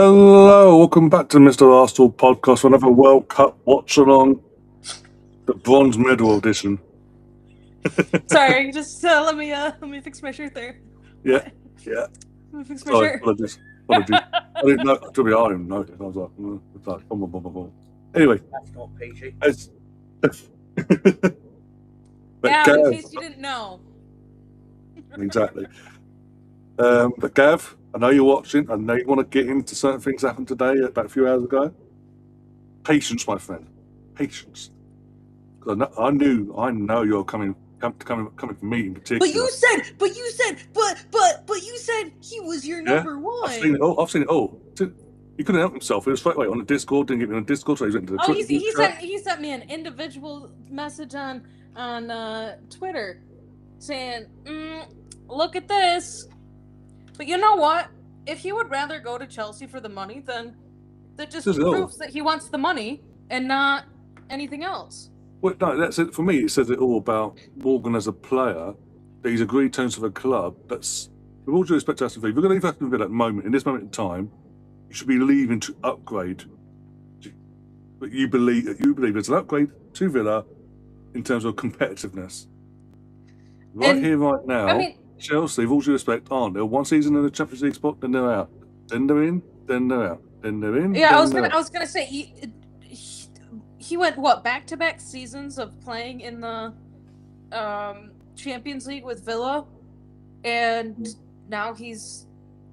Hello, welcome back to Mr. Arsenal podcast for another World Cup Watchalong, the bronze medal edition. Sorry, just let me fix my shirt there. Yeah. Let me fix my Sorry, shirt. apologies. I didn't know. To be honest, I didn't notice. I was like, it's like, boom. Anyway, That's not PG. But Yeah, Gav, in case you didn't know. exactly. But Gav, I know you're watching. I know you want to get into certain things that happened today, about a few hours ago. Patience, my friend. Patience. Because I know you're coming for me in particular. But you said he was your number one. I've seen it all. He couldn't help himself. He was straight away on the Discord. Didn't get me on Discord, so he went into the Twitter. He sent me an individual message on Twitter saying, "Look at this." But you know what? If he would rather go to Chelsea for the money, then that just proves that he wants the money and not anything else. Well, no, that's it. For me, it says it all about Morgan as a player, that he's agreed terms with a club. That's, with all due respect to Aston Villa, if you're going to leave Aston Villa at the moment, in this moment in time, you should be leaving to upgrade. But you believe there's an upgrade to Villa in terms of competitiveness. Here, right now, I mean, Chelsea, with all due respect, aren't they? One season in the Champions League spot, then they're out. Then they're in, then they're out. Then they're in. Yeah, I was gonna say he went back-to-back seasons of playing in the Champions League with Villa, and now he's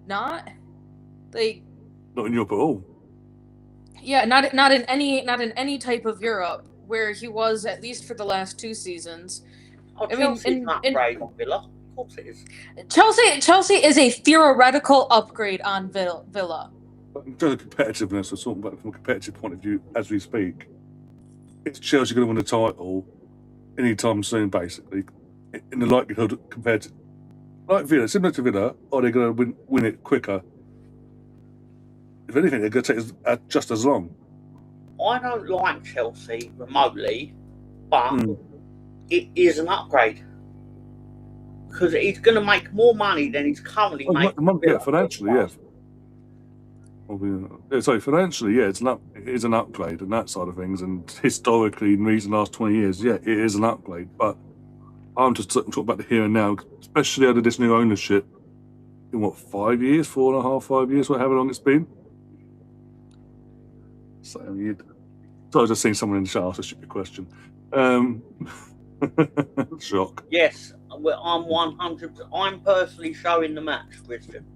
not not in Europe at all. Yeah, not in any type of Europe where he was, at least for the last 2 seasons. Chelsea's an upgrade on Villa. Of course it is. Chelsea is a theoretical upgrade on Villa. In terms of competitiveness, we're talking about from a competitive point of view as we speak. Is Chelsea going to win the title anytime soon, basically, in the likelihood compared to like Villa, similar to Villa, are they going to win it quicker? If anything, they're going to take just as long. I don't like Chelsea remotely, but it is an upgrade. Because he's going to make more money than he's currently making. Yeah, financially, yeah. Sorry, financially, yeah, it is an upgrade and that side of things. And historically, in the last 20 years, yeah, it is an upgrade. But I'm just talking about the here and now, especially under this new ownership. In 5 years, 4.5, 5 years, however long it's been. So I was just seeing someone in the chat ask a stupid question. Shock. Yes, I'm 100%. I'm personally showing the match, Christian.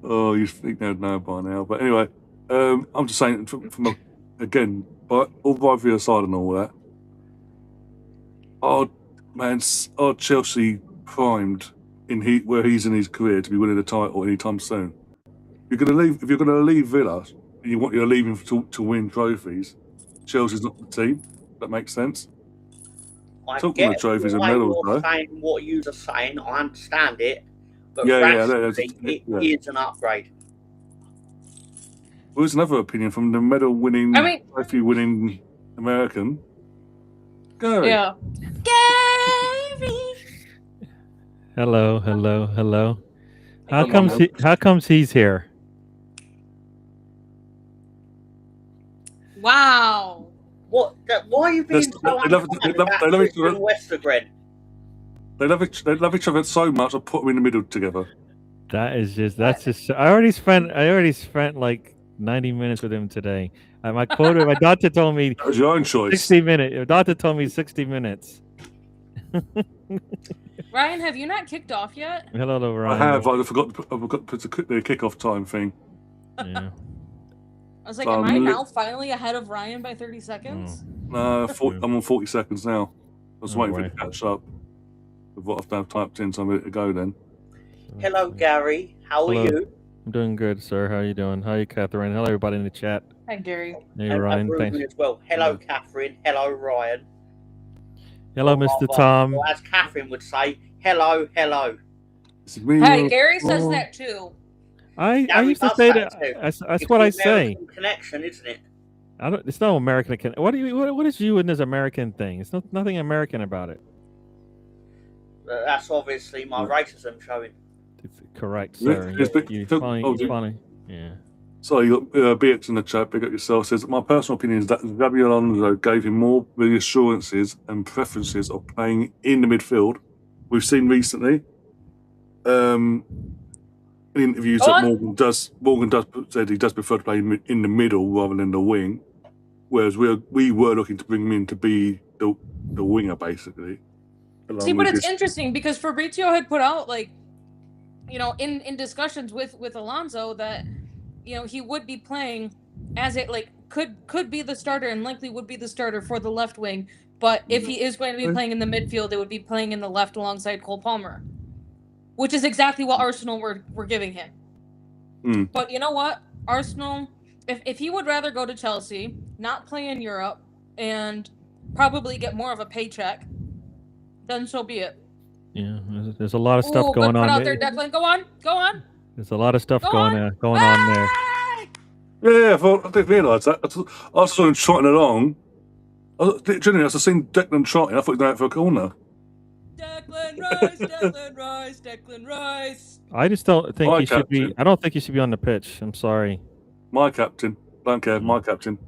Oh, you think they'd know by now. But anyway, I'm just saying, but all by the side and all that. Are Chelsea primed where he's in his career to be winning the title anytime soon? If you're going to leave Villa, and you're leaving to win trophies, Chelsea's not the team. That makes sense. I Talking about trophies and medals, though. What you are saying, I understand it. But it is an upgrade. Well, there's another opinion from the medal-winning, trophy-winning American. Gary. Yeah. Gary. Hello. How comes he's here? Wow. What? Why are you being so Westergren? They love each other so much. I put them in the middle together. That's just. I already spent like 90 minutes with him today. My quota. My doctor told me that was your own choice. 60 minutes. My doctor told me 60 minutes. Ryan, have you not kicked off yet? Hello, Ryan. I have. I forgot to put the kickoff time thing. Yeah. I was like, am I now finally ahead of Ryan by 30 seconds? No, I'm on 40 seconds now. I was waiting for you to catch up with what I've typed in, so I'm ready to go then. Hello, Gary. How are you? I'm doing good, sir. How are you doing? How are you, Catherine? Hello, everybody in the chat. Hi, Gary. Hey, Ryan. Thanks. As well. Hello, Catherine. Hello, Ryan. Hello, Mr. Tom. As Catherine would say, hello. Hey, Gary says that too. I used to say that. That's what I say. Connection, isn't it? It's no American connection. What is you and this American thing? It's nothing American about it. That's obviously my racism showing. correct, Yeah, sir. it's big- You so- finally, oh, you you- finally, yeah. So you got BX in the chat, big up yourself, says, my personal opinion is that Xabi Alonso gave him more reassurances and preferences of playing in the midfield. We've seen recently in interviews Go that on. Morgan does said he does prefer to play in the middle rather than the wing, whereas we were looking to bring him in to be the winger, basically. See, but it's interesting because Fabrizio had put out, like, you know, in discussions with Alonso that, you know, he would be playing as it, like, could be the starter and likely would be the starter for the left wing, but if he is going to be playing in the midfield, it would be playing in the left alongside Cole Palmer, which is exactly what Arsenal were giving him. But you know what? Arsenal, if he would rather go to Chelsea, not play in Europe, and probably get more of a paycheck, then so be it. Yeah, there's a lot of stuff Ooh, going good put on. out there, Declan. Go on. There's a lot of stuff Go going on there. Hey! Yeah, I didn't realise that. I saw him trotting along. Genuinely, as I seen Declan trotting, I thought he was going out for a corner. Declan Rice. I just don't think My he should be. captain. I don't think he should be on the pitch. I'm sorry. My captain. Don't care, my captain.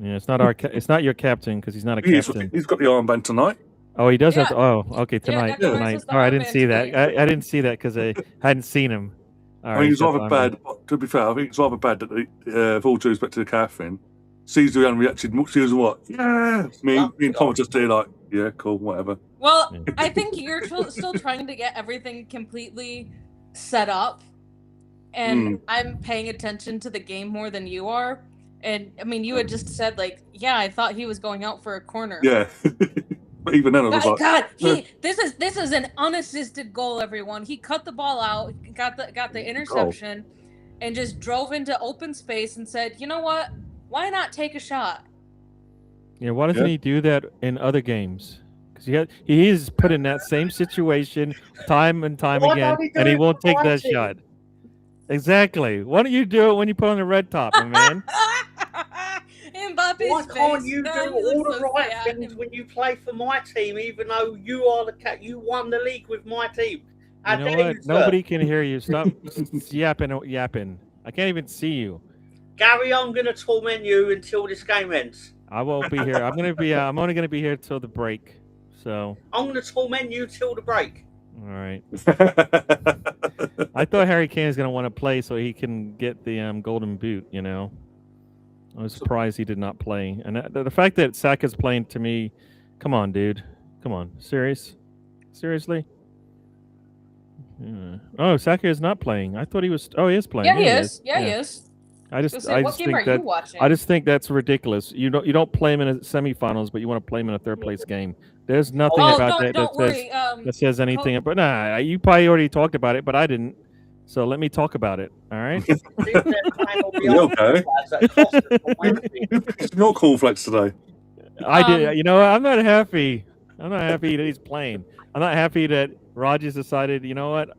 Yeah, it's not our. It's not your captain because he's not a captain. He's got the armband tonight. Oh, he does Yeah. have to. Oh, okay, tonight. Declan Rice Tonight. has the Oh, I didn't armband see that. today. I didn't see that because I hadn't seen him. All I right, mean, it's he's got rather the armband. bad. To be fair, I think it's rather bad that, with all due respect to Catherine, sees the unreacted. She was what? Yeah. Me and Tom just do like, yeah, cool, whatever. Well, I think you're still trying to get everything completely set up, and I'm paying attention to the game more than you are. And I mean, you had just said, like, yeah, I thought he was going out for a corner. Yeah. But even then, I was like, God, this is an unassisted goal, everyone. He cut the ball out, got the interception, and just drove into open space and said, you know what? Why not take a shot? Yeah, why doesn't he do that in other games? Because he is put in that same situation time and time again, and he won't take that shot. Exactly. Why don't you do it when you put on the red top, my man? Mbappe's Why can't face, you man, do he all looks the so right sad. things when you play for my team, even though you are you won the league with my team? You know what? Nobody can hear you. Stop yapping. I can't even see you. Gary, I'm going to torment you until this game ends. I won't be here. I'm only gonna be here till the break. So I'm going to torment you till the break. all right. I thought Harry Kane is gonna want to play so he can get the golden boot. You know, I was surprised he did not play, and the fact that Saka's playing, to me, come on, dude, come on, seriously. Yeah. Oh, Saka is not playing. I thought he was. Oh, he is playing. Yeah, he is. Yeah, he is. I just What game think are you that watching? I just think that's ridiculous. You don't play him in a semifinals, but you want to play him in a third place game. There's nothing about that says anything. But nah, you probably already talked about it, but I didn't. So let me talk about it. All right. You okay? It's not cornflakes today. I did. You know, I'm not happy. I'm not happy that he's playing. I'm not happy that Rodgers decided. You know what?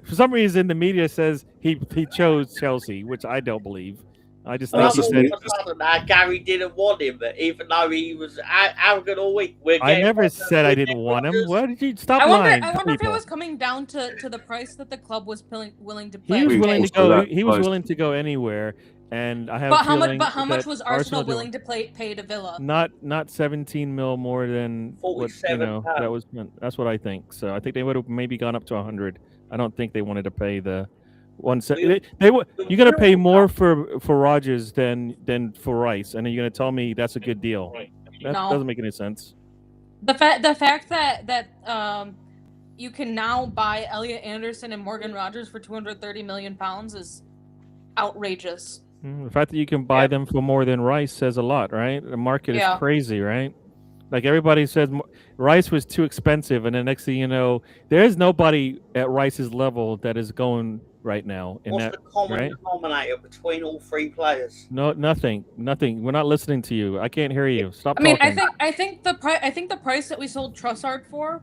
For some reason, the media says he chose Chelsea, which I don't believe. I just think he said Gary didn't want him, even though he was arrogant all week. I never said I didn't want him. What did you stop lying? I wonder if it was coming down to the price that the club was willing to pay. He was willing to go. He was willing to go anywhere, and I have. But how much was Arsenal willing to pay to Villa? Not 17 mil more than what, you know. That's what I think. So I think they would have maybe gone up to 100. I don't think they wanted to pay the 170. You're gonna pay more for Rodgers than for Rice, and then you're gonna tell me that's a good deal. That doesn't make any sense. The fact that you can now buy Elliot Anderson and Morgan Rodgers for £230 million is outrageous. The fact that you can buy them for more than Rice says a lot, right? The market is crazy, right? Like everybody says, Rice was too expensive, and the next thing you know, there is nobody at Rice's level that is going right now. What's the common denominator between all three players? No, nothing. We're not listening to you. I can't hear you. Stop. I mean, talking. I think the price that we sold Trossard for,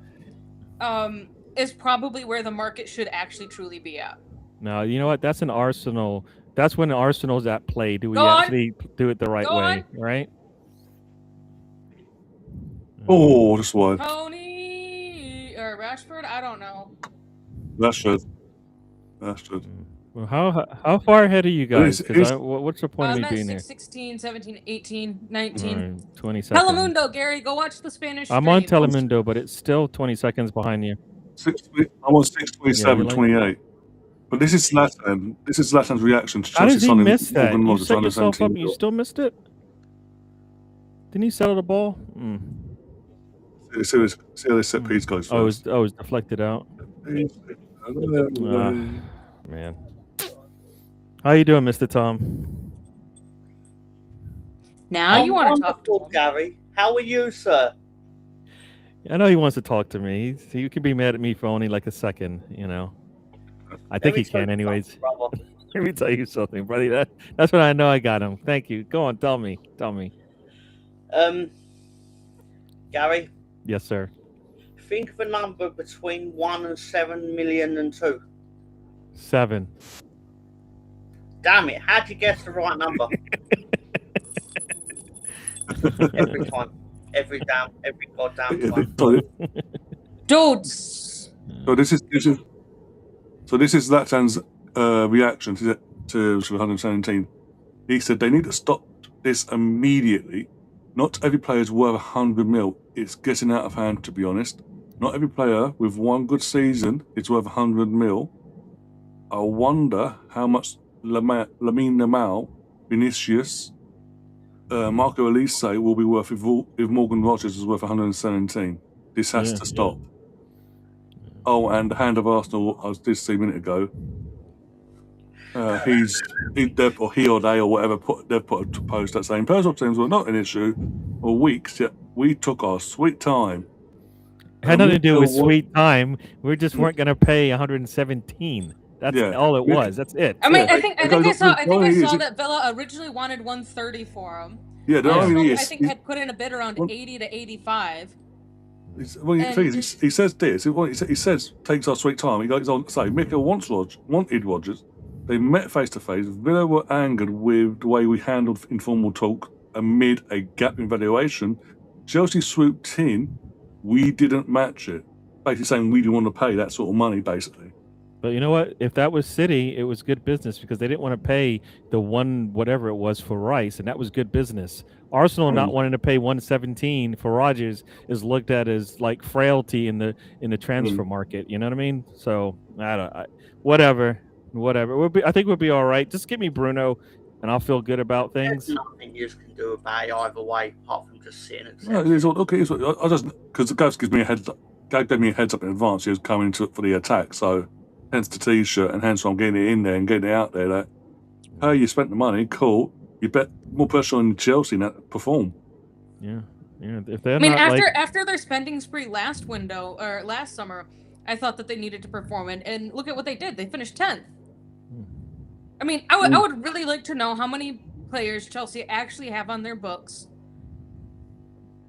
is probably where the market should actually truly be at. No, you know what? That's an Arsenal. That's when Arsenal's at play. Do we actually do it the right way? Right? Oh, this one. Tony or Rashford? I don't know. Rashford. That's true. Well, how far ahead are you guys? It's- What's the point of I'm me at being 6, 16, 17, 18, 19. here? 20 seconds. Telemundo, Gary, go watch the Spanish I'm on stream. Telemundo, but it's still 20 seconds behind you. I'm on 6:27, Yeah, you like- 28. But this is Zlatan. This is Zlatan's reaction to How Chelsea does he signing miss that? Morgan You Rogers, set yourself up 117 and you mil. still missed it? Didn't he settle the ball? See how this set piece goes first. Oh, it was deflected out. Man. How you doing, Mr. Tom? Now you want to talk to him. Gary. How are you, sir? I know he wants to talk to me. You can be mad at me for only like a second, you know. I think he can anyways. Let me tell you something, buddy. That's when I know I got him. Thank you. Go on, tell me. Gary? Yes, sir. Think of a number between 1 and 7 million and 2. 7. Damn it, how'd you guess the right number? Every time. Every goddamn time. Dudes. So this is Zlatan's reaction to 117. He said they need to stop this immediately. Not every player is worth 100 mil. It's getting out of hand, to be honest. Not every player with one good season is worth 100 mil. I wonder how much Lamine Yamal, Vinicius, Marco Elise will be worth if Morgan Rogers is worth 117. This has to stop. Yeah. Oh, and the hand of Arsenal, I did see a minute ago. He or they or whatever they've put a post that saying personal teams were not an issue for weeks, yet we took our sweet time. It had nothing to do with sweet time. We just weren't going to pay 117. That's all it was. That's it. I mean, I think I saw that Villa originally wanted 130 for him. Yeah, I think had put in a bid around 80 to 85. Well, he says this. He says takes our sweet time. He goes on to say Mikel wanted Rodgers. They met face to face. Villa were angered with the way we handled informal talk amid a gap in valuation. Chelsea swooped in. We didn't match it. Basically saying we didn't want to pay that sort of money, basically. But you know what? If that was City, it was good business because they didn't want to pay the whatever it was for Rice, and that was good business. Arsenal not wanting to pay 117 for Rodgers is looked at as like frailty in the transfer market. You know what I mean? So whatever. I think we'll be all right. Just give me Bruno, and I'll feel good about things. There's nothing you can do about it either way, apart from just sitting and saying. I just because the Gavs gives me a heads up. Gav gave me a heads up in advance. He was coming for the attack, so hence the T-shirt, and hence I'm getting it in there and getting it out there. That hey, you spent the money, cool. You bet more pressure on Chelsea now to perform. Yeah. If they're after their spending spree last summer, I thought that they needed to perform, and look at what they did. They finished 10th. I mean, I would really like to know how many players Chelsea actually have on their books,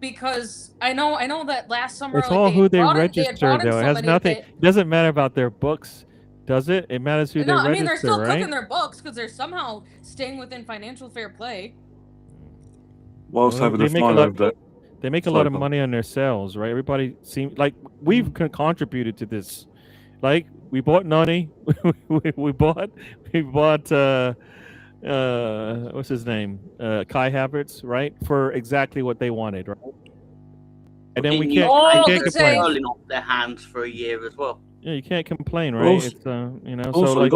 because I know that last summer it's all who they register though. It has nothing. It doesn't matter about their books, does it? It matters who they register. I mean, they're still cooking their books because they're somehow staying within financial fair play. Whilst having a fun over that. They make a lot of money on their sales, right? Everybody seems like we've contributed to this. Like we bought Nani, we bought what's his name, Kai Havertz, right? For exactly what they wanted, right? And then we can't complain. Off their hands for a year as well. Yeah, you can't complain, right? Also, it's so like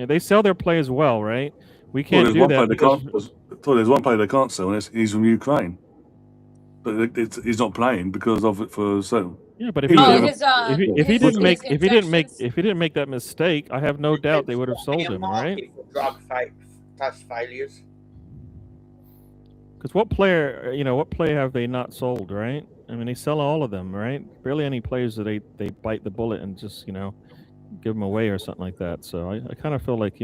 they sell their players well, right? We can't do that. There's one player they can't sell, and he's from Ukraine. But he's not playing because of it for so. Yeah, but if he didn't make that mistake, I have no doubt they would have sold him, right? Drug test failures. Because what player have they not sold, right? I mean, they sell all of them, right? Barely any players that they bite the bullet and just give them away or something like that. So I kind of feel like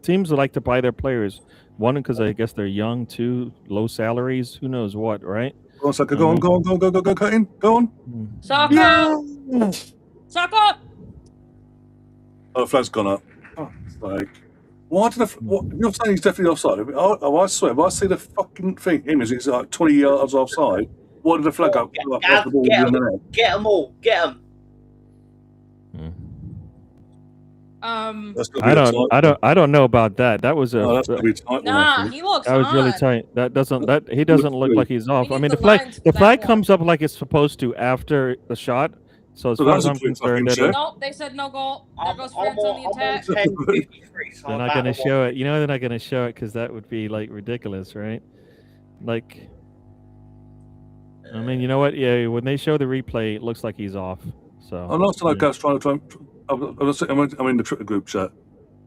teams would like to buy their players. One, because I guess they're young. Two, low salaries. Who knows what, right? Go on, Saka. Go on, cut in. Go on. Saka! Yeah. Saka! Oh, the flag's gone up. Oh, it's like, why did you're saying he's definitely offside? I swear, if I see the fucking image, it's like 20 yards offside. Why did the flag up? Get them all. Get them. That's gonna be I don't know about that. That was a that's gonna be a tight one, I Nah, think. he looks that was really on. tight. He doesn't look like he's off. We I need mean, the the lines for that flag one. comes up like it's supposed to after the shot. So as So far that's as a I'm quick concerned, fucking check. Nope, they said no goal. There goes France I'm on the attack. 10:53, so they're not going to show it. You know, they're not going to show it because that would be like ridiculous, right? Like, I mean, you know what? Yeah, when they show the replay, it looks like he's off. So I'm not to know Gav's trying to. I'm in the Twitter group chat.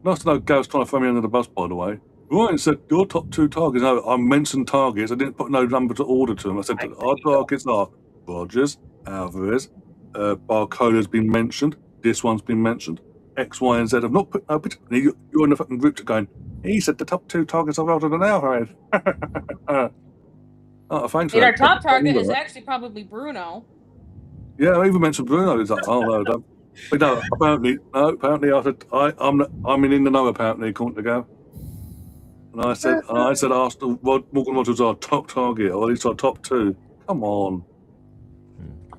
Nice to know Gav's trying to throw me under the bus, by the way. Ryan said your top 2 targets. No, I mentioned targets. I didn't put no number to order to them. I said our targets are Rogers, Alvarez, Barcola's been mentioned. This one's been mentioned. X, Y, and Z. I've not put no. You're in the fucking group to going. He said the top 2 targets are Rogers and Alvarez. Oh, thanks. Our top target is actually probably Bruno. Yeah, I even mentioned Bruno. He's like, oh no, don't. But no, apparently I said I'm in the know apparently, according to Gav. And I said Arsenal, Morgan Rogers was our top target, or at least our top 2. Come on.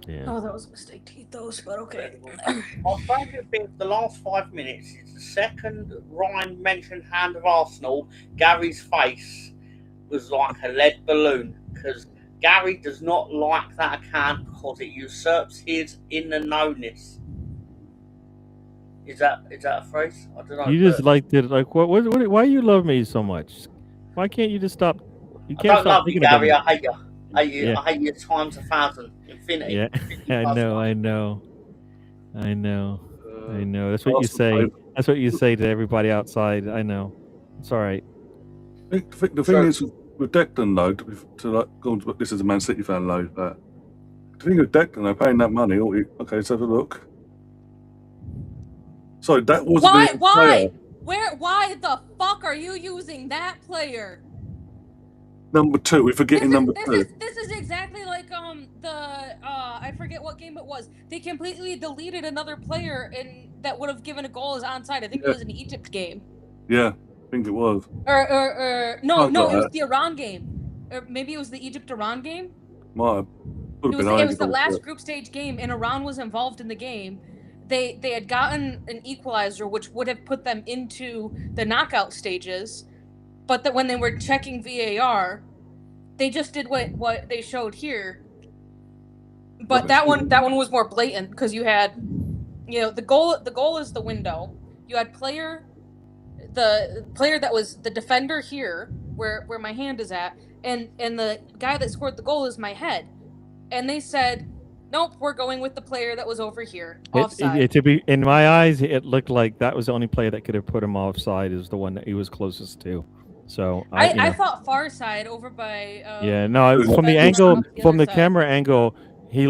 Yeah. Oh, that was a mistake to eat those, but okay. My favourite thing for the last 5 minutes is the second Ryan mentioned hand of Arsenal, Gary's face was like a lead balloon, because Gary does not like that account because it usurps his inner knownness. Is that a phrase? I don't know. You just liked it. Like, what? Why you love me so much? Why can't you just stop? You I can't don't stop love you, thinking about Gary. me. I hate you. Yeah. I hate you times 1,000. Infinity. Yeah, Infinity I plus know. one. I know. That's what you say. That's what you say to everybody outside. I know. It's all right. The thing is with Declan though, to like go on to, this is a Man City fan though. The thing with Declan, they're paying that money. Okay, let's have a look. So that was Why? Why the fuck are you using that player? Number 2. We're forgetting number 2. This is exactly like I forget what game it was. They completely deleted another player and that would have given a goal as onside. I think it was an Egypt game. Yeah, I think it was. Or no, it was the Iran game. Or maybe it was the Egypt-Iran game. Might have. It was the last group stage game, and Iran was involved in the game. They had gotten an equalizer, which would have put them into the knockout stages, but that when they were checking VAR, they just did what they showed here. But that one was more blatant because you had, the goal is the window. You had the player that was the defender here, where my hand is at, and the guy that scored the goal is my head, and they said, nope, we're going with the player that was over here, offside. To be in my eyes, it looked like that was the only player that could have put him offside. Is the one that he was closest to. So I thought far side over by. From the angle, from the camera angle, he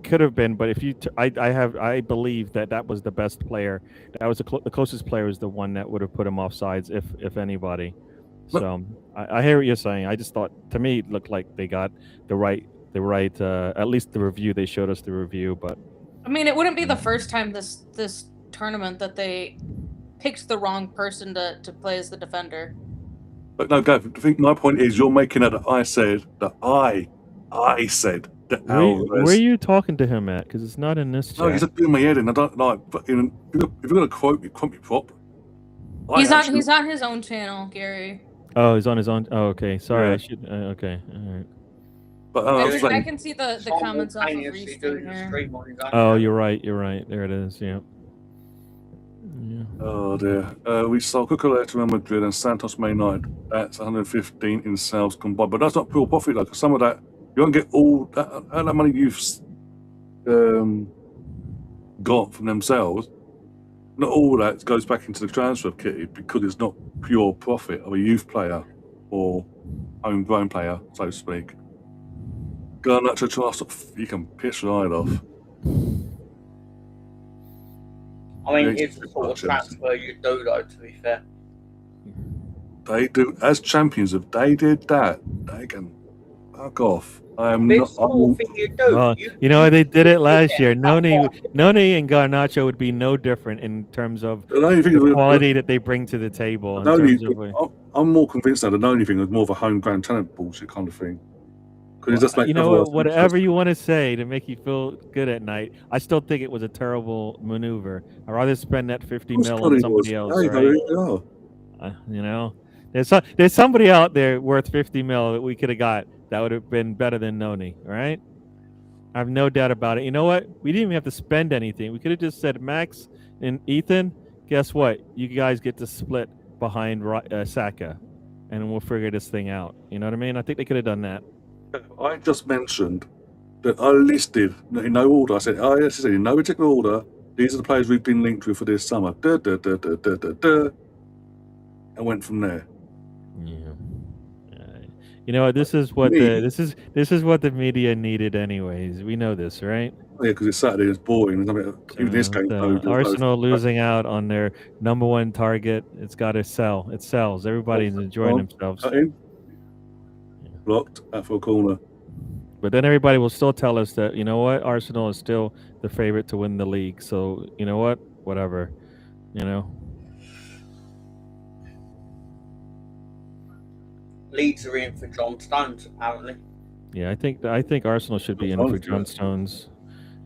could have been. But if you, I believe that was the best player. That was the closest player was the one that would have put him offsides, if anybody. So I hear what you're saying. I just thought, to me, it looked like they got the right. At least the review, they showed us the review, but I mean, it wouldn't be the first time this tournament that they picked the wrong person to play as the defender. But no, Gav, I think my point is you're making it that I said that where are you talking to him at? Because it's not in this chat. No, he's just doing my head in. I don't like. If you're going to quote me properly. He's on his own channel, Gary. Oh, he's on his own. Oh, okay. Sorry, I should. Okay, all right. But I can see the comments off of Restream here. Oh, you're right. There it is. Yeah. Oh dear. We sold Cucurella to Real Madrid and Santos May night. That's 115 in sales combined. But that's not pure profit, though, because some of that, you won't get all that money you've got from themselves. Not all that goes back into the transfer kitty because it's not pure profit of a youth player or homegrown player, so to speak. Garnacho Charles, you can piss right off. I mean, it's the sort of transfer you do, though, to be fair. They do. As champions, if they did that, they can fuck off. I am not. Thing you do. Well, they did it last year. Noni and Garnacho would be no different in terms of the quality that they bring to the table. I'm more convinced that the only thing was more of a homegrown talent bullshit kind of thing. Because just make you know, otherwise whatever you want to say to make you feel good at night, I still think it was a terrible maneuver. I'd rather spend that 50 mil on somebody else, Hey, right? go. You know, there's somebody out there worth 50 mil that we could have got that would have been better than Noni, right? I have no doubt about it. You know what? We didn't even have to spend anything. We could have just said, Max and Ethan, guess what? You guys get to split behind Saka, and we'll figure this thing out. You know what I mean? I think they could have done that. I just mentioned that I listed in no order. I said, in no particular order, these are the players we've been linked with for this summer. And went from there. Yeah. You know, this is what this is what the media needed, anyways. We know this, right? Yeah, because it's Saturday, it's boring. Even this game, Arsenal losing out on their number one target. It's got to sell. It sells. Everybody's enjoying themselves. Blocked out for a corner. But then everybody will still tell us that, you know what, Arsenal is still the favorite to win the league. So you know what, whatever, you know. Leeds are in for John Stones, apparently. Yeah, I think Arsenal should be in for John Stones.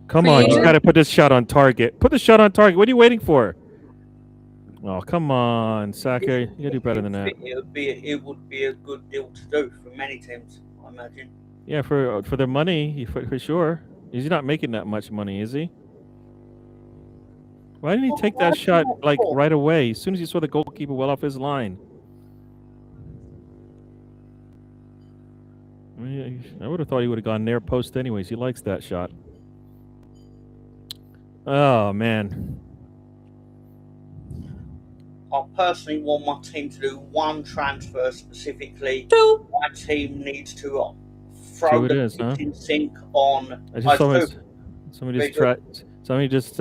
Come on, you got to put this shot on target. Put the shot on target. What are you waiting for? Oh, come on, Saka. You got to do better than that. It would be a good deal to do for many teams, I imagine. Yeah, for their money, for sure. He's not making that much money, is he? Why didn't he take that shot like right away, as soon as he saw the goalkeeper well off his line? I would have thought he would have gone near post anyways. He likes that shot. Oh, man. I personally want my team to do one transfer specifically. My team needs to throw the kitchen sink on. Somebody just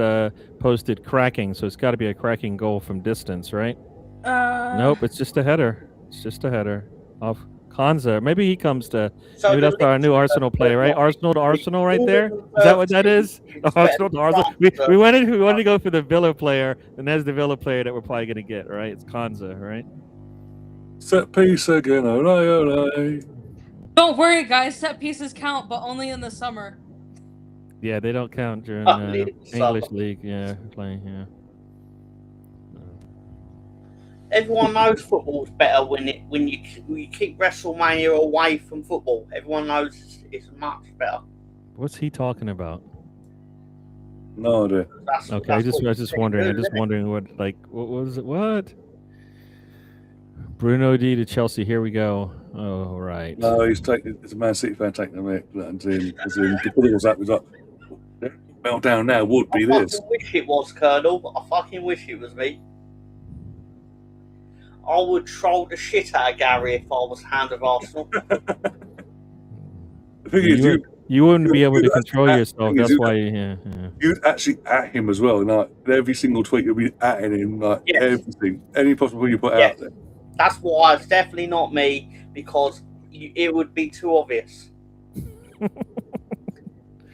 posted cracking, so it's got to be a cracking goal from distance, right? Nope, it's just a header. It's just a header off Konza. Maybe he comes to. Maybe that's our new Arsenal play, right? Arsenal to Arsenal, right there. Is that what that is? Arsenal to Arsenal. We wanted to go for the Villa player, and that's the Villa player that we're probably going to get, right? It's Konza, right? Set piece again, ole. Don't worry, guys. Set pieces count, but only in the summer. Yeah, they don't count during English league. Yeah, playing. Yeah. Everyone knows football's better when you keep WrestleMania away from football. Everyone knows it's much better. What's he talking about? No idea. Okay, I was just wondering what was it? What? Bruno D to Chelsea. Here we go. Oh, right. No, it's a Man City fan taking the mic. Meltdown now would be this. I wish it was Colonel. I fucking wish it was me. I would troll the shit out of Gary if I was hand of Arsenal. The thing is, you wouldn't be able to control yourself. That's why. Yeah. You'd actually at him as well. Like every single tweet, you'll be atting him. Like everything, any possible you put out there. That's why it's definitely not me, because it would be too obvious.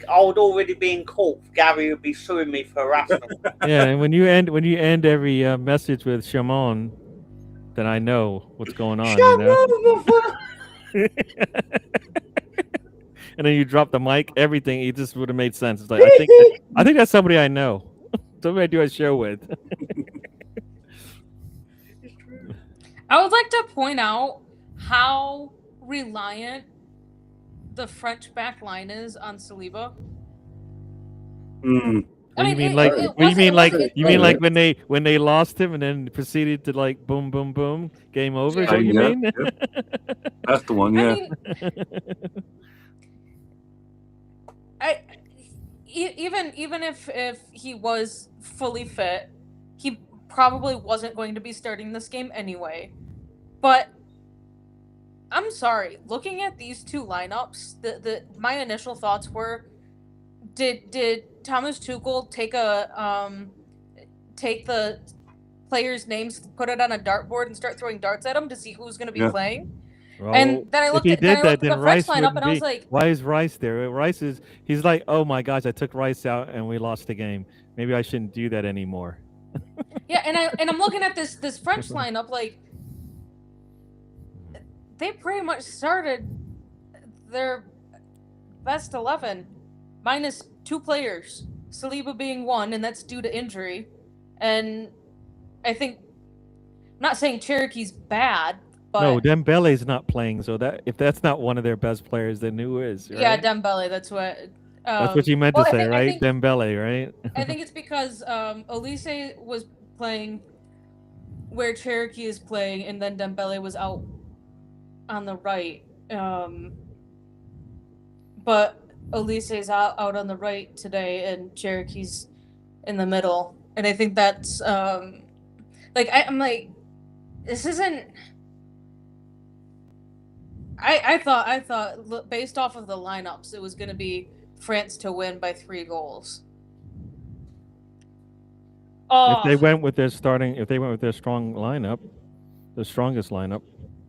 I would already be in court. Gary would be suing me for harassment. Yeah, and when you end every message with Shimon, then I know what's going on. You know? And then you drop the mic, everything. It just would have made sense. It's like I think that's somebody I know. Somebody I do a show with. I would like to point out how reliant the French back line is on Saliba. You mean like when they lost him and then proceeded to like boom boom boom, game over? Is that what you mean? Yep. That's the one, yeah. Even if he was fully fit, he probably wasn't going to be starting this game anyway. But I'm sorry, looking at these two lineups, my initial thoughts were, did Thomas Tuchel take the players' names, put it on a dartboard, and start throwing darts at them to see who's going to be playing? Well, and then I looked at the French lineup, and I was like, "Why is Rice there? He's like, oh my gosh, I took Rice out and we lost the game. Maybe I shouldn't do that anymore." Yeah, and I'm looking at this French lineup, like they pretty much started their best 11 minus 2 players, Saliba being one, and that's due to injury. And I think, I'm not saying Cherokee's bad, but no, Dembele's not playing. So that if that's not one of their best players, then who is? Right? yeah, Dembele. That's what. That's what you meant to say, right? Dembele, right? I think it's because Olise was playing where Cherokee is playing, and then Dembele was out on the right. But Olise's out on the right today, and Cherokee's in the middle. And I think that's like I'm like, this isn't. I thought based off of the lineups, it was going to be France to win by 3 goals. If they went with their strong lineup, the strongest lineup.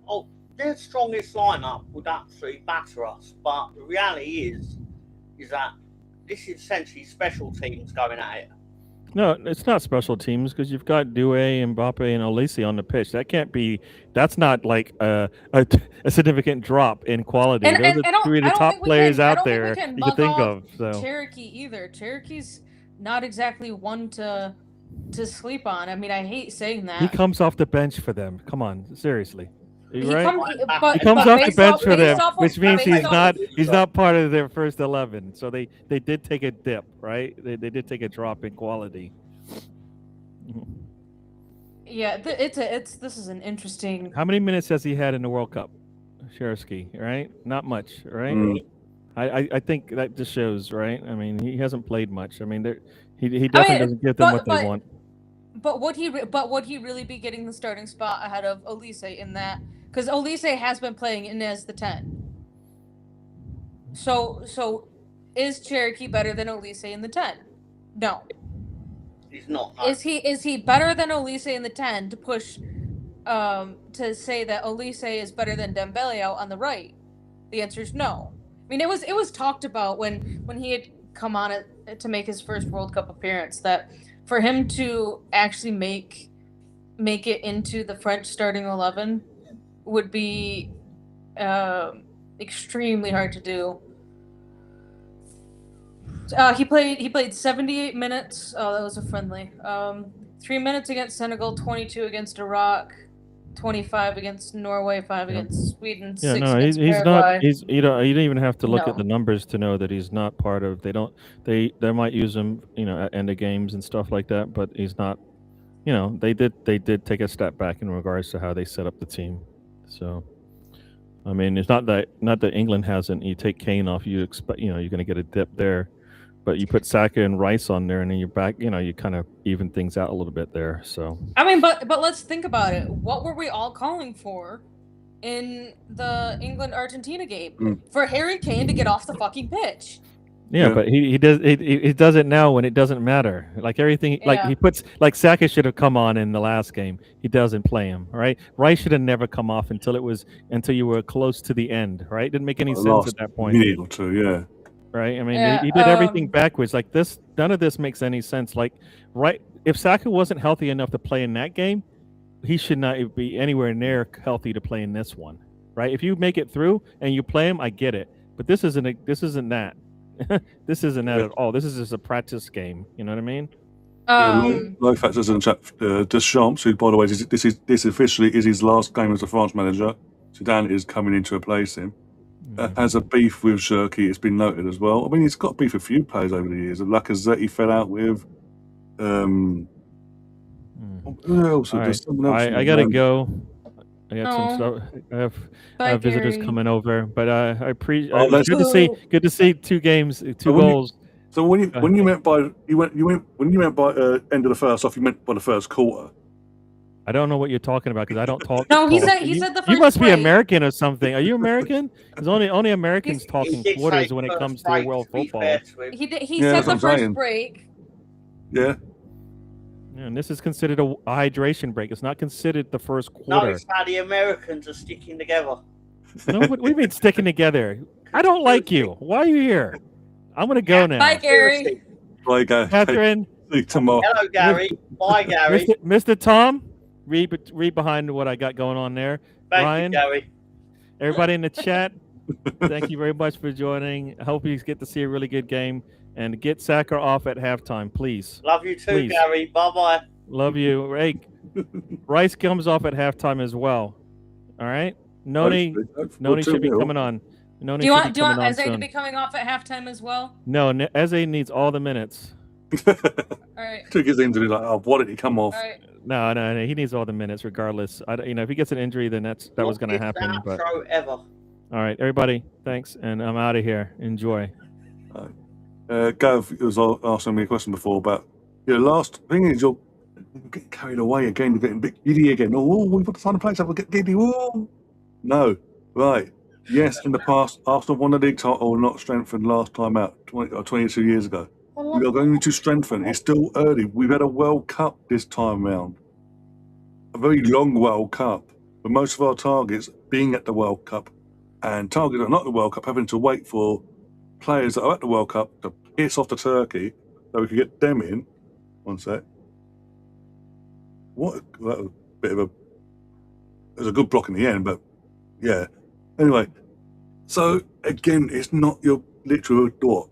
Oh, their strongest lineup would absolutely batter us. But the reality is that this is essentially special teams going at it. No, it's not special teams because you've got Doué, Mbappe, and Olise on the pitch. That can't be. That's not like a significant drop in quality. Those are 3 of the top players out there you can think of. So Cherokee either. Cherokee's not exactly one to sleep on. I mean, I hate saying that. He comes off the bench for them. Come on, seriously. He right? He comes off the bench for them, which means he's not part of their first 11. So they did take a dip, right? They did take a drop in quality. Yeah, this is an interesting. How many minutes has he had in the World Cup, Sherski? Right, not much, right? I think that just shows, right? I mean, he hasn't played much. I mean, he definitely doesn't give them what they want. But would he really be getting the starting spot ahead of Olise in that? Because Olise has been playing in as the 10. So is Cherokee better than Olise in the 10? No. He's not. Is he better than Olise in the 10 to push to say that Olise is better than Dembele out on the right? The answer is no. I mean, it was talked about when he had come on to make his first World Cup appearance that for him to actually make it into the French starting 11 would be extremely hard to do. He played 78 minutes. Oh, that was a friendly. 3 minutes against Senegal, 22 against Iraq, 25 against Norway, 5 against Sweden, 6 against Paraguay. You don't even have to look at the numbers to know that he's not part of. They might use him, at end of games and stuff like that, but he's not. They did take a step back in regards to how they set up the team. So, I mean, it's not that England hasn't. You take Kane off, you expect you're going to get a dip there, but you put Saka and Rice on there, and then you're back. You kind of even things out a little bit there. So, I mean, but let's think about it. What were we all calling for in the England-Argentina game? For Harry Kane to get off the fucking pitch. Yeah, but he does it now when it doesn't matter. Like everything, he puts Saka should have come on in the last game. He doesn't play him, right? Rice should have never come off until you were close to the end, right? Didn't make any sense at that point. Minute or two, yeah. Right. I mean, he did everything backwards. Like this, none of this makes any sense. Like, right? If Saka wasn't healthy enough to play in that game, he should not be anywhere near healthy to play in this one, right? If you make it through and you play him, I get it. But this isn't that. This isn't that at all. This is just a practice game. You know what I mean? Low factors in chat. Deschamps, who, by the way, this officially is his last game as a France manager. Zidane is coming in to replace him. Has a beef with Cherokee. It's been noted as well. I mean, he's got beef with a few players over the years. Lacazette he fell out with. Who else? I gotta go. I got some stuff. I have visitors coming over, but I appreciate. Good to see 2 games, 2 goals. So when you meant by end of the first half, you meant by the first quarter. I don't know what you're talking about because I don't talk. No, he said the first. You must be American or something. Are you American? Because only Americans talk in quarters when it comes to world football. He said the first break. Yeah. And this is considered a hydration break. It's not considered the first quarter. No, it's how the Americans are sticking together. No, what do you mean sticking together? I don't like you. Why are you here? I'm going to go now. Bye, Gary. Bye, Gary. Catherine. See you tomorrow. Hello, Gary. Bye, Gary. Mr. Tom, read behind what I got going on there. Thank Ryan, you, Gary. everybody in the chat, Thank you very much for joining. I hope you get to see a really good game and get Saka off at halftime, please. Love you too, Please. Gary. Bye-bye. Love you. Hey, Rice comes off at halftime as well. All right? Noni should be coming on. Noni do you want Eze to be coming off at halftime as well? No, Eze needs all the minutes. All right. Took his injury like, oh, why did he come off? All right. No, he needs all the minutes regardless. If he gets an injury, then that was going to happen. But ever. All right, everybody, thanks, and I'm out of here. Enjoy. Gav was asking me a question before about last thing is you're getting carried away again, you're getting a bit giddy again. Oh, we've got to find a place, I'll get giddy. Oh. No, right. Yes, in the past, Arsenal won the league title, not strengthened last time out, 22 years ago. We are going to strengthen. It's still early. We've had a World Cup this time round. A very long World Cup. But most of our targets being at the World Cup and targets that are not at the World Cup having to wait for players that are at the World Cup to piss off to Turkey so we can get them in. One sec. That was a bit of it was a good block in the end, but yeah. Anyway, so again, it's not your literal what?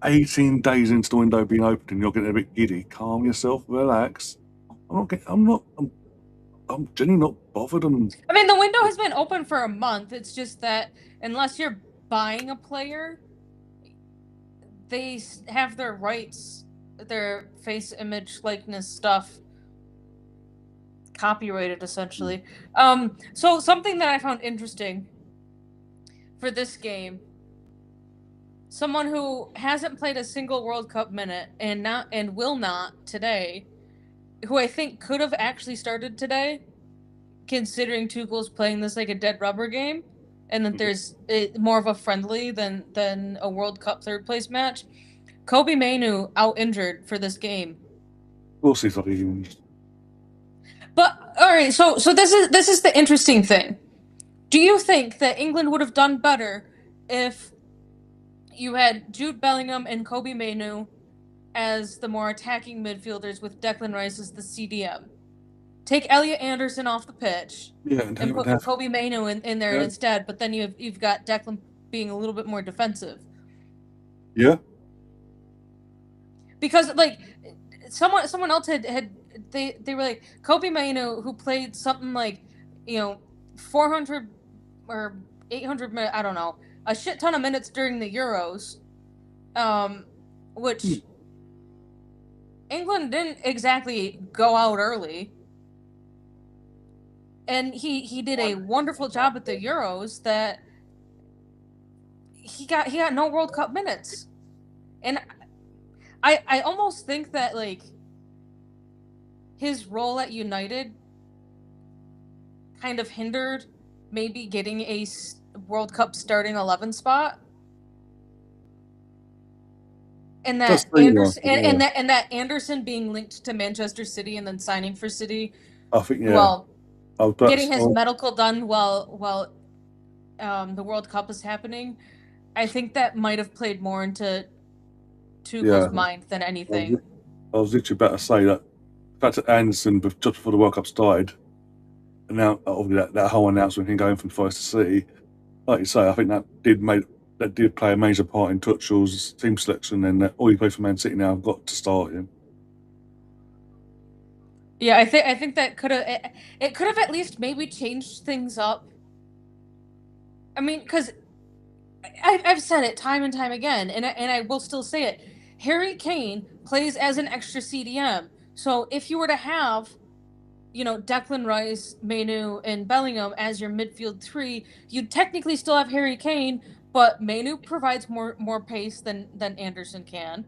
18 days into the window being opened and you're getting a bit giddy. Calm yourself, relax. I'm genuinely not bothered. I mean, the window has been open for a month. It's just that unless you're buying a player, they have their rights, their face, image, likeness stuff copyrighted, essentially. So something that I found interesting for this game, someone who hasn't played a single World Cup minute and will not today, who I think could have actually started today, considering Tuchel's playing this like a dead rubber game, and that there's more of a friendly than a World Cup third place match. Kobe Mainoo out injured for this game. We'll see something. But all right, so this is the interesting thing. Do you think that England would have done better if you had Jude Bellingham and Kobe Mainoo as the more attacking midfielders with Declan Rice as the CDM? Take Elliot Anderson off the pitch and put Kobe Mainoo in there instead, but then you've got Declan being a little bit more defensive. Yeah. Because like someone else had they were like Kobe Mainoo, who played something like 400 or 800 minutes, I don't know, a shit ton of minutes during the Euros, which England didn't exactly go out early. And he did a wonderful job at the Euros that he got no World Cup minutes. And I almost think that like his role at United kind of hindered maybe getting a World Cup starting 11 spot. And that that Anderson being linked to Manchester City and then signing for City. I think Getting his medical done while the World Cup is happening, I think that might have played more into Tuchel's mind than anything. I was literally about to say that the fact that Anderson, just before the World Cup started, and now obviously that whole announcement him going from Forest to City, like you say, I think that did play a major part in Tuchel's team selection, and that all he played for Man City now have got to start him. Yeah, I think that could have at least maybe changed things up. I mean, because I've said it time and time again, and I will still say it. Harry Kane plays as an extra CDM, so if you were to have, Declan Rice, Mainoo, and Bellingham as your midfield three, you'd technically still have Harry Kane, but Mainoo provides more pace than Anderson can.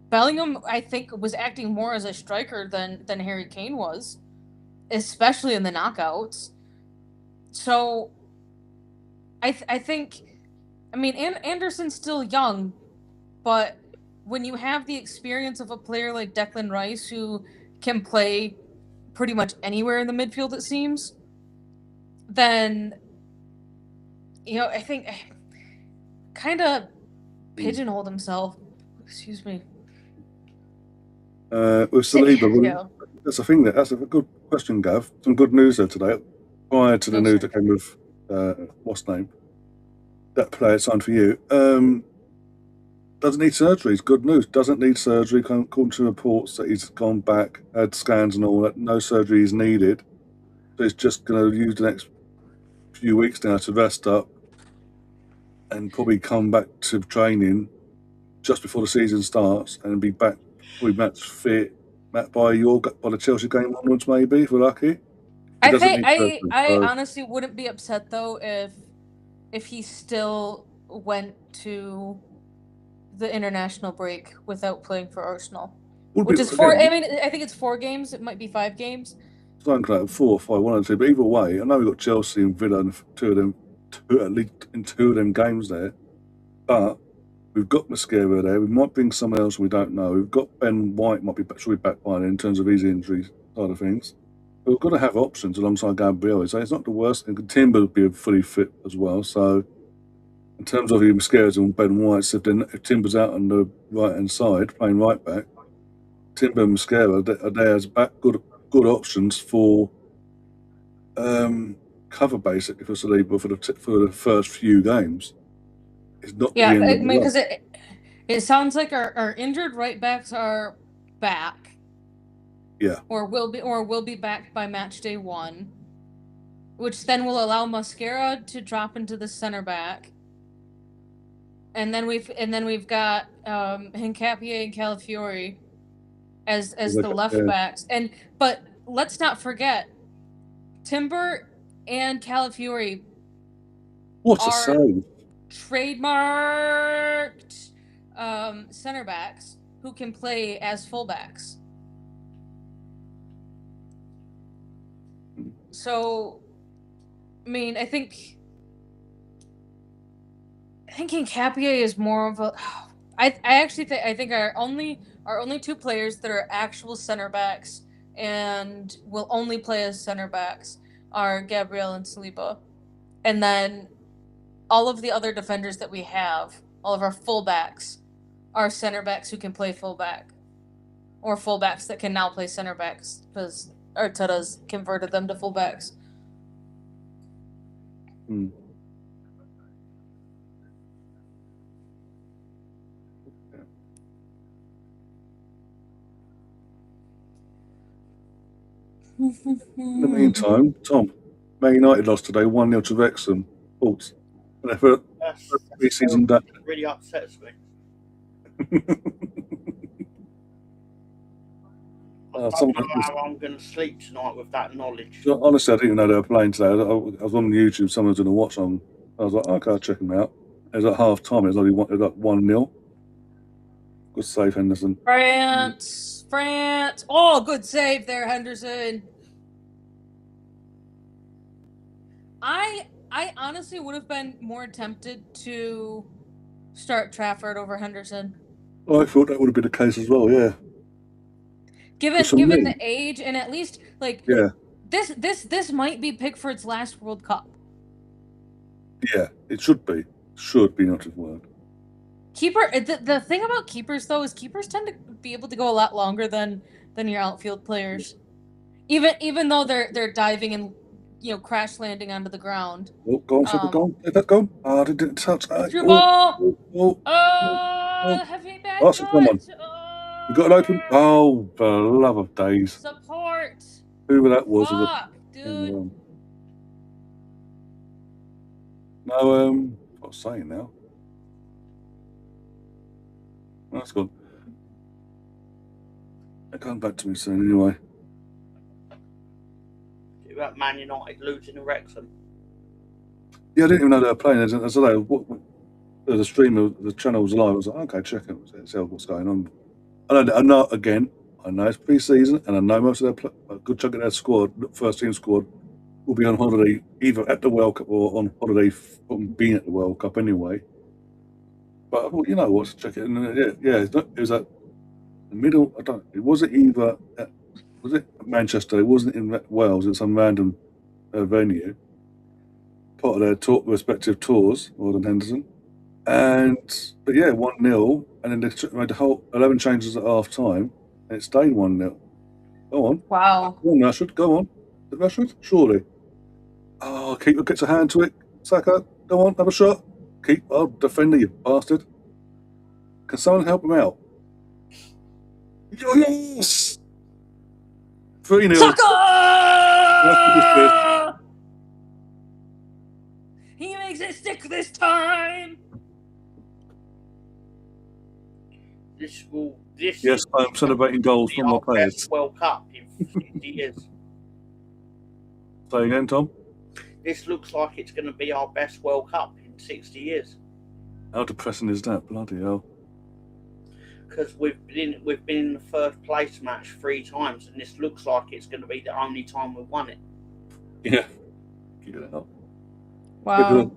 Bellingham, I think, was acting more as a striker than Harry Kane was, especially in the knockouts. So, I think, Anderson's still young, but when you have the experience of a player like Declan Rice, who can play pretty much anywhere in the midfield, it seems, then, I think, kind of pigeonholed himself. Excuse me. With Saliba, that's a thing. That's a good question, Gav. Some good news there today. Prior to the news that came with what's name, that player signed for you. Doesn't need surgery. It's good news. Doesn't need surgery. According to reports that he's gone back, had scans and all that. No surgery is needed. So he's just going to use the next few weeks now to rest up and probably come back to training just before the season starts and be back, probably match fit by the Chelsea game onwards, maybe if we're lucky. I honestly wouldn't be upset though if he still went to the international break without playing for Arsenal. Which is four. I mean, I think it's 4 games. It might be 5 games. Something like 4 or 5, 1 or 2. But either way, I know we've got Chelsea and Villa and at least in 2 of them games there. But we've got Mosquera there. We might bring someone else we don't know. We've got Ben White should be back by then in terms of his injury side of things. But we've got to have options alongside Gabriel. So it's not the worst. And Timber would be fully fit as well. So in terms of your Mosqueras and Ben White, if Timber's out on the right hand side playing right back, Timber and Mosquera are there as back good options for cover basically for Saliba for the first few games. It's not I mean, because it sounds like our injured right backs are back. Yeah. Or will be back by match day 1, which then will allow Mosquera to drop into the center back. And then we've got Hincapié and Calafiori as the left backs. But let's not forget Timber and Calafiori. What a save! Trademarked center backs who can play as fullbacks. So, I mean, I think Hincapié is more of a. I think our only 2 players that are actual center backs and will only play as center backs are Gabriel and Saliba, and then all of the other defenders that we have, all of our fullbacks, are center backs who can play fullback, or fullbacks that can now play center backs because Arteta's converted them to fullbacks. Hmm. In the meantime, Tom, Man United lost today 1-0 to Wrexham. Thoughts? Pre-season that really upsets me. I don't know how I'm going to sleep tonight with that knowledge. Honestly, I didn't even know they were playing today. I was on YouTube, someone was doing a watch on. I was like, okay, I'll check them out. It was at half time, it was only 1-0. Good save, Henderson. France. Oh, good save there, Henderson. I honestly would have been more tempted to start Trafford over Henderson. Oh, I thought that would have been the case as well, yeah. Given the age, and at least this might be Pickford's last World Cup. Yeah, it should be. Should be, not a word. Keeper. The thing about keepers though is keepers tend to be able to go a lot longer than your outfield players, even though they're diving and crash landing onto the ground. Oh, go on, Super, go on. Let that go. Oh, I didn't touch. Through ball. Heavy back. Come on. You got it open. Oh, for the love of days. Support. Whoever that was. Dude. No, what was I saying now? That's gone. It comes back to me soon anyway. About Man United losing to Wrexham. Yeah, I didn't even know they were playing. As I say, the stream of the channel was live. I was like, okay, check it. See what's going on. I know it's pre-season, and I know most of a good chunk of their squad, first team squad, will be on holiday either at the World Cup or on holiday from being at the World Cup anyway. But I thought, you know what, check it. And it was at the middle. Was it Manchester? It wasn't in Wales. It's some random venue, part of their respective tours, more than Henderson. But 1-0, and then they made the whole 11 changes at half time, and it stayed 1-0. Go on. Wow. Go on, Rashford. Go on. Is it Rashford? Surely. Oh, keeper gets a hand to it. Saka, go on, have a shot. Keep defender, you bastard. Can someone help him out? Yes! 3-0. Sucker! He makes it stick this time. Yes, I'm celebrating goals from my players. Best World Cup in 50 years. Say again, Tom? This looks like it's going to be our best World Cup in 60 years. How depressing is that? Bloody hell. Because we've been in the first place match 3 times, and this looks like it's going to be the only time we've won it. Yeah. Get it up. Wow.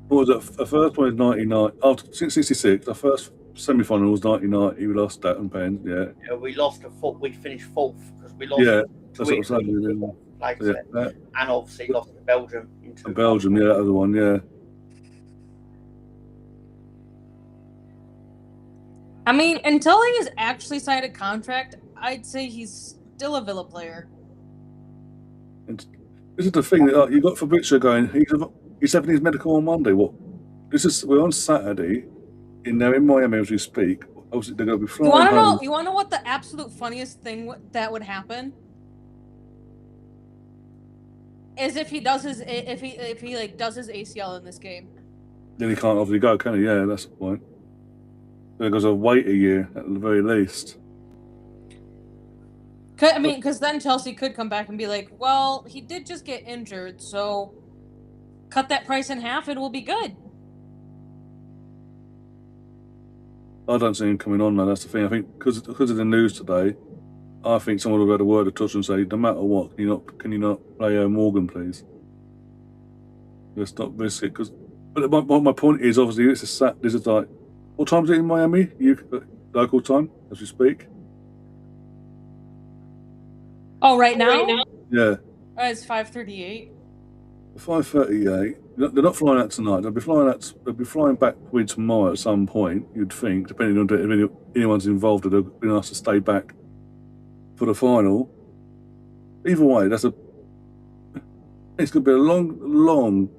What was it? The first one was 99. After 66, the first semi-final was 1990. We lost that and pens. Yeah. We lost we finished 4th because we lost. Yeah, that's what I'm saying. And obviously lost to Belgium. Belgium, yeah, that was the one, yeah. I mean, until he has actually signed a contract, I'd say he's still a Villa player. And this is the thing that you got Fabrizio going. He's having his medical on Monday. What? We're on Saturday. In Miami as we speak. Obviously, they're going to be flying. You want to know what the absolute funniest thing that would happen? Is if he does his does his ACL in this game. Then he can't obviously go, can he? Yeah, that's the point. They're going to wait a year at the very least. I mean, because then Chelsea could come back and be like, well, he did just get injured, so cut that price in half, it will be good. I don't see him coming on, man. That's the thing. I think because of the news today, I think someone will have had a word of touch and say, no matter what, can you not play Morgan, please? Let's not risk it. But my point is, obviously, this is like, what time is it in Miami? Local time, as we speak. Oh, right now? Yeah. It's 5:38. 5:38. They're not flying out tonight. They'll be flying back probably tomorrow at some point. You'd think, depending on if anyone's involved, they've been asked to stay back for the final. Either way, it's going to be a long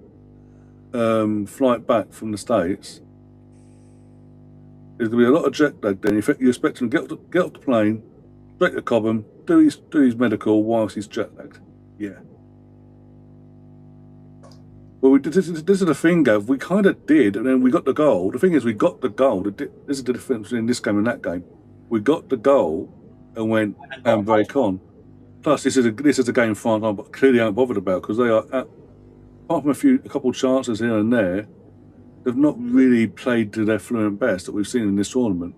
flight back from the States. There's going to be a lot of jet lag. Then you expect him to get off the plane, straight to Cobham, do his medical whilst he's jet lagged. Yeah. Well, this is the thing, Gav. We kind of did, and then we got the goal. The thing is, we got the goal. This is the difference between this game and that game. We got the goal and went and break on. Plus, this is a game France clearly aren't bothered about because they are, apart from a couple of chances here and there, they've not really played to their fluent best that we've seen in this tournament.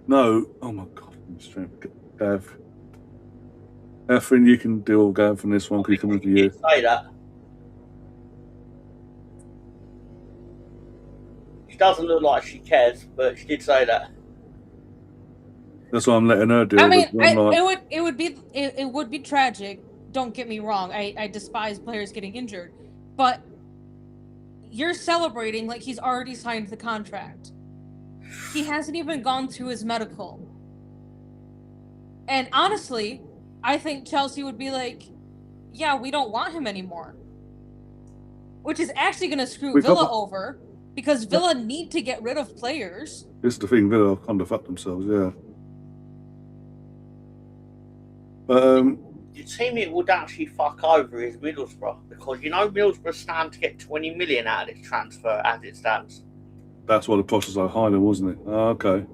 No, oh my God, Gav. Catherine, you can deal with Gav from this one because he's coming to you. Say that. She doesn't look like she cares, but she did say that. That's why I'm letting her deal with it. It would be tragic. Don't get me wrong. I despise players getting injured, but you're celebrating like he's already signed the contract. He hasn't even gone through his medical. And honestly, I think Chelsea would be like, yeah, we don't want him anymore. Which is actually going to screw Villa over because Villa need to get rid of players. This is the thing, Villa kind of fucked themselves, yeah. But the team it would actually fuck over is Middlesbrough because Middlesbrough stand to get 20 million out of this transfer as it stands. That's why the price was so high, then, wasn't it? Oh, okay.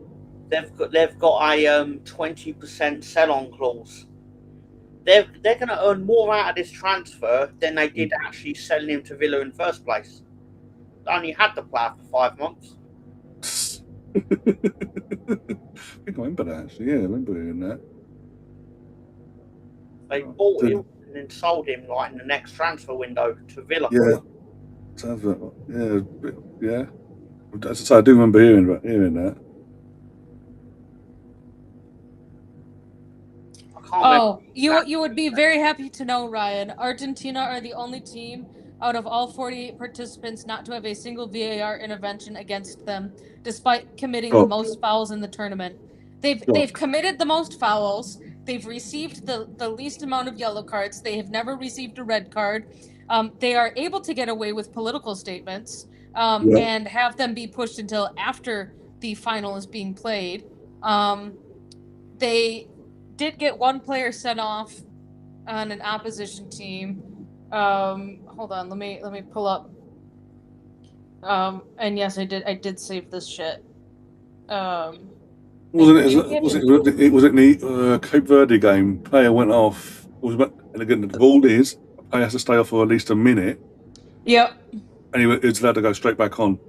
They've got a 20% sell-on clause. They're going to earn more out of this transfer than they did actually selling him to Villa in the first place. They only had the player for 5 months. I think I remember that, actually. Yeah, I remember hearing that. They bought him and then sold him in the next transfer window to Villa. Yeah. Sounds like, yeah. As I say, I do remember hearing that. You would be very happy to know, Ryan. Argentina are the only team out of all 48 participants not to have a single VAR intervention against them, despite committing the most fouls in the tournament. They've committed the most fouls. They've received the least amount of yellow cards. They have never received a red card. They are able to get away with political statements and have them be pushed until after the final is being played. They did get one player sent off on an opposition team. Hold on, let me pull up. And yes, I did save this shit. Was it the Cape Verde game? Player went off. And again, the rule is a player has to stay off for at least a minute. Yep. And it's allowed to go straight back on.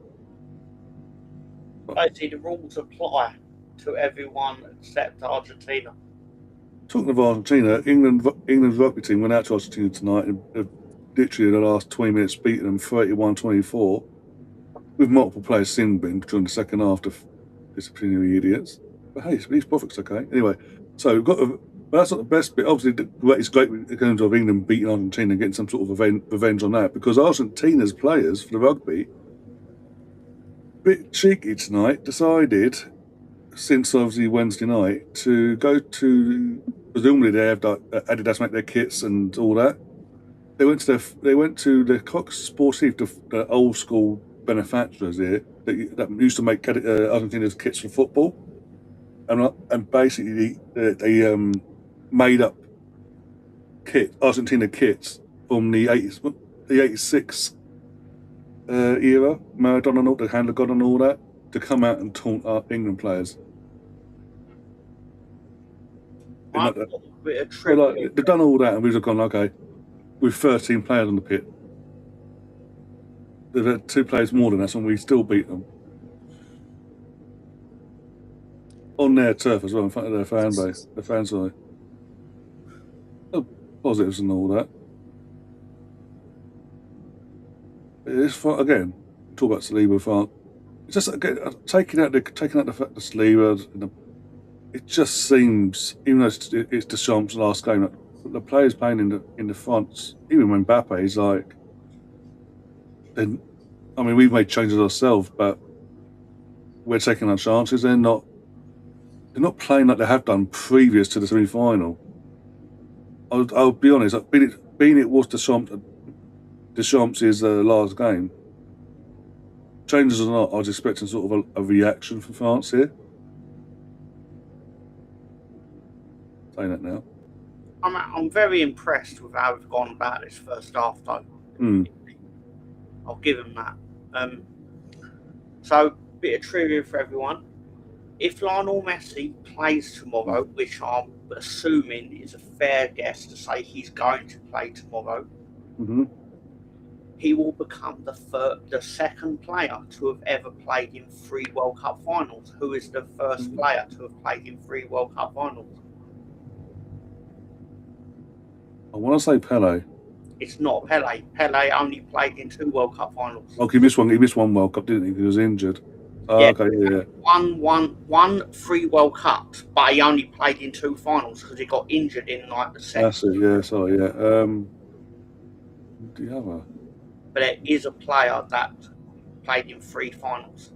Basically, the rules apply to everyone except Argentina. Talking of Argentina, England's rugby team went out to Argentina tonight and literally in the last 20 minutes beaten them 31-24 with multiple players sin bin during the second half to disciplinary idiots. But hey, it's perfect, okay. Anyway, so we've got but that's not the best bit. Obviously, it's great in terms of England beating Argentina and getting some sort of revenge on that, because Argentina's players for the rugby, bit cheeky tonight, decided, since obviously Wednesday night, to go to, presumably they have Adidas make their kits and all that. They went to the Cox Sportif, the old school manufacturers here that used to make Argentina's kits for football, and basically they made up Argentina kits from the 86 era, Maradona and all, the hand of God and all that, to come out and taunt our England players. They've done all that, and we've gone, okay, with 13 players on the pit. They've had 2 players more than us, and we still beat them. On their turf as well, in front of their fan base, their fan side. Positives and all that. It's fun, again, talk about Saliba fun. It's just again taking out the fact that Saliba, it just seems, even though it's Deschamps' last game, the players playing in the fronts, even when Mbappe is like, then I mean, we've made changes ourselves, but we're taking our chances. They're not playing like they have done previous to the semi-final. I'll be honest, being it was Deschamps' last game, changes or not, I was expecting sort of a reaction from France here. Saying that now. I'm very impressed with how we've gone about this first half, though. I'll give him that. So, bit of trivia for everyone. If Lionel Messi plays tomorrow, which I'm assuming is a fair guess to say he's going to play tomorrow, he will become the second player to have ever played in 3 World Cup finals. Who is the first player to have played in 3 World Cup finals? I want to say Pele. It's not Pele. Pele only played in 2 World Cup finals. Oh, he missed one World Cup, didn't he? He was injured. Okay, yeah. Won 3 World Cups, but he only played in 2 finals because he got injured in like the second. That's it. Yeah, sorry. Yeah. The other. But there is a player that played in 3 finals.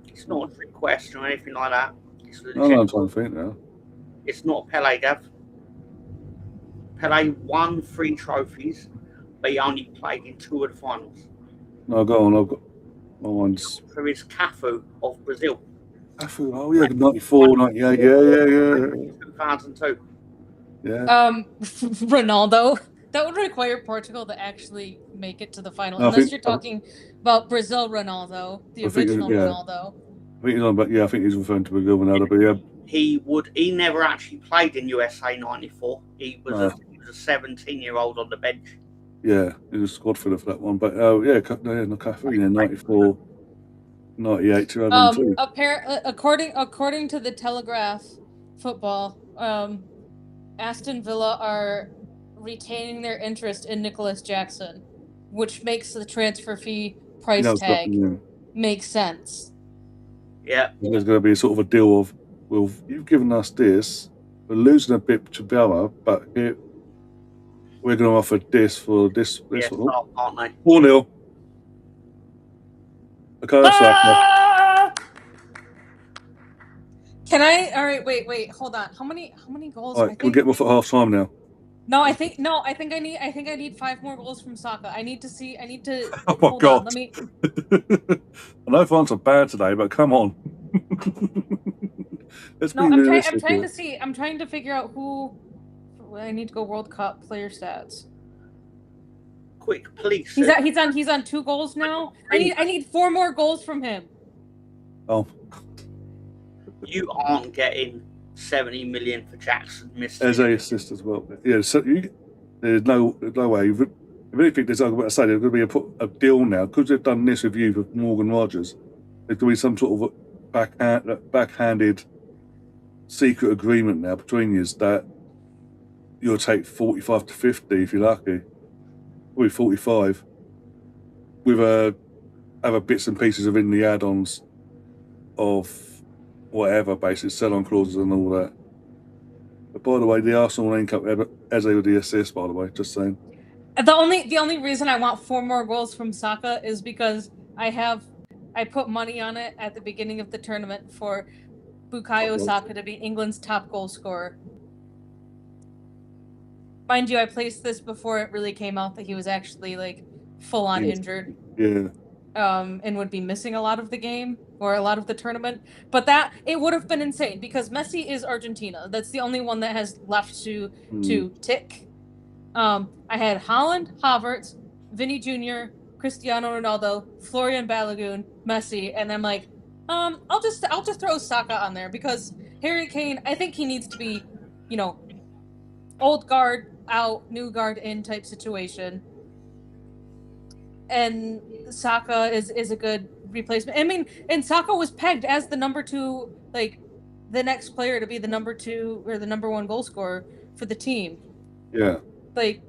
It's not a trick question or anything like that. It's legit. No, I'm trying to think now. It's not Pele, Gav. Pele won 3 trophies, but he only played in 2 of the finals. No, go on. I've got my ones. For his Cafu of Brazil. Cafu, oh yeah, 94, 98, yeah. 2002. Yeah. Ronaldo. That would require Portugal to actually make it to the final, unless you're talking about Brazil Ronaldo, the original Ronaldo. I think he's referring to Brazil Ronaldo, but yeah. He never actually played in USA 94. He was a 17-year-old on the bench. Yeah, he was a squad filler for that one. But Cafu, 94, 98, 2002. According to the Telegraph Football, Aston Villa are retaining their interest in Nicholas Jackson, which makes the transfer fee price tag make sense. Yeah. There's going to be sort of a deal of, well, you've given us this, we're losing a bit to Bella, but here, we're going to offer this for this one. Aren't they? 4-0. Okay, Can I? All right, wait, hold on. How many goals? All right, can we get them off at half time now? No, I think I need 5 more goals from Saka. I need to. Oh my hold God! on, let me. I know France are bad today, but come on. Let's be realistic. I'm trying to see. I'm trying to figure out who. I need to go World Cup player stats. Quick, please. He's on 2 goals now. I need 4 more goals from him. Oh. You aren't getting 70 million for Jackson missed. As a assist as well. Yeah, so there's no way. If anything, there's going to be a deal now because they've done this review with Morgan Rogers. There's going to be some sort of backhanded secret agreement now between you that you'll take 45 to 50 if you're lucky, probably 45, with other bits and pieces of in the add-ons of whatever, basically sell-on clauses and all that. But by the way, the Arsenal link up as with the assist, by the way, just saying. The only reason I want 4 more goals from Saka is because I put money on it at the beginning of the tournament for Bukayo Saka to be England's top goal scorer. Mind you, I placed this before it really came out that he was actually like full on injured. Yeah. And would be missing a lot of the game or a lot of the tournament. But that it would have been insane because Messi is Argentina. That's the only one that has left to tick. I had Haaland, Havertz, Vinny Jr., Cristiano Ronaldo, Florian Balogun, Messi, and I'm like, I'll just throw Saka on there because Harry Kane, I think he needs to be, old guard out, new guard in type situation. And Saka is a good replacement. I mean, and Saka was pegged as the number 2, like the next player to be the number 2 or the number 1 goal scorer for the team. Yeah. Like,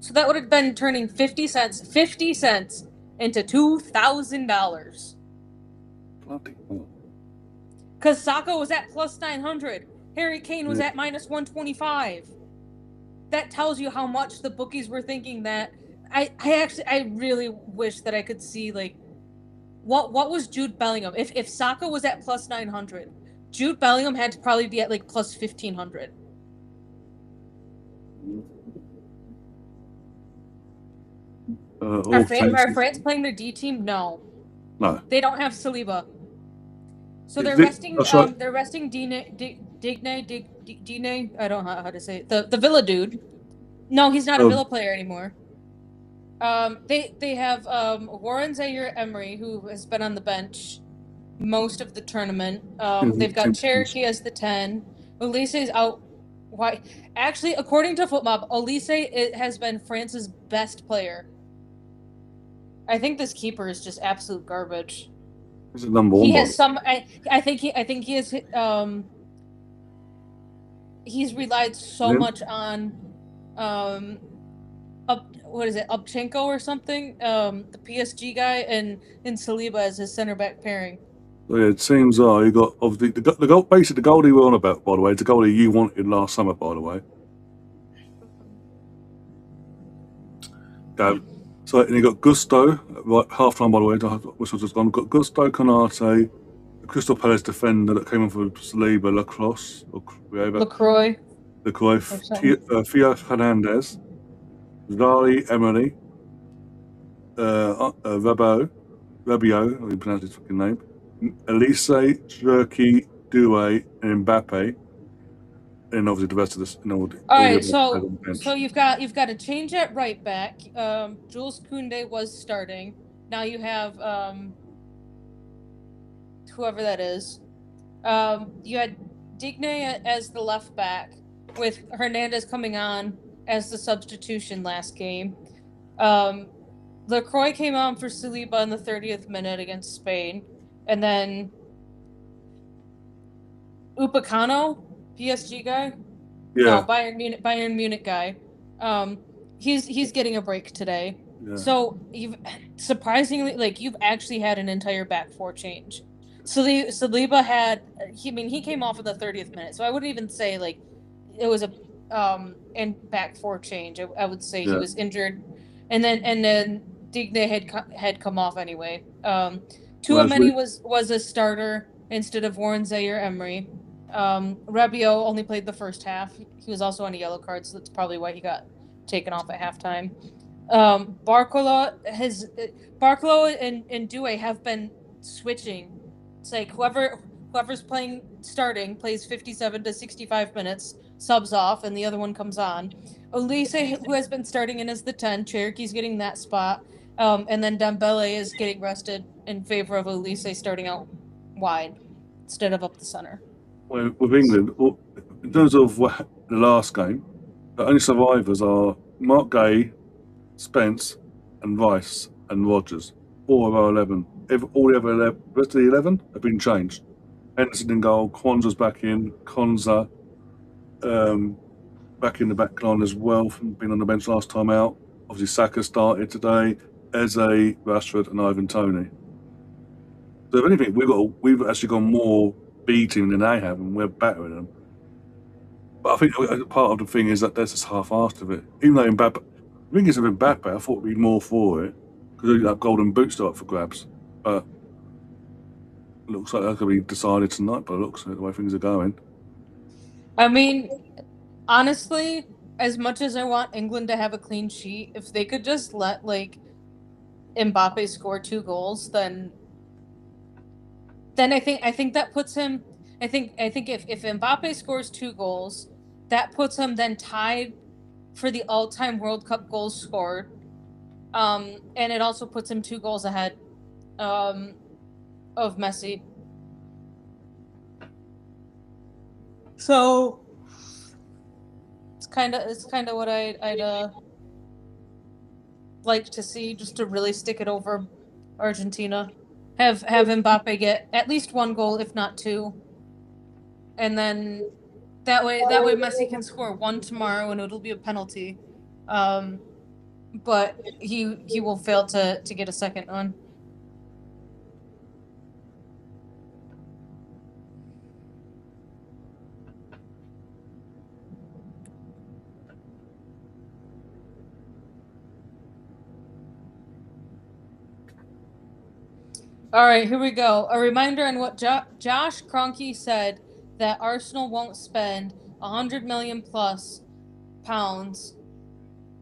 so that would have been turning 50 cents into $2,000. Bloody hell. Because Saka was at plus 900. Harry Kane was at minus 125. That tells you how much the bookies were thinking that. I really wish that I could see, like, what was Jude Bellingham? If Saka was at plus 900, Jude Bellingham had to probably be at, like, plus 1,500. Are France playing their D team? No. They don't have Saliba. So they're resting. They're resting Digne. I don't know how to say it. The Villa dude. No, he's not a Villa player anymore. They have Warren Zaire-Emery, who has been on the bench most of the tournament. They've got Cherokee as the 10. Olise is out. Why? Actually, according to FootMob, Olise has been France's best player. I think this keeper is just absolute garbage. He's a number 1. He has some. I think he has. He's relied so much on. What is it? Upchenko or something? The PSG guy and Saliba as his center back pairing. So yeah, it seems you got obviously the goal. Basically, the goalie we're on about, by the way, it's the goalie you wanted last summer, by the way. So and you got Gusto, right, half time, by the way, which was just gone. Got Gusto, Konate, the Crystal Palace defender that came in for Saliba, Lacroix, Theo Hernandez, Zari Emery, Rabiot, I didn't pronounce his fucking name, Elise, Cherokee, Doué, and Mbappe. And obviously the rest of this. All right, so you've got a change at right back. Jules Koundé was starting. Now you have whoever that is. You had Digne as the left back, with Hernandez coming on as the substitution last game. Lacroix came on for Saliba in the 30th minute against Spain, and then Upamecano, PSG guy? Yeah. No, Bayern Munich guy. He's getting a break today. Yeah. So you've actually had an entire back 4 change. Saliba had he came off in the 30th minute, so I wouldn't even say like it was a back 4 change. I would say he was injured, and then Digne had come off anyway. Tchouaméni was a starter. instead of Warren Zaire-Emery. Rabiot only played the first half. He was also on a yellow card, so that's probably why he got taken off at halftime. Barcola and Doué have been switching. It's like whoever's starting plays 57 to 65 minutes, subs off, and the other one comes on. Olise, who has been starting in as the 10, Cherokee's getting that spot, and then Dembele is getting rested in favor of Olise starting out wide instead of up the center. Well, with England, in terms of the last game, the only survivors are Mark Gay, Spence, and Rice and Rogers. 4 of our 11. All the other 11, rest of the 11 have been changed. Henderson in goal, Kwanzaa's back in, Konza back in the back line as well, from being on the bench last time out. Obviously, Saka started today, Eze, Rashford, and Ivan Toney. So if anything, we've actually got more B team than they have, and we're better than them. But I think part of the thing is that that's just half-assed of it. Even though Mbappe, I think it's a Mbappe, I thought we'd be more for it because that golden boot still up for grabs. But it looks like that's going to be decided tonight. But it looks like the way things are going. I mean, honestly, as much as I want England to have a clean sheet, if they could just let Mbappe score 2 goals, then I think that puts him. I think if Mbappe scores 2 goals, that puts him then tied for the all-time World Cup goals scored, and it also puts him 2 goals ahead of Messi. So it's kind of what I'd like to see, just to really stick it over Argentina. Have Mbappe get at least 1 goal, if not 2, and then that way Messi can score 1 tomorrow, and it'll be a penalty, but he will fail to get a second one. All right, here we go. A reminder on what Josh Kroenke said, that Arsenal won't spend 100 million plus pounds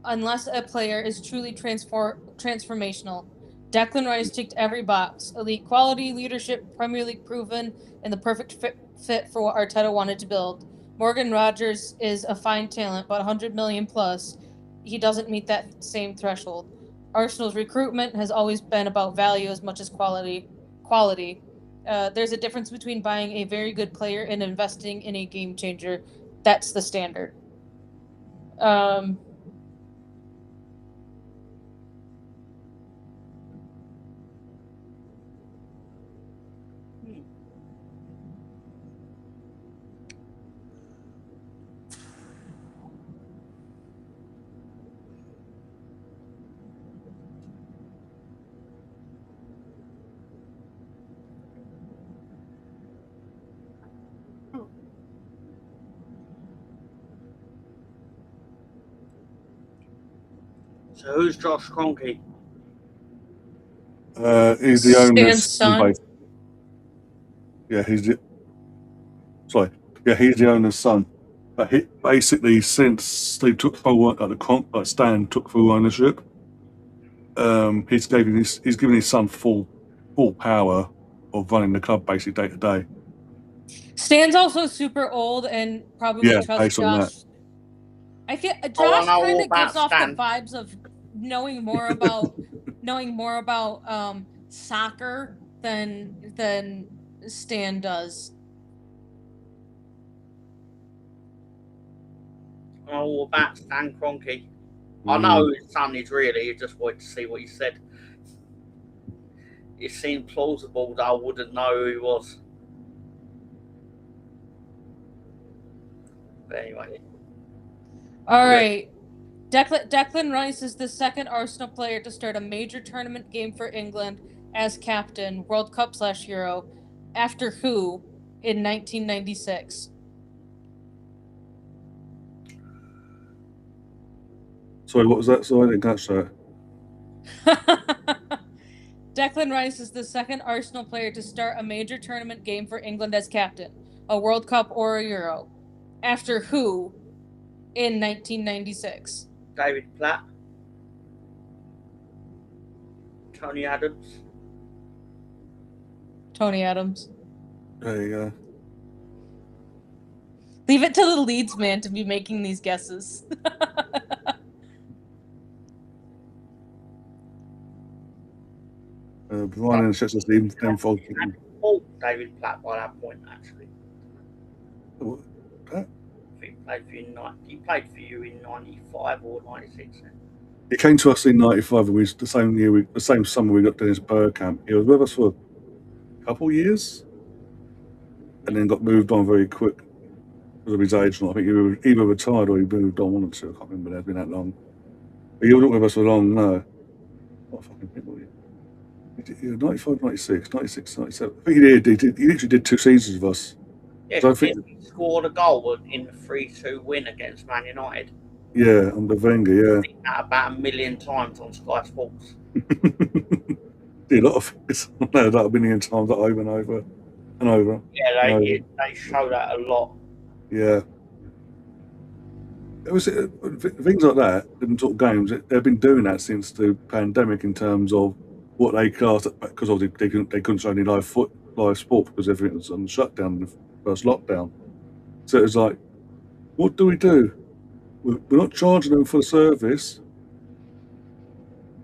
unless a player is truly transformational. Declan Rice ticked every box: elite quality, leadership, Premier League proven, and the perfect fit for what Arteta wanted to build. Morgan Rogers is a fine talent, but 100 million plus, he doesn't meet that same threshold. Arsenal's recruitment has always been about value as much as quality. There's a difference between buying a very good player and investing in a game changer. That's the standard. So who's Josh Kroenke? He's the owner's son. Yeah, he's the owner's son. But basically, since Steve took full Stan took full ownership, he's given his son full power of running the club basically day to day. Stan's also super old and probably trusts Josh. I feel Josh kind of gives off the vibes of knowing more about soccer than Stan does. Oh, about Stan Kroenke. I know his son is really. You just wanted to see what he said. It seemed plausible that I wouldn't know who he was. But anyway. All right. Declan Rice is the second Arsenal player to start a major tournament game for England as captain, World Cup / Euro, after who in 1996? Sorry, what was that? Sorry, I didn't catch that. Declan Rice is the second Arsenal player to start a major tournament game for England as captain, a World Cup or a Euro. After who in 1996? David Platt. Tony Adams. Tony Adams. There you go. Leave it to the Leeds man to be making these guesses. Brian and Chester Steve, Dan Fogg. David Platt by that point, actually. What? I think he played for you in 95 or 96. He came to us in 95, and the same summer we got Dennis Bergkamp. He was with us for a couple of years, and then got moved on very quick because of his age. I think he either retired or he moved on. One or two. I can't remember. It's been that long. But he wasn't with us for long. No. What fucking people? 95, 96, 96, 97. I think he literally did 2 seasons with us. Yeah, so he scored a goal in the 3-2 win against Man United. Yeah, under Wenger, yeah. I think that about 1 million times on Sky Sports. Did a lot of it. No, that 1 million times over and over and over. Yeah, they show that a lot. Yeah. It was things like that, different sort of games. They've been doing that since the pandemic in terms of what they classed, because obviously they couldn't show any live sport because everything was on shutdown in the first lockdown. So it was like, what do we do? We're not charging them for the service.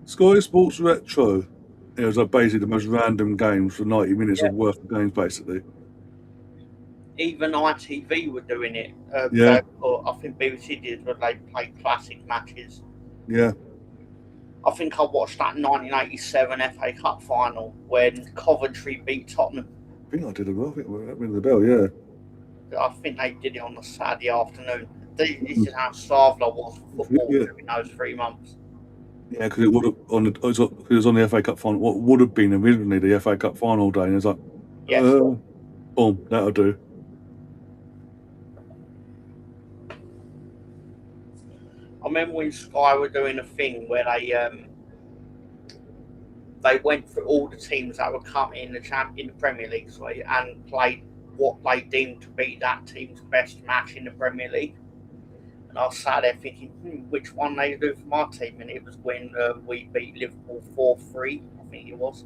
Sky Sports Retro. It was like basically the most random games for 90 minutes of worth of games, basically. Even ITV were doing it. I think BBC did, but they played classic matches. Yeah. I think I watched that 1987 FA Cup final when Coventry beat Tottenham. I think I did as well. I think that rings the bell, yeah. I think they did it on the Saturday afternoon. This is how starved I was for football during those 3 months. Yeah, because it was on the FA Cup final. What would have been originally the FA Cup final day, and it's like, boom, that'll do. I remember when Sky were doing a thing where they went through all the teams that would come in the Premier League, and played what they deemed to be that team's best match in the Premier League. And I was sat there thinking, which one they do for my team? And it was when we beat Liverpool 4-3, I think it was,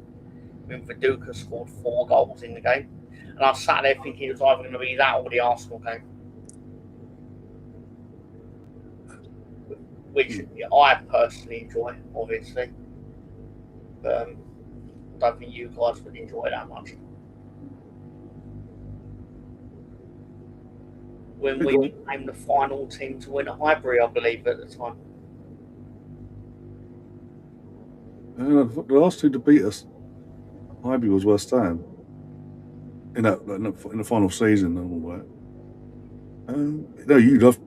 when Viduka scored 4 goals in the game. And I was sat there thinking it was either going to be that or the Arsenal game. Which I personally enjoy, obviously. But I don't think you guys would enjoy that much. When we became the final team to win a Highbury, I believe, at the time. The last 2 to beat us, Highbury was West Ham. In the final season and all that. No, you love.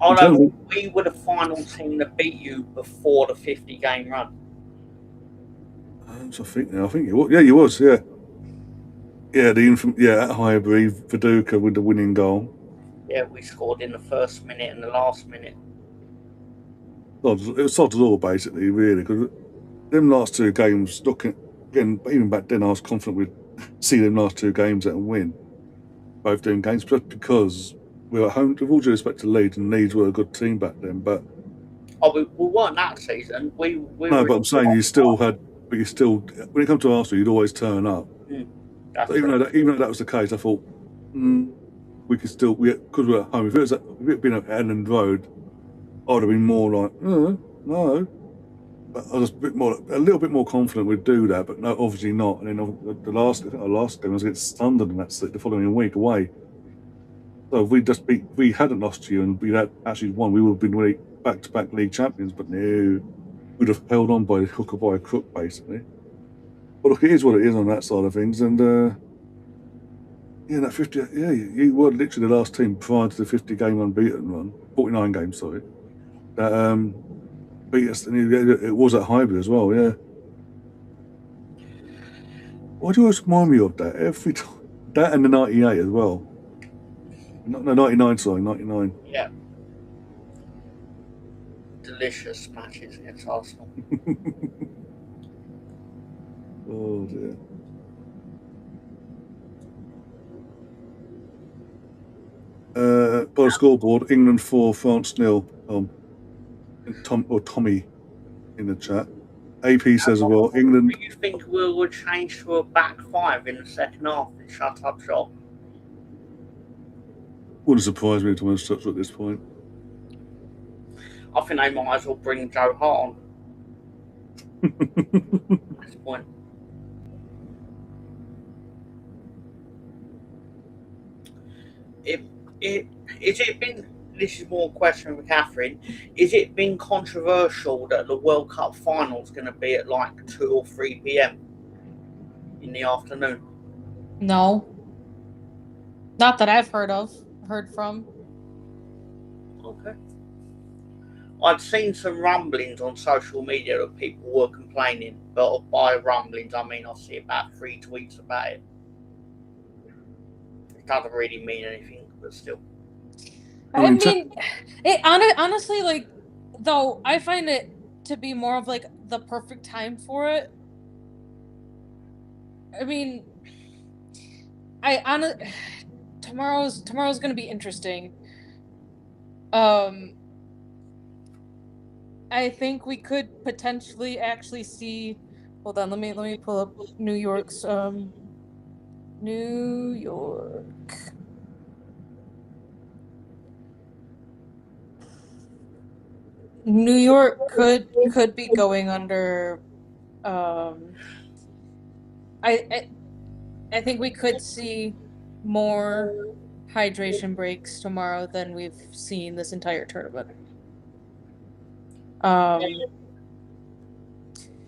Oh no, we were the final team to beat you before the 50-game run. I think it was. Yeah, you was. Yeah. Yeah, at Highbury, Viduka with the winning goal. Yeah, we scored in the first minute and the last minute. It was sod all basically, really, because them last 2 games. Again, even back then, I was confident we'd see them last 2 games and win. Both doing games, just because we were at home. With all due respect to Leeds, and Leeds were a good team back then, but we weren't that season. We no, but I'm saying you still had. But you still, when it comes to Arsenal, you'd always turn up. So even though that was the case, I thought we could still, because we're at home. If it had been at Elland Road, I would have been more like, no. But I was a little bit more confident we'd do that. But no, obviously not. And then our last game was against Sunderland, and that's the following week away. So if we hadn't lost to you and we had actually won, we would have been back-to-back league champions. But no. Would have held on by the hook or by a crook, basically. But look, it is what it is on that side of things, and that 50. Yeah, you were literally the last team prior to the 50-game unbeaten run, 49 games, sorry. That beat us, and it was at Highbury as well. Yeah. Why do you always remind me of that every time? That and the 98 as well. No, 99. Sorry, 99. Yeah. Delicious matches against Arsenal. Oh dear. By the scoreboard, England 4, France 0. Tommy in the chat. AP says as well, England. Do you think we'll change to a back five in the second half and shut up shop? Wouldn't surprise me to win such at this point. I think they might as well bring Joe Hart on at this point. This is more a question for Catherine. Is it been controversial that the World Cup final is going to be at like 2 or 3 p.m. in the afternoon? No. Not that I've heard from. Okay. I'd seen some rumblings on social media that people were complaining, but by rumblings I mean I see about 3 tweets about it. It doesn't really mean anything, but still. I mean, honestly, like, though, I find it to be more of like the perfect time for it. I mean, tomorrow's gonna be interesting. I think we could potentially actually see. Hold on, let me pull up New York's New York. New York could be going under. I think we could see more hydration breaks tomorrow than we've seen this entire tournament.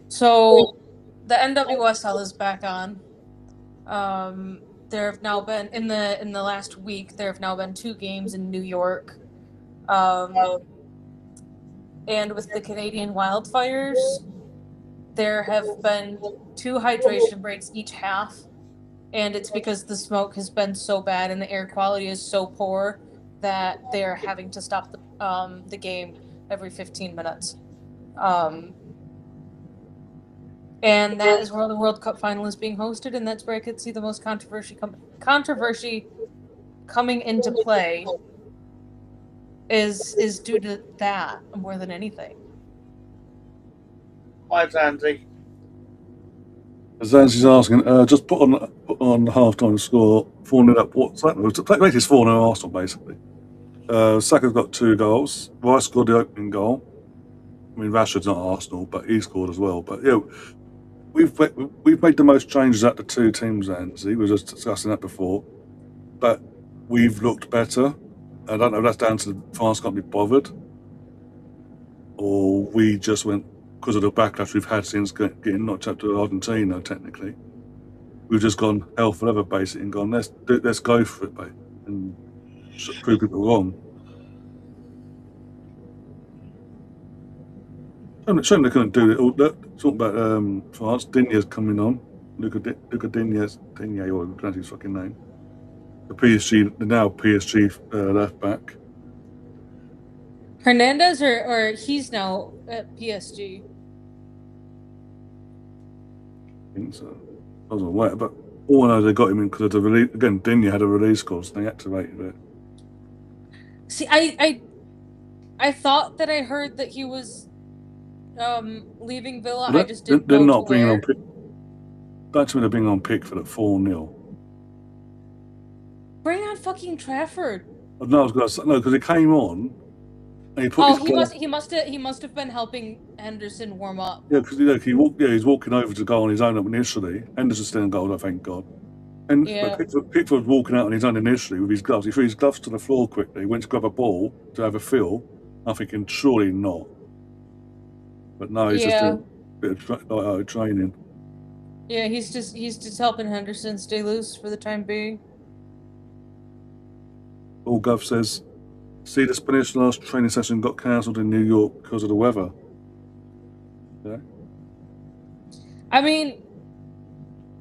So the NWSL is back on. There have now been in the last week. There have now been 2 games in New York. And with the Canadian wildfires, there have been 2 hydration breaks each half, and it's because the smoke has been so bad and the air quality is so poor that they're having to stop the game every 15 minutes. And that is where the World Cup final is being hosted, and that's where I could see the most controversy coming into play is due to that more than anything. Hi, Zanzi. Zanzi's asking, just put on the half-time score, 4-0 up. What's that? Basically, it's 4-0 Arsenal, basically. Saka's got 2 goals. Rice scored the opening goal. I mean, Rashford's not Arsenal, but he scored as well. But, we've made the most changes at the 2 teams, Zanzi. We were just discussing that before. But we've looked better. I don't know if that's down to France can't be bothered, or we just went because of the backlash we've had since getting knocked up to Argentina. Technically, we've just gone hell for leather, basically, and gone let's go for it, mate, and prove people wrong. Shame they couldn't do it. Talking about France, Digne's coming on. Luca Digne, or pronounce his fucking name. The PSG left back. Hernandez, or he's now at PSG. I think so. I wasn't aware, but all I know they got him in because of the release. Again, Digne had a release clause, and they activated it. See, I thought that I heard that he was leaving Villa. Well, I just didn't they're know not to bringing where. on pick. That's when they're bringing on Pickford at 4-0. Bring on fucking Trafford. No, I was going to say no because he came on. And he put he must have been helping Henderson warm up. Yeah, because he's walking over to go on his own initially. Henderson's still in goal, thank God. And Pickford was walking out on his own initially with his gloves. He threw his gloves to the floor quickly, went to grab a ball to have a feel. I'm thinking, surely not. But no, he's just doing a bit of training. Yeah, he's just helping Henderson stay loose for the time being. All Gov says, see, the Spanish last training session got cancelled in New York because of the weather. Yeah. I mean,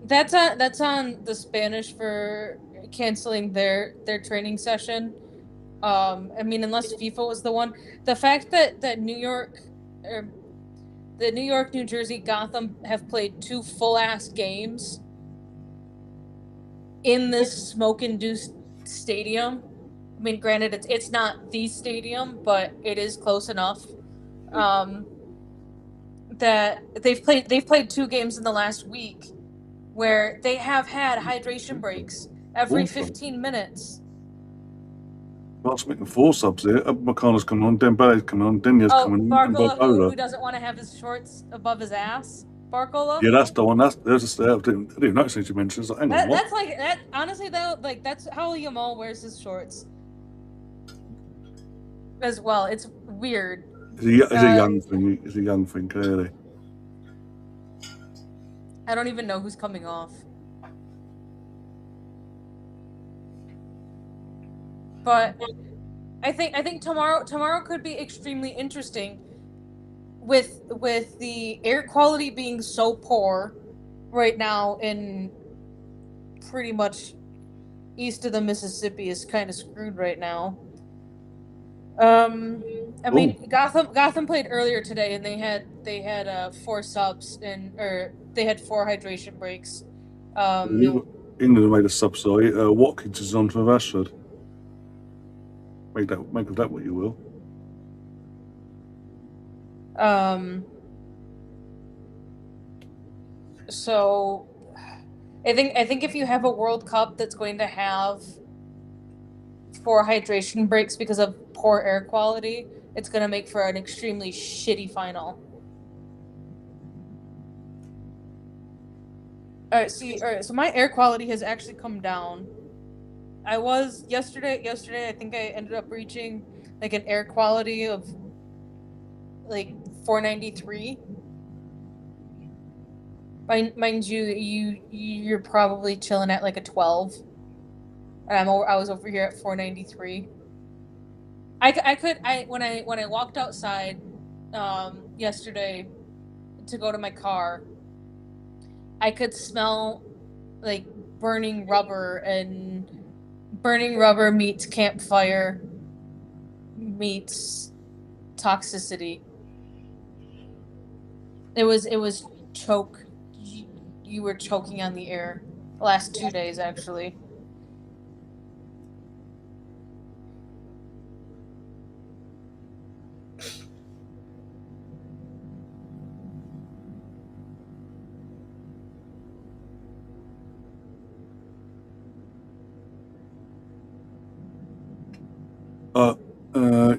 that's on the Spanish for canceling their training session. I mean, unless FIFA was the one. The fact that New York, the New York, New Jersey, Gotham have played 2 full-ass games in this smoke-induced stadium. I mean, granted, it's not the stadium, but it is close enough. That they've played 2 games in the last week where they have had hydration breaks every 15 minutes. Last making 4 subs here. McConnell's coming on, Dembele's coming on, Denya's coming on, and Barcola, Barcola. who doesn't want to have his shorts above his ass? Barcola? Yeah, that's the one. There's a I didn't notice anything you mentioned. Like, hang on, what? That's like that. Honestly, though, like that's how Yamal wears his shorts as well. It's weird. It's a young thing. It's a young thing, clearly. I don't even know who's coming off. But I think tomorrow could be extremely interesting with the air quality being so poor right now in pretty much east of the Mississippi is kind of screwed right now. I mean, Gotham played earlier today and they had 4 subs or they had 4 hydration breaks. England made a sub, sorry. Watkins is on for Rashford. Make of that what you will. So I think if you have a World Cup that's going to have 4 hydration breaks because of poor air quality, it's going to make for an extremely shitty final. All right, so my air quality has actually come down. I was yesterday I think I ended up reaching like an air quality of like 493. Mind you, you're probably chilling at like a 12. And I was over here at 493. When I walked outside yesterday to go to my car, I could smell like burning rubber meets campfire meets toxicity. It was choke. You were choking on the air the last 2 days, actually.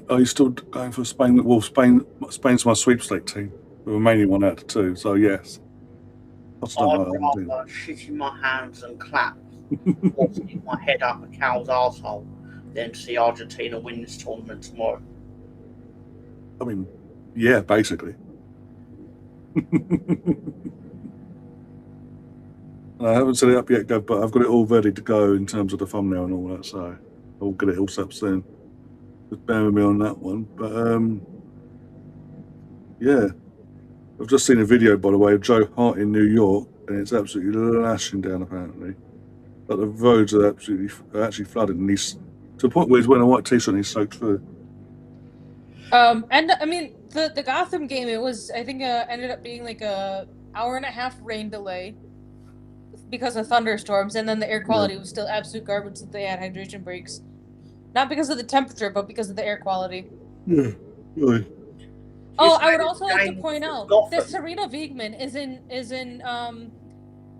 Are you still going for Spain? Well, Spain's my sweepstake team. The remaining one out of 2, so yes. I'd rather shit in my hands and clap or stick my head up a cow's arsehole than see Argentina win this tournament tomorrow. I mean, yeah, basically. I haven't set it up yet, but I've got it all ready to go in terms of the thumbnail and all that, so I'll get it all set up soon. Just bear with me on that one. But yeah, I've just seen a video, by the way, of Joe Hart in New York, and it's absolutely lashing down. Apparently, but the roads are actually flooded, and he's to the point where he's wearing a white t-shirt and he's soaked through. And I mean the Gotham game, it was ended up being like a 1.5-hour rain delay because of thunderstorms, and then the air quality was still absolute garbage that they had hydration breaks. Not because of the temperature, but because of the air quality. Yeah, really. Oh, I would also like to point out that Serena Wiegmann is in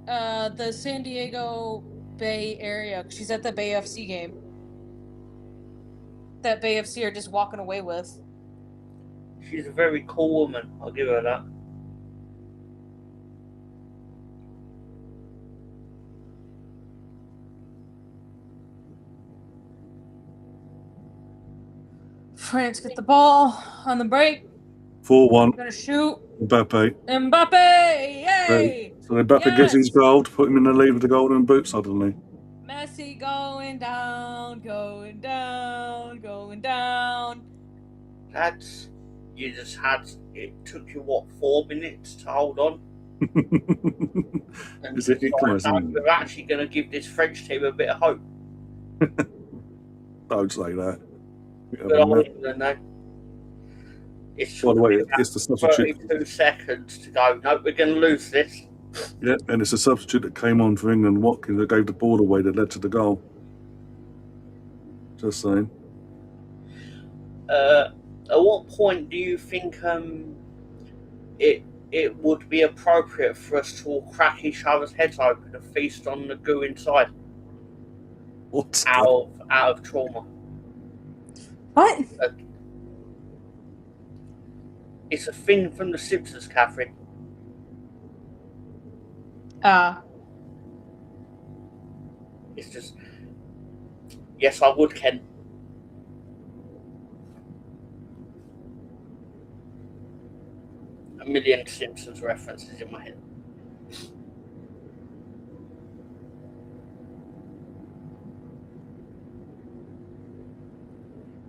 the San Diego Bay area. She's at the Bay FC game. That Bay FC are just walking away with. She's a very cool woman. I'll give her that. France get the ball on the break. 4-1. Gonna shoot. Mbappe. Yay! So Mbappe gets his goal to put him in the lead with the golden boot suddenly. Messi going down. Lads, you just had, it took you, what, 4 minutes to hold on? And we're actually going to give this French team a bit of hope. Don't say that. Good old England, though. It's By the way, it's the substitute. 32 seconds to go. Nope, we're going to lose this. Yeah, and it's a substitute that came on for England, Watkins, that gave the ball away that led to the goal. Just saying. At what point do you think it would be appropriate for us to all crack each other's heads open and feast on the goo inside? What? Out of trauma. What? It's a thing from The Simpsons, Catherine. It's just... Yes, I would, Ken. A million Simpsons references in my head.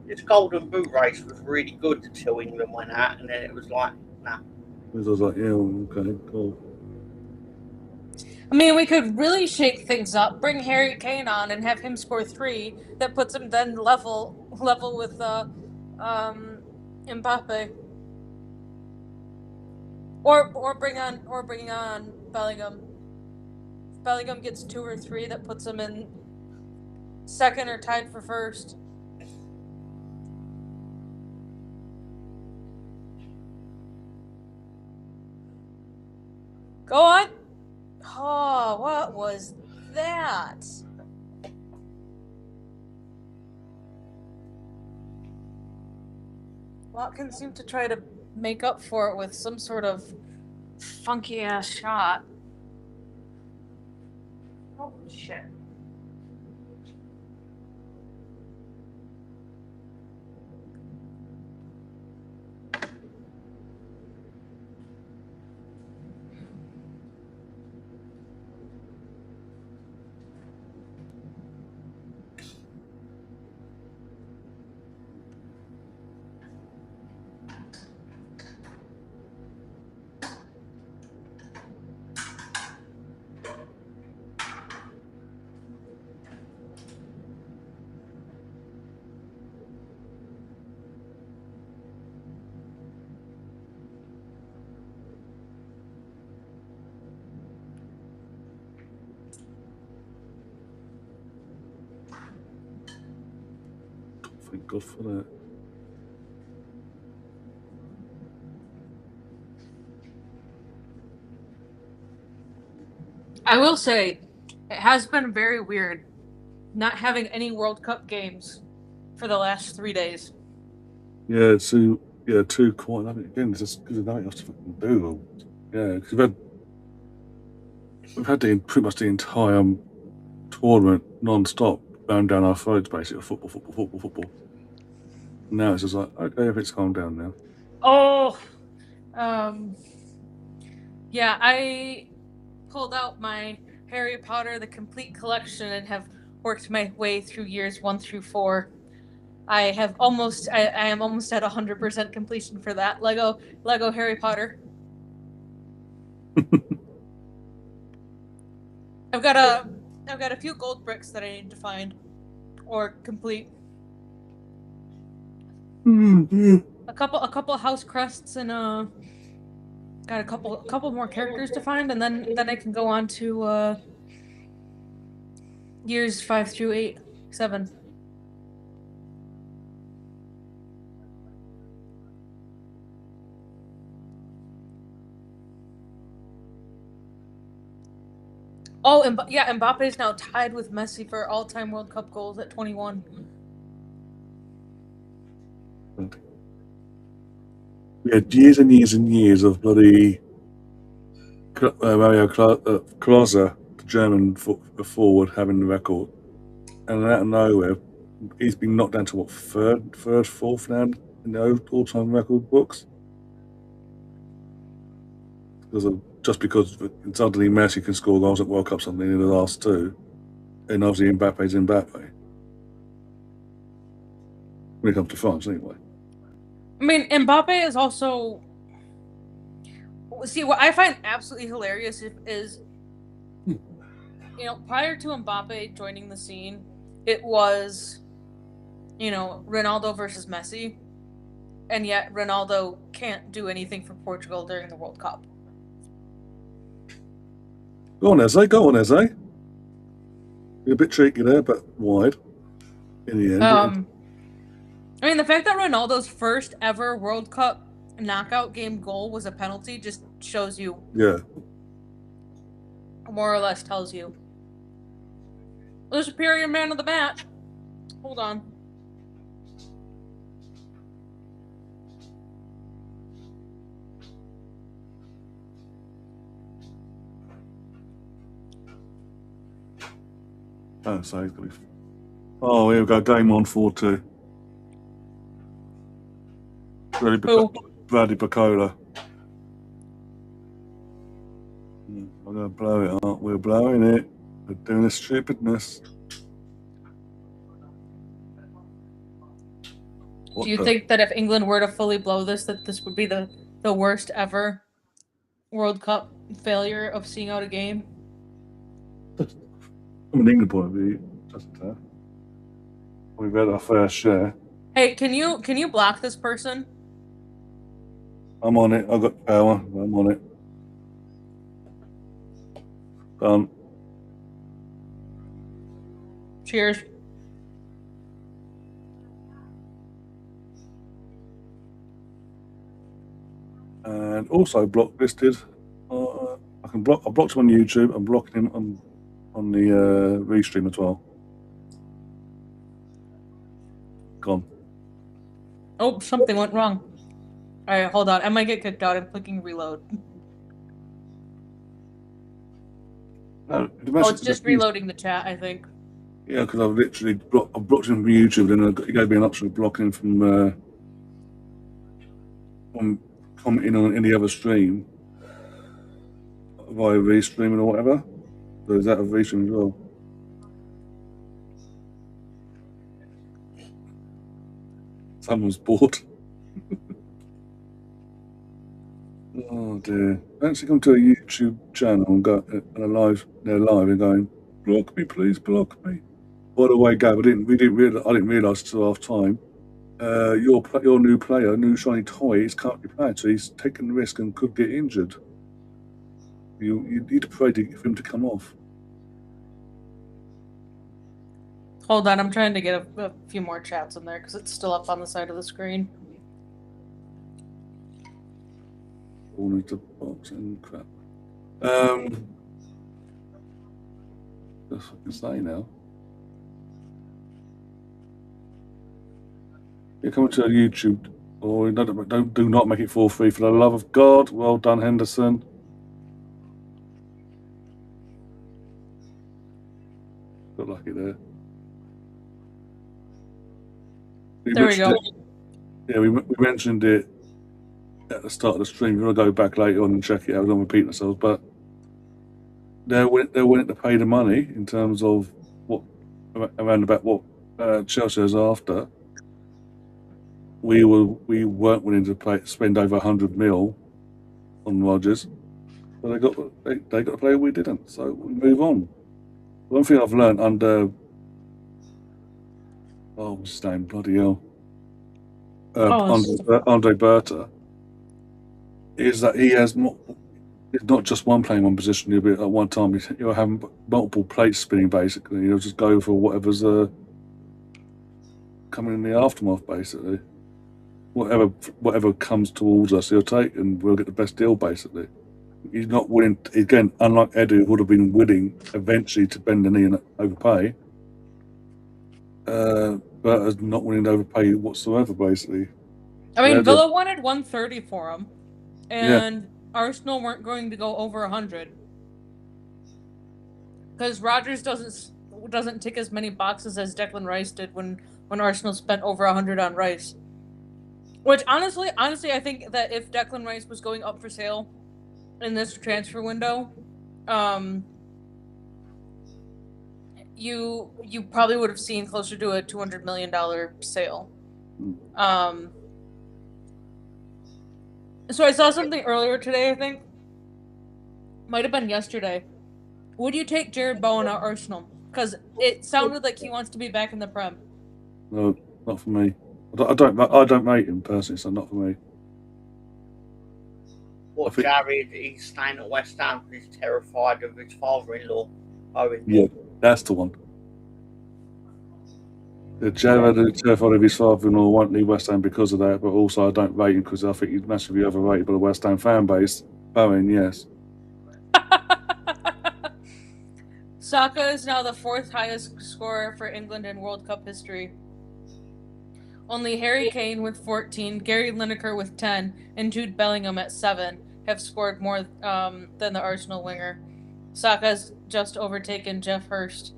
This Golden Boot race was really good until England went out, and then it was like, nah. I was like, yeah, okay, cool. I mean, we could really shake things up, bring Harry Kane on, and have him score 3. That puts him then level with Mbappe. Or bring on Bellingham. If Bellingham gets 2 or 3, that puts him in second or tied for first. Go on. Oh, what was that? Watkins seemed to try to make up for it with some sort of funky ass shot. Oh shit. Thank God for that. I will say, it has been very weird not having any World Cup games for the last 3 days. Yeah, too quiet. I mean, again, it's just because there's nothing else to fucking do. Yeah, because we've had pretty much the entire tournament non-stop going down our throats, basically. Football. Now it's just like, okay, if it's calmed down now. Oh, yeah, I pulled out my Harry Potter The Complete Collection and have worked my way through years 1 through 4. I am almost at 100% completion for that Lego Harry Potter. I've got a few gold bricks that I need to find or complete. A couple house crests and got a couple more characters to find, and then I can go on to years 5 through 8, 7. Oh, Mbappe is now tied with Messi for all-time World Cup goals at 21. We had years and years and years of bloody Mario Klose, the German forward, having the record, and out of nowhere, he's been knocked down to what, third, fourth now in the all-time record books. Because suddenly Messi can score goals at World Cup something in the last 2, and obviously Mbappe's Mbappe. When it comes to France, anyway. I mean, Mbappe is also... See, what I find absolutely hilarious is, prior to Mbappe joining the scene, it was, Ronaldo versus Messi. and yet Ronaldo can't do anything for Portugal during the World Cup. Go on, Eze. Go on, Eze. You're a bit cheeky there, but wide in the end. I mean, the fact that Ronaldo's first ever World Cup knockout game goal was a penalty just shows you. Yeah. More or less tells you. The superior man of the match. Hold on. Oh, so he's got to be... Oh, here we go. Game on 4-2. Bradley Bacola. I'm going to blow it, aren't we? We're blowing it. We're doing this stupidness. Do you think that if England were to fully blow this, that this would be the worst ever World Cup failure of seeing out a game? From an England point of view, we've had our fair share. Hey, can you block this person? I'm on it. I've got power. I'm on it. Cheers. And also blocklisted. I can block. I blocked him on YouTube. I'm blocking him on the restream as well. Gone. Oh, something went wrong. All right, hold on. I might get kicked out. I'm clicking reload. No, it's just reloading the chat, I think. Yeah, because I've literally blocked him from YouTube, and he gave me an option of blocking him from commenting on any other stream via restreaming or whatever. So is that a restream as well? Someone's bored. Oh dear. Actually come to a YouTube channel and go they're live and going, block me, please, block me. By the way, Gab, I didn't realise until half time. Your new player, new shiny toy, is currently playing, so he's taking the risk and could get injured. You need to pray for him to come off. Hold on, I'm trying to get a few more chats in there because it's still up on the side of the screen. All into box and crap. That's what I can say now. You're coming to a YouTube, or do not make it for free, for the love of God. Well done, Henderson. Got lucky there. There we go. Yeah, we mentioned it at the start of the stream. We're gonna go back later on and check it out. We don't repeat ourselves, but they're willing to pay the money in terms of what Chelsea is after. We weren't willing to spend over 100 mil on Rodgers, but they got a player we didn't. So we move on. One thing I've learned under what's his name? Bloody hell. Andre Berta is that he has it's not just one playing one position. He'll be at one time. He'll have multiple plates spinning. Basically, he'll just go for whatever's coming in the aftermath. Basically, whatever comes towards us, he'll take, and we'll get the best deal. Basically, he's not willing. Again, unlike Edu, who would have been willing eventually to bend the knee and overpay. Berta's not willing to overpay whatsoever. Basically, I mean, Villa wanted 130 for him, and Arsenal weren't going to go over 100 because Rodgers doesn't tick as many boxes as Declan Rice did when Arsenal spent over 100 on Rice. Which honestly, I think that if Declan Rice was going up for sale in this transfer window, you probably would have seen closer to a $200 million sale. So I saw something earlier today, I think. Might have been yesterday. Would you take Jared Bowen at Arsenal? Because it sounded like he wants to be back in the Prem. No, not for me. I don't rate him personally, so not for me. What, Jared, he's staying at West Ham because he's terrified of his father-in-law, Owen. Yeah, that's the one. Jared is terrified of his father-in-law, won't leave West Ham because of that, but also I don't rate him because I think he's massively overrated by the West Ham fan base. Owen, yes. Saka is now the 4th highest scorer for England in World Cup history. Only Harry Kane with 14, Gary Lineker with 10, and Jude Bellingham at 7 have scored more than the Arsenal winger. Saka's just overtaken Jeff Hurst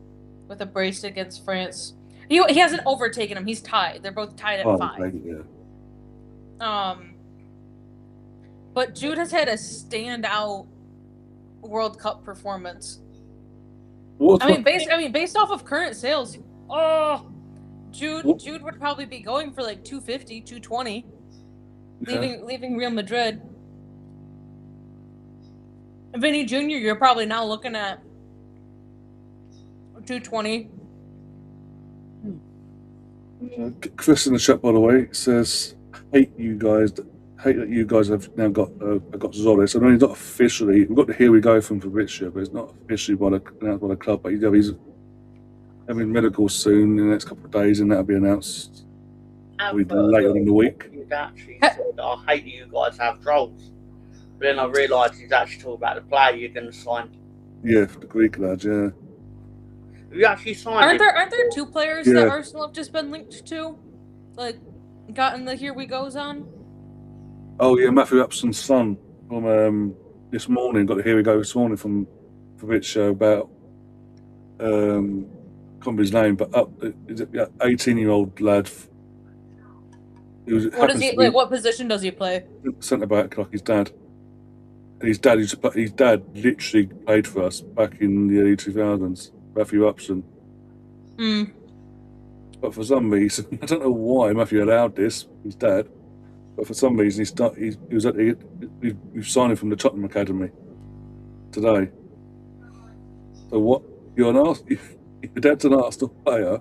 with a brace against France. He hasn't overtaken him. He's tied. They're both tied at 5. Yeah. But Jude has had a standout World Cup performance. Based off of current sales, Jude would probably be going for like 250, 220, leaving Real Madrid. Vinny Jr., you're probably now looking at 220. Chris in the chat, by the way, says, hate that you guys have now got Zoris. I mean, he's not officially. We've got the Here We Go from Fabrizio, but it's not officially announced by the club. But he's having medical soon in the next couple of days, and that'll be announced later in the week. He's actually said, I hate that you guys have trolls. But then I realised he's actually talking about the player you're going to sign. Yeah, for the Greek lads, yeah. Have you actually signed Aren't there 2 players that Arsenal have just been linked to? Like, gotten the Here We Goes on? Oh, yeah, Matthew Upson's son from this morning, got the Here We Go this morning from Fabrizio about, can't remember his name, but 18-year-old lad. What position does he play? Centre back, like his dad. And his dad literally played for us back in the early 2000s, Matthew Upson. But for some reason, I don't know why Matthew allowed this, his dad, but for some reason we've signed him from the Tottenham Academy today. So what? Your dad's an Arsenal player,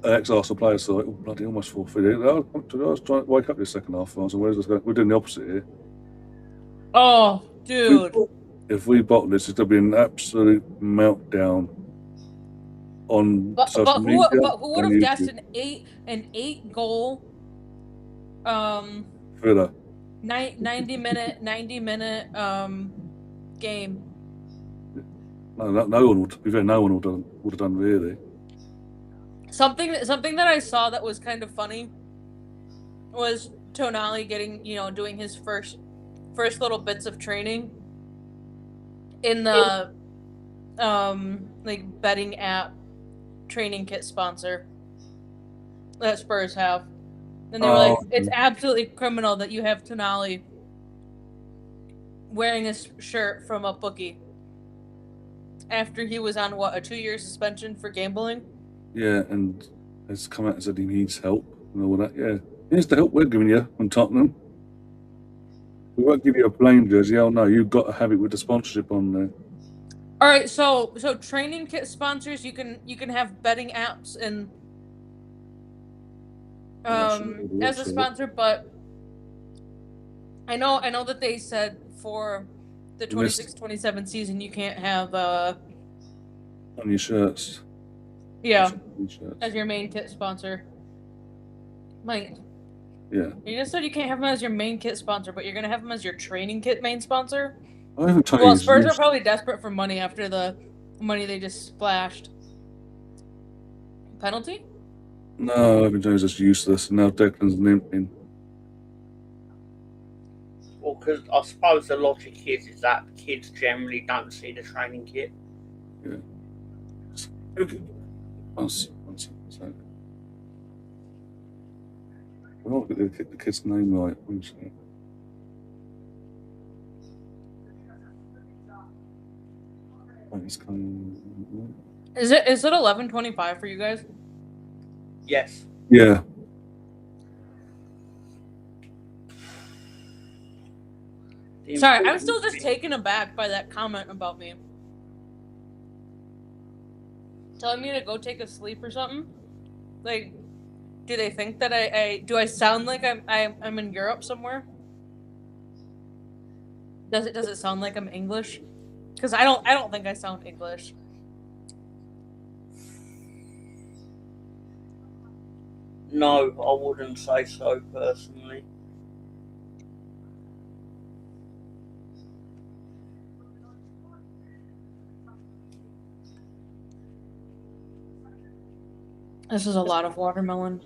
an ex-Arsenal player, so bloody almost forfeited. I was trying to wake up this second half. I was like, where's this going? We're doing the opposite here. Oh, dude. If we bottle this, it's going to be an absolute meltdown on social media. But who would have guessed an 8 goal thriller 90 minute game? No one would. To be fair, no one would have done really. Something that I saw that was kind of funny was Tonali doing his first little bits of training in the betting app training kit sponsor that Spurs have. And they were like, it's absolutely criminal that you have Tonali wearing a shirt from a bookie after he was on, a 2-year suspension for gambling? Yeah, and has come out and said he needs help and all that. Yeah, here's the help we're giving you from Tottenham. We won't give you a plain jersey. Oh no, you've got to have it with the sponsorship on there. All right, so training kit sponsors, you can have betting apps and as a sponsor, but I know that they said for the 26-27 season you can't have on your shirts. Yeah, as your main kit sponsor. Mike. Yeah. You just said you can't have them as your main kit sponsor, but you're gonna have them as your training kit main sponsor. I haven't told you. Well, Spurs are probably desperate for money after the money they just splashed. Penalty? No, Evan Jones is useless. Now Declan's limping. Well, because I suppose the logic is that kids generally don't see the training kit. Yeah. Okay. One second. I don't get the kid's name right. One second. Is it 11:25 for you guys? Yes. Yeah. Sorry, I'm still just taken aback by that comment about me. Telling me to go take a sleep or something? Like, Do they think that I sound like I'm in Europe somewhere? Does it sound like I'm English? Because I don't think I sound English. No, I wouldn't say so personally. This is a lot of watermelon.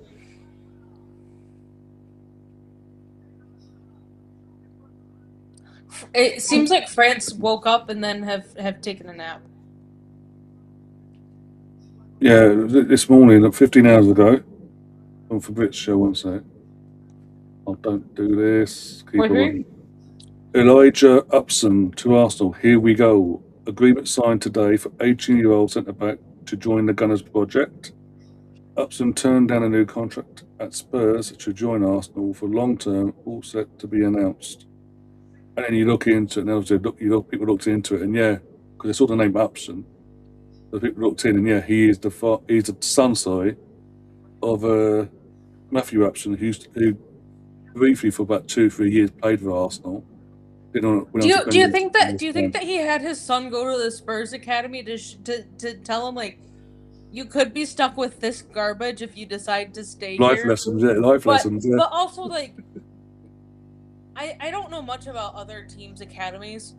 It seems like France woke up and then have taken a nap. Yeah, this morning, 15 hours ago, on Fabrizio show, one sec. Oh, don't do this. Keep it. Elijah Upson to Arsenal. Here we go. Agreement signed today for 18-year-old centre-back to join the Gunners project. Upson turned down a new contract at Spurs to join Arsenal for long-term, all set to be announced. And then you look into it, and obviously people looked into it, and yeah, because they saw the name Upson, the people looked in, and yeah, he's the son, of Matthew Upson, who briefly for about 2-3 years played for Arsenal. Do you think that he had his son go to the Spurs academy to tell him, like, you could be stuck with this garbage if you decide to stay life here? lessons, yeah. But also, like, I don't know much about other teams' academies,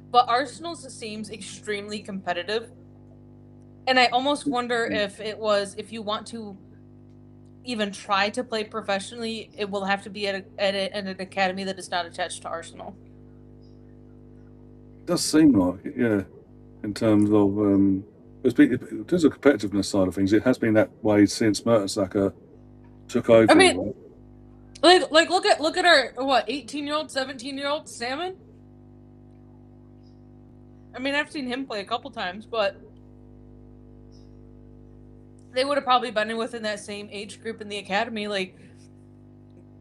but Arsenal's seems extremely competitive, and I almost wonder if you want to even try to play professionally, it will have to be at an academy that is not attached to Arsenal. It does seem like it, yeah. In terms of there's a competitiveness side of things. It has been that way since Mertesacker took over. I mean, like look at our 18-year-old, 17-year-old Salmon. I mean, I've seen him play a couple times, but they would have probably been within that same age group in the academy. Like,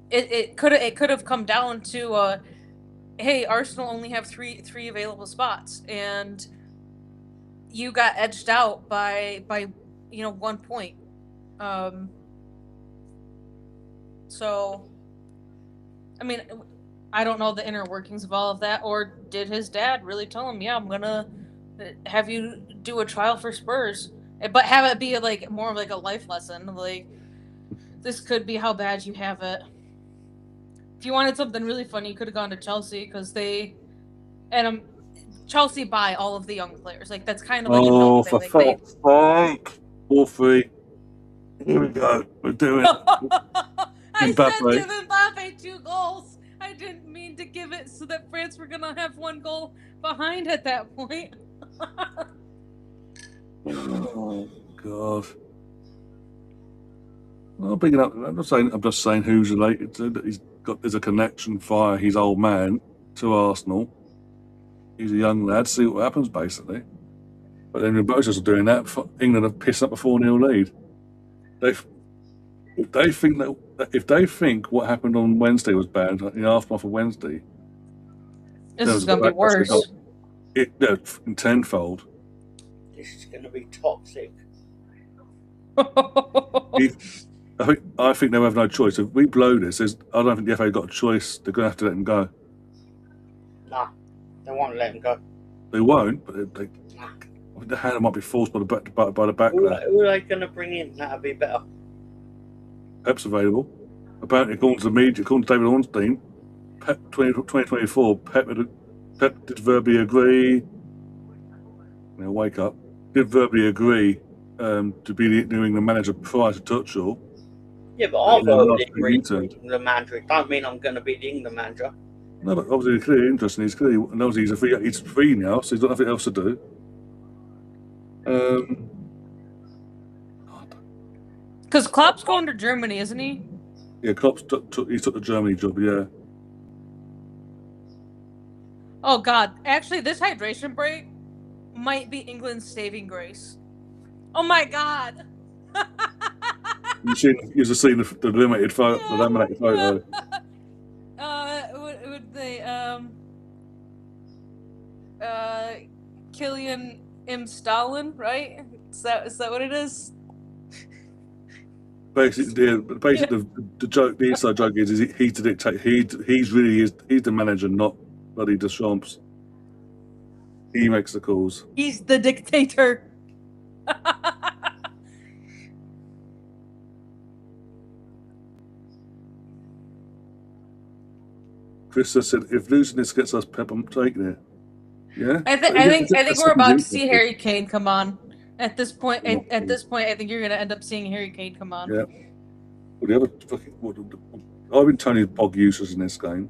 it could have come down to, hey, Arsenal only have three available spots, and you got edged out by 1 point. So, I mean, I don't know the inner workings of all of that, or did his dad really tell him, yeah, I'm gonna have you do a trial for Spurs, but have it be like more of like a life lesson, like, this could be how bad you have it. If you wanted something really funny, you could have gone to Chelsea, because Chelsea buy all of the young players. Like, that's kind of like a known thing. For fuck's sake! 4-3. Here we go. We're doing it. I said give Mbappe 2 goals. I didn't mean to give it so that France were gonna have 1 goal behind at that point. Oh God! Well, big enough. I'm just saying who's related to. There's a connection via his old man to Arsenal. He's a young lad. See what happens, basically. But then the Bojas are doing that. England have pissed up a 4-0 lead. If they think what happened on Wednesday was bad, in the aftermath of Wednesday, this is going to be worse. In tenfold. This is going to be toxic. I think they'll have no choice. If we blow this, I don't think the FA got a choice. They're going to have to let him go. Nah, they won't let him go. They won't, but the hand might be forced by the back. Who are they going to bring in? That'd be better. Pep's available. Apparently, according to the media, according to David Ornstein, Pep 2024, Pep did verbally agree. Wake up. Did verbally agree to be the New England manager prior to Tuchel. Yeah, but I've verbally agreed to be the manager. It don't mean I'm going to be the England manager. No, but obviously he's clearly interested. He's clearly, and obviously he's free now, so he's got nothing else to do. Because Klopp's going to Germany, isn't he? Yeah, Klopp took the Germany job. Yeah. Oh God! Actually, this hydration break might be England's saving grace. Oh my God! You've just seen the laminated photo. Would they Killian M. Stalin, right? Is that what it is? Basically, the joke, the inside joke is he's the dictator. He's the manager, not bloody Deschamps. He makes the calls. He's the dictator. Chris has said, if losing this gets us Pep, I'm taking it. Yeah, I think we're about to see Harry Kane come on. At this point, I think you're gonna end up seeing Harry Kane come on. Yeah. Well, the other I've been Tony Pog useless in this game.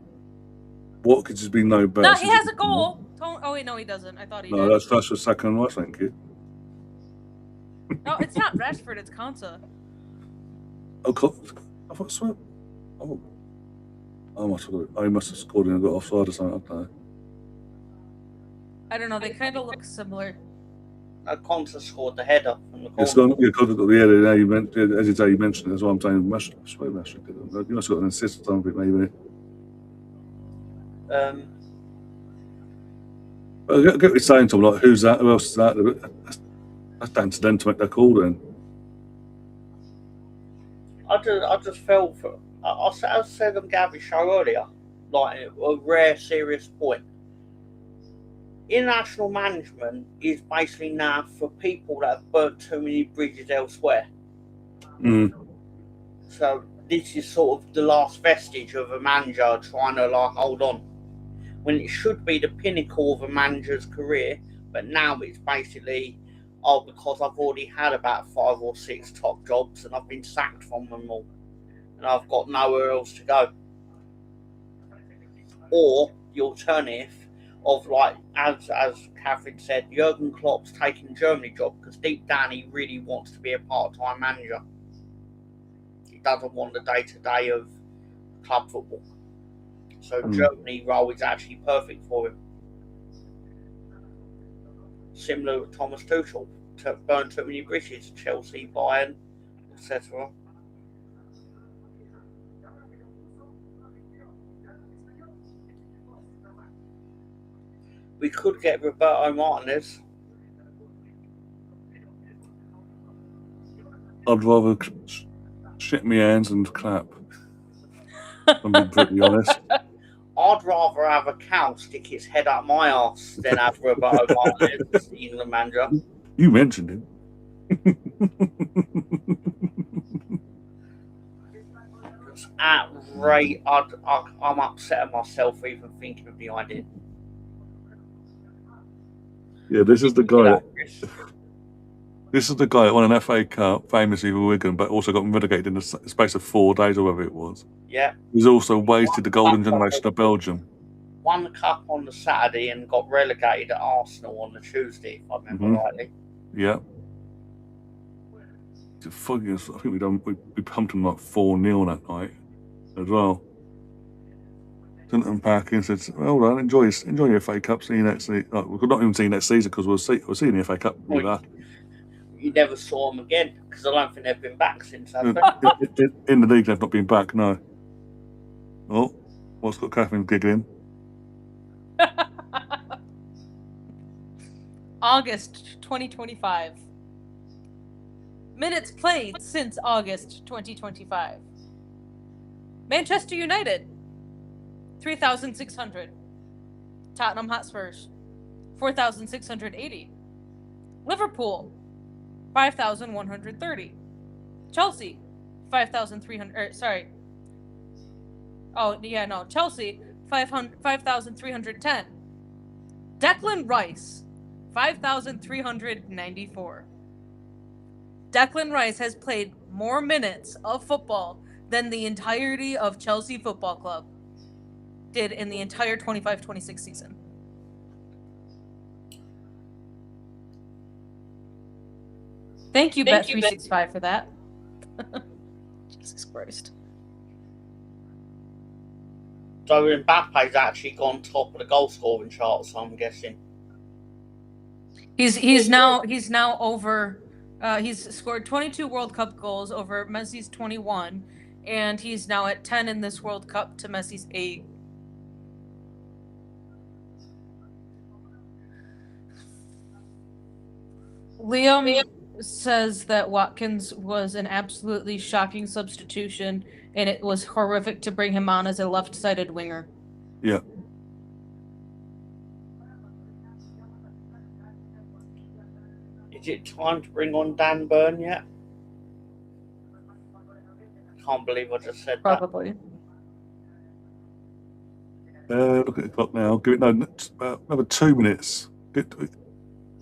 Watkins has been no better. No, he has a goal. Oh wait, no, he doesn't. I thought he did. No, that's for Saka and Rice, thank you. No, it's not Rashford. It's Konsa. Oh, I thought so. Oh, I must have scored and got offside or something. I don't know. I don't know. They kind of look similar. Konsa scored the header from the corner. As you say, you mentioned it. That's what I'm saying. I swear Rashford did it. You must have got an assist or something, maybe. I get what you're saying, Tom. Like, who's that? Who else is that? That's down to them to make their call. Then I just felt for. I said on Gary's show earlier, like a rare serious point. International management is basically now for people that have burnt too many bridges elsewhere. So this is sort of the last vestige of a manager trying to hold on, when it should be the pinnacle of a manager's career. But now it's basically, because I've already had about 5 or 6 top jobs and I've been sacked from them all, and I've got nowhere else to go. Or the alternative of, as Catherine said, Jurgen Klopp's taking the Germany job because deep down he really wants to be a part-time manager. He doesn't want the day-to-day of club football. So Germany role is actually perfect for him. Similar with Thomas Tuchel, burned too many bridges, Chelsea, Bayern, etc. We could get Roberto Martinez. I'd rather shit my hands and clap. I'm being pretty honest. I'd rather have a cow stick its head up my arse than have Roberto Martinez, the England manager. You mentioned him. It's outrageous. I'm upset at myself even thinking of the idea. Yeah, this is the guy. This is the guy that won an FA Cup, famously for Wigan, but also got relegated in the space of 4 days or whatever it was. Yeah. He's also wasted the golden generation of Belgium. Won the cup on the Saturday and got relegated at Arsenal on the Tuesday, if I remember rightly. Yeah. I think we pumped him like 4-0 that night as well. Sent him back and said, "Well done, enjoy your FA Cup. See you next season." We'll not even see you next season because we'll see the FA Cup with that. You never saw them again because I don't think they've been back since. Have they? In the league, they've not been back. No. Oh, what's got Catherine giggling? August 2025. Minutes played since August 2025. Manchester United, 3,600. Tottenham Hotspurs, 4,680. Liverpool, 5,130. Chelsea, 5,300. Chelsea, 5,310. Declan Rice, 5,394. Declan Rice has played more minutes of football than the entirety of Chelsea Football Club did in the entire 25-26 season. Thank you, Bet365, for that. Jesus Christ. So Mbappe's actually gone top of the goal scoring chart, so I'm guessing. He's now over. He's scored 22 World Cup goals over Messi's 21, and he's now at 10 in this World Cup to Messi's 8. Liam says that Watkins was an absolutely shocking substitution, and it was horrific to bring him on as a left-sided winger. Yeah. Is it time to bring on Dan Burn yet? Can't believe I just said Probably. Look at the clock now. Give it another 2 minutes.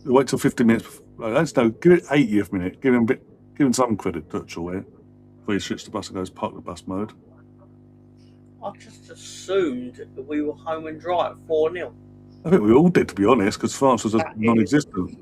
Wait till 50 minutes. Give it 80th minute. Give him some credit, Churchill, here. Before he shoots the bus and goes park the bus mode. I just assumed that we were home and dry at 4-0. I think we all did, to be honest, because France was non-existent.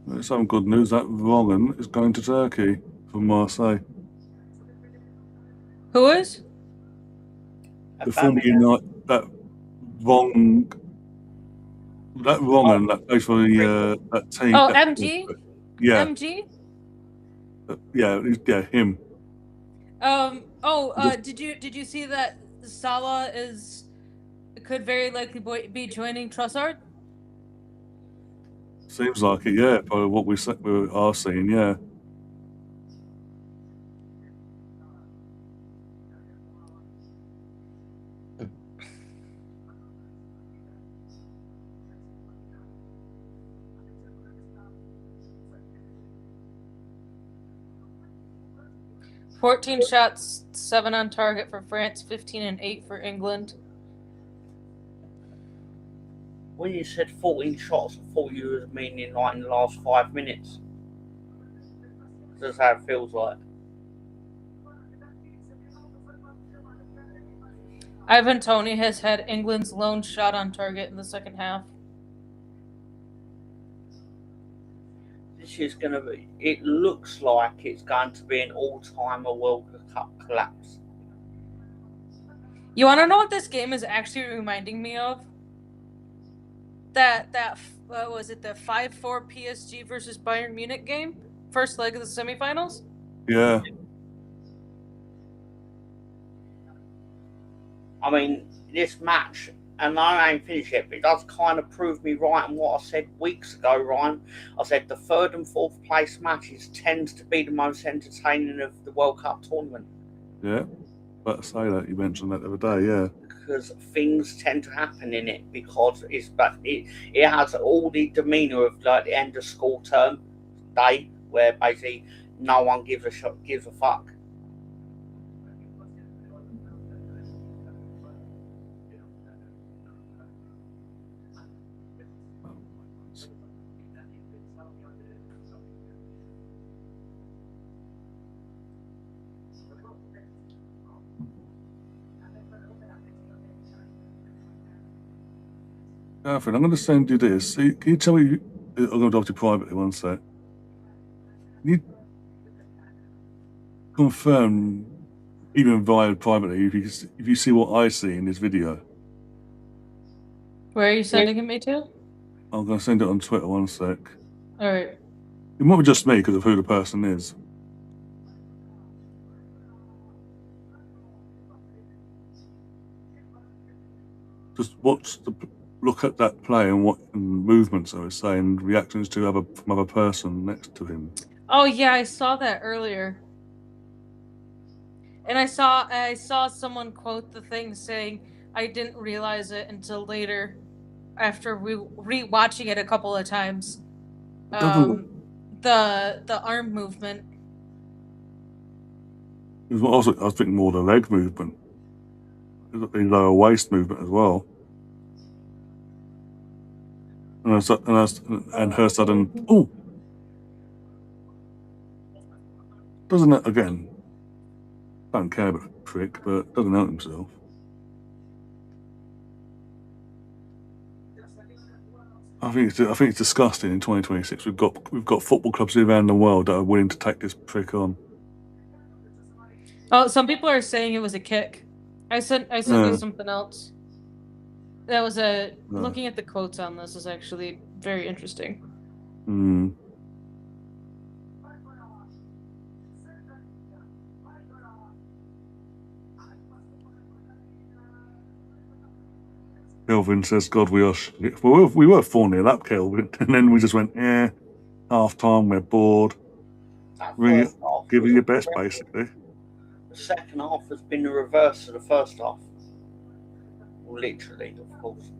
There's some good news that Rongen is going to Turkey from Marseille. Who is? The former United, that Rongen, that plays for the that team. Oh, MG. Yeah. MG. Yeah, him. Did you see that Salah could very likely be joining Trossard? Seems like it, yeah. By what we are seeing, yeah. "14 shots, 7 on target for France, 15 and 8 for England." When you said 14 shots, I thought you were meaning like in the last 5 minutes. That's how it feels like. Ivan Toney has had England's lone shot on target in the second half. This is going to be, it looks like it's going to be an all-timer World Cup collapse. You want to know what this game is actually reminding me of? What was it, the 5-4 PSG versus Bayern Munich game? First leg of the semifinals? Yeah. I mean, this match, and I ain't finished yet, but it does kind of prove me right in what I said weeks ago, Ryan. I said the third and fourth place matches tends to be the most entertaining of the World Cup tournament. Yeah, but say that, you mentioned that the other day, yeah. Because things tend to happen in it because it has all the demeanour of like the end of school term day where basically no one gives a fuck. Catherine, I'm going to send you this. Can you tell me? I'm going to talk to you privately. One sec. Can you confirm, even via privately, if you see what I see in this video? Where are you sending it me to? I'm going to send it on Twitter. One sec. All right. It might be just me because of who the person is. Just look at that play and what movements I was saying, reactions to from other person next to him. Oh yeah, I saw that earlier. And I saw someone quote the thing saying, "I didn't realize it until later, after rewatching it a couple of times." The arm movement. I was thinking more the leg movement, the lower waist movement as well. And her sudden, oh, doesn't it again? Don't care about the prick, but doesn't help himself. I think it's disgusting. In 2026, we've got football clubs around the world that are willing to take this prick on. Oh, some people are saying it was a kick. I sent you something else. That was looking at the quotes on this is actually very interesting. Hmm. Kelvin says, God, we were 4-0 up, Kelvin. And then we just went, half time, we're bored. Give it your best, basically. The second half has been the reverse of the first half. Well, literally, of course.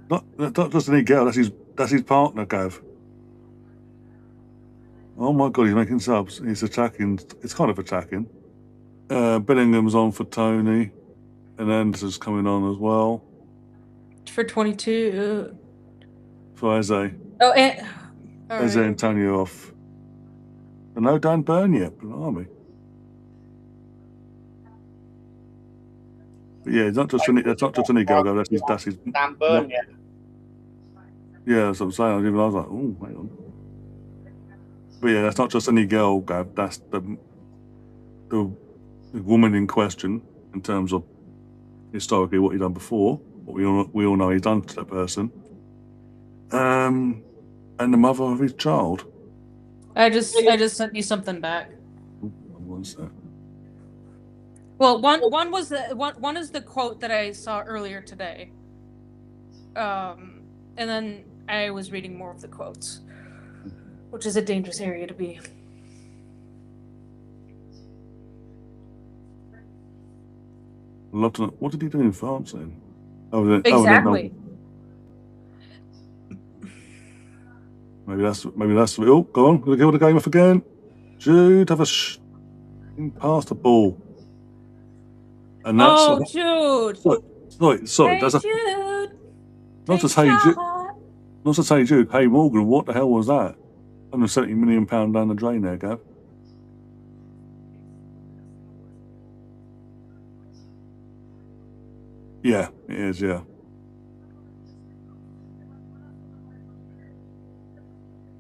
Not just any girl, that's his partner, Gav. Oh my God, he's making subs. He's attacking. It's kind of attacking. Bellingham's on for Tony, and Anderson's coming on as well. For 22. For Eze. Oh, and Eze Antonio off. And no Dan Burn yet, blimey. But yeah, it's not just any girl. That's his. Dan Burn yet. Yeah, that's what I'm saying. I was like, oh, hang on. But yeah, that's not just any girl, Gav. That's the woman in question in terms of historically what he's done before, what we all know he's done to that person, and the mother of his child. I just sent you something back. What's that? Well, one is the quote that I saw earlier today, and then I was reading more of the quotes, which is a dangerous area to be. I'd love to know, what did he do in France then? Exactly. Maybe that's oh, go on, gonna kill the game off again. Jude, have a pass the ball. And that's Jude. Sorry, hey, Jude. Not to say Jude. Hey Morgan, what the hell was that? £170 million down the drain there, Gav. Yeah, it is, yeah.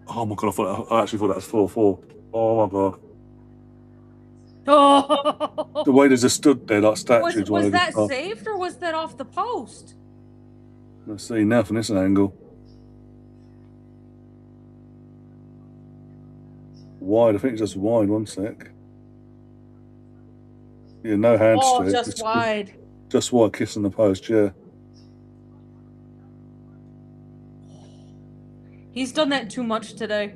Oh my God, I actually thought that was 4-4. Oh my God. Oh. The way they just stood there like statues. Was that saved or was that off the post? Let's see now from this angle. Wide, I think it's just wide, one sec. Yeah, no hands to it. Just wide. Just wide, kissing the post, yeah. He's done that too much today.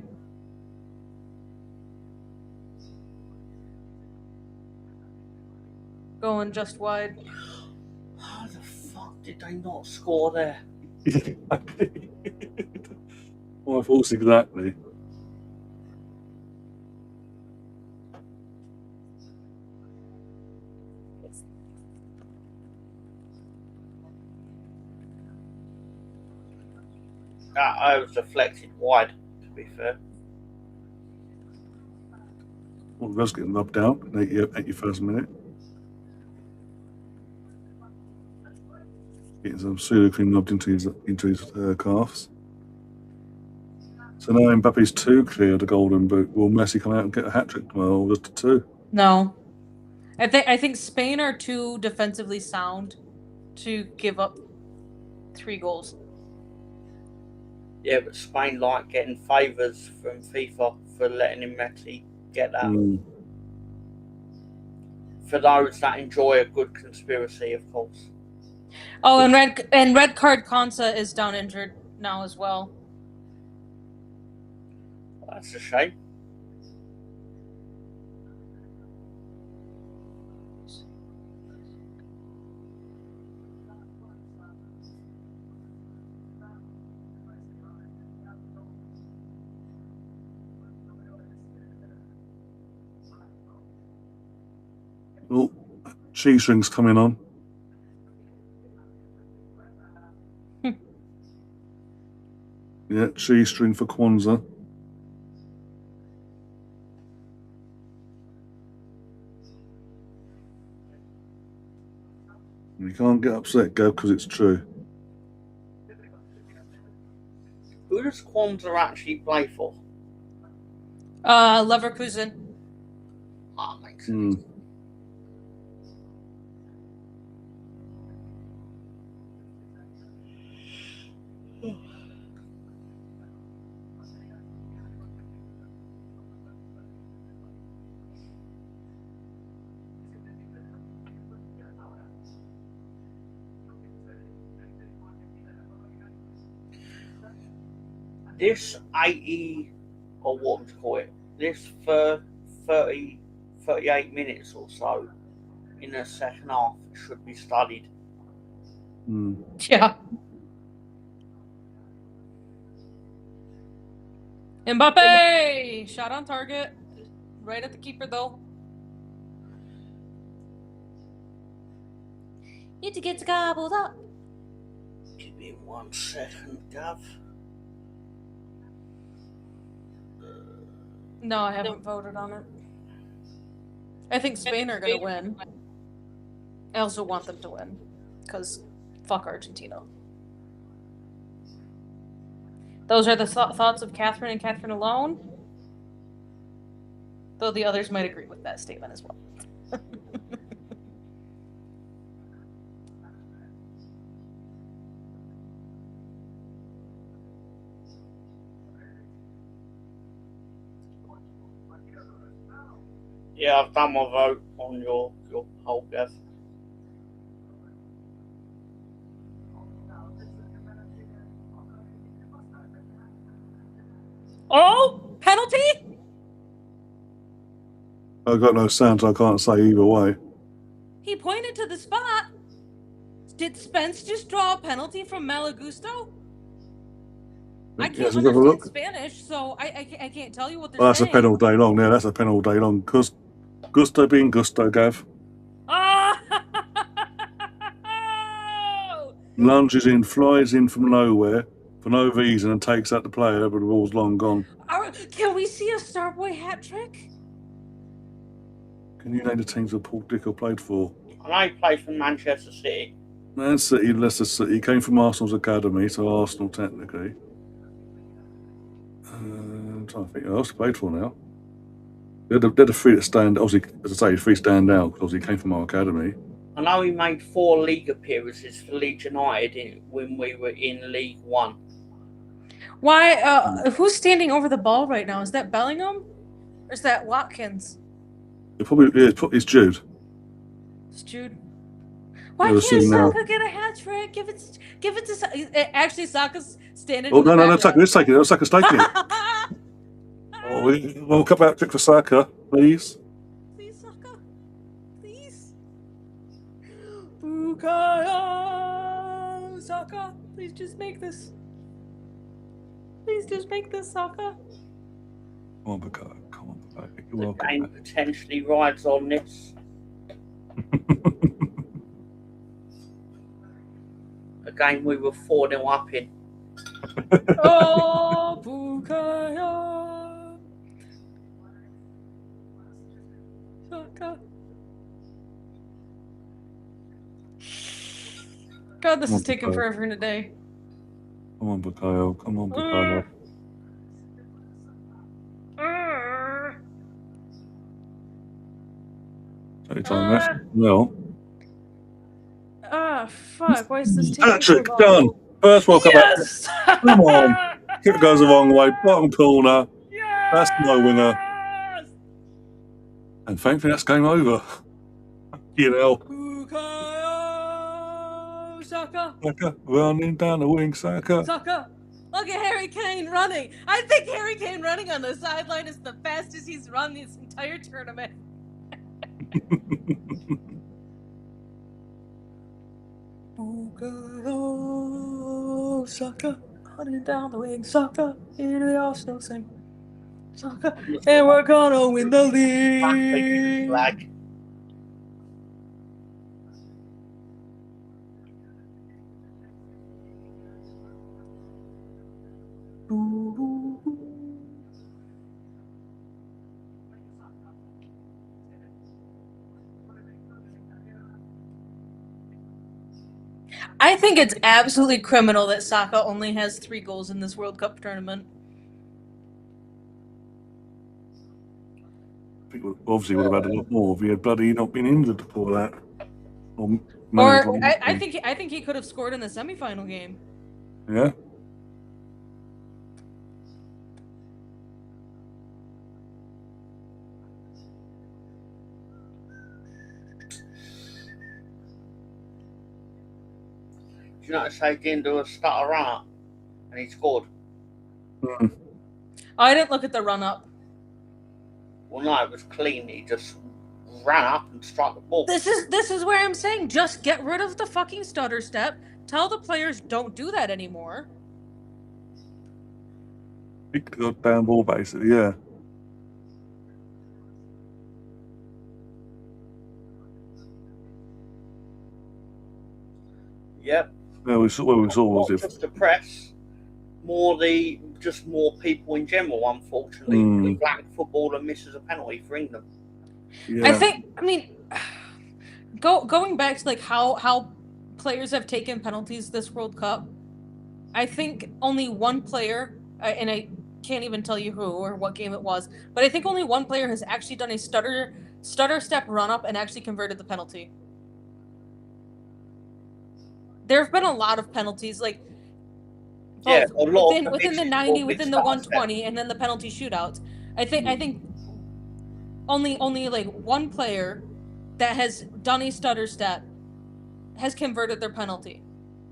Going just wide. How the fuck did they not score there? Well, of course, exactly. I was deflected wide, to be fair. Well, Russ getting rubbed out at your first minute. Getting some pseudo cream rubbed into his calves. So now Mbappe's 2 clear of the golden boot. Will Messi come out and get a hat trick? Well, just a 2. No, I think Spain are too defensively sound to give up 3 goals. Yeah, but Spain like getting favours from FIFA for letting Messi get that. For those that enjoy a good conspiracy, of course. Oh, and red card Konsa is down injured now as well. That's a shame. Oh, G-string's coming on. Yeah, G-string for Kwanzaa. You can't get upset, Gav, because it's true. Who does Kwanzaa actually play for? Leverkusen. Ah, makes sense. This 80, or what to call it, this 30, 38 minutes or so in the second half should be studied. Yeah. Mbappe! Shot on target. Right at the keeper, though. Need to get gobbled up. Give me 1 second, Gav. No, I haven't voted on it. I think Spain are going to win. I also want them to win. Because fuck Argentina. Those are the thoughts of Catherine and Catherine alone. Though the others might agree with that statement as well. Yeah, I've done my vote on your poll, Gav. Oh! Penalty? I've got no sound, so I can't say either way. He pointed to the spot. Did Spence just draw a penalty from Malagusto? I can't understand Spanish, so I can't tell you what they're saying. That's a pen all day long. Yeah, that's a pen all day long. Because Gusto being Gusto, Gav. Oh! Lunges in, flies in from nowhere for no reason and takes out the player. The ball's long gone. Can we see a Starboy hat trick? Can you name the teams that Paul Dicker played for? I know he played for Manchester City. Man City, Leicester City. He came from Arsenal's academy, so Arsenal technically. I'm trying to think who else he played for now. They're the three that stand. Obviously, as I say, three stand out because he came from our academy. I know he made 4 league appearances for Leeds United when we were in League One. Why? Who's standing over the ball right now? Is that Bellingham? Or is that Watkins? It's Jude. It's Jude. Why can't Saka get a hat trick? Give it to Saka. Actually, Saka's standing. Oh no, Saka's taking it. Saka's taking it. We'll cut back trick for Saka, please. Please, Saka. Please. Bukayo Saka. Please just make this. Please just make this, Saka. Come on, Bukayo. Come on, Bukayo. The game potentially rides on this. A game we were 4-0 up in. Oh, Bukayo Saka. God, this is taking forever today. Come on, Bukayo. Come on, Bukayo. No. Ah, fuck. Why is this taking Patrick, so long? done. First World Cup. Yes! Come on. Kick goes the wrong way. Bottom corner. Yes! That's no winger. And thankfully, that's game over. You know. Bukayo Saka. Saka running down the wing, Saka. Saka. Look at Harry Kane running. I think Harry Kane running on the sideline is the fastest he's run this entire tournament. Bukayo Saka. Running down the wing, Saka. Into the Arsenal sing. Saka. And we're gonna win the league. Flag. I think it's absolutely criminal that Saka only has 3 goals in this World Cup tournament. obviously would have had a lot more if he had bloody not been injured before that. Or I think he could have scored in the semifinal game. Yeah. Do you notice they didn't do a stutter run up and he scored? I didn't look at the run up. Well, no, it was clean. He just ran up and struck the ball. This is where I'm saying just get rid of the fucking stutter step. Tell the players don't do that anymore. Big goddamn ball, basically, yeah. Yep. Yeah, we saw was not just the press, more people in general. Unfortunately, the black footballer misses a penalty for England. Yeah. Going back to like how players have taken penalties this World Cup, I think only one player, and I can't even tell you who or what game it was, but I think only one player has actually done a stutter step run up and actually converted the penalty. There have been a lot of penalties, like within the 90, within the 120, and then the penalty shootouts. I think only like one player that has done a stutter step has converted their penalty.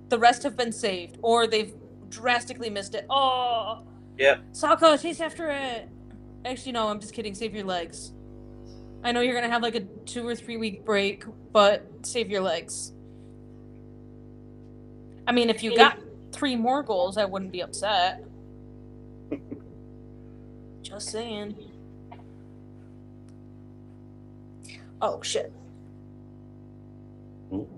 The rest have been saved, or they've drastically missed it. Oh, yeah. Saka, chase after it. Actually, no, I'm just kidding. Save your legs. I know you're gonna have like a 2 or 3 week break, but save your legs. I mean, if you got 3 more goals, I wouldn't be upset. Just saying. Oh, shit. Oh.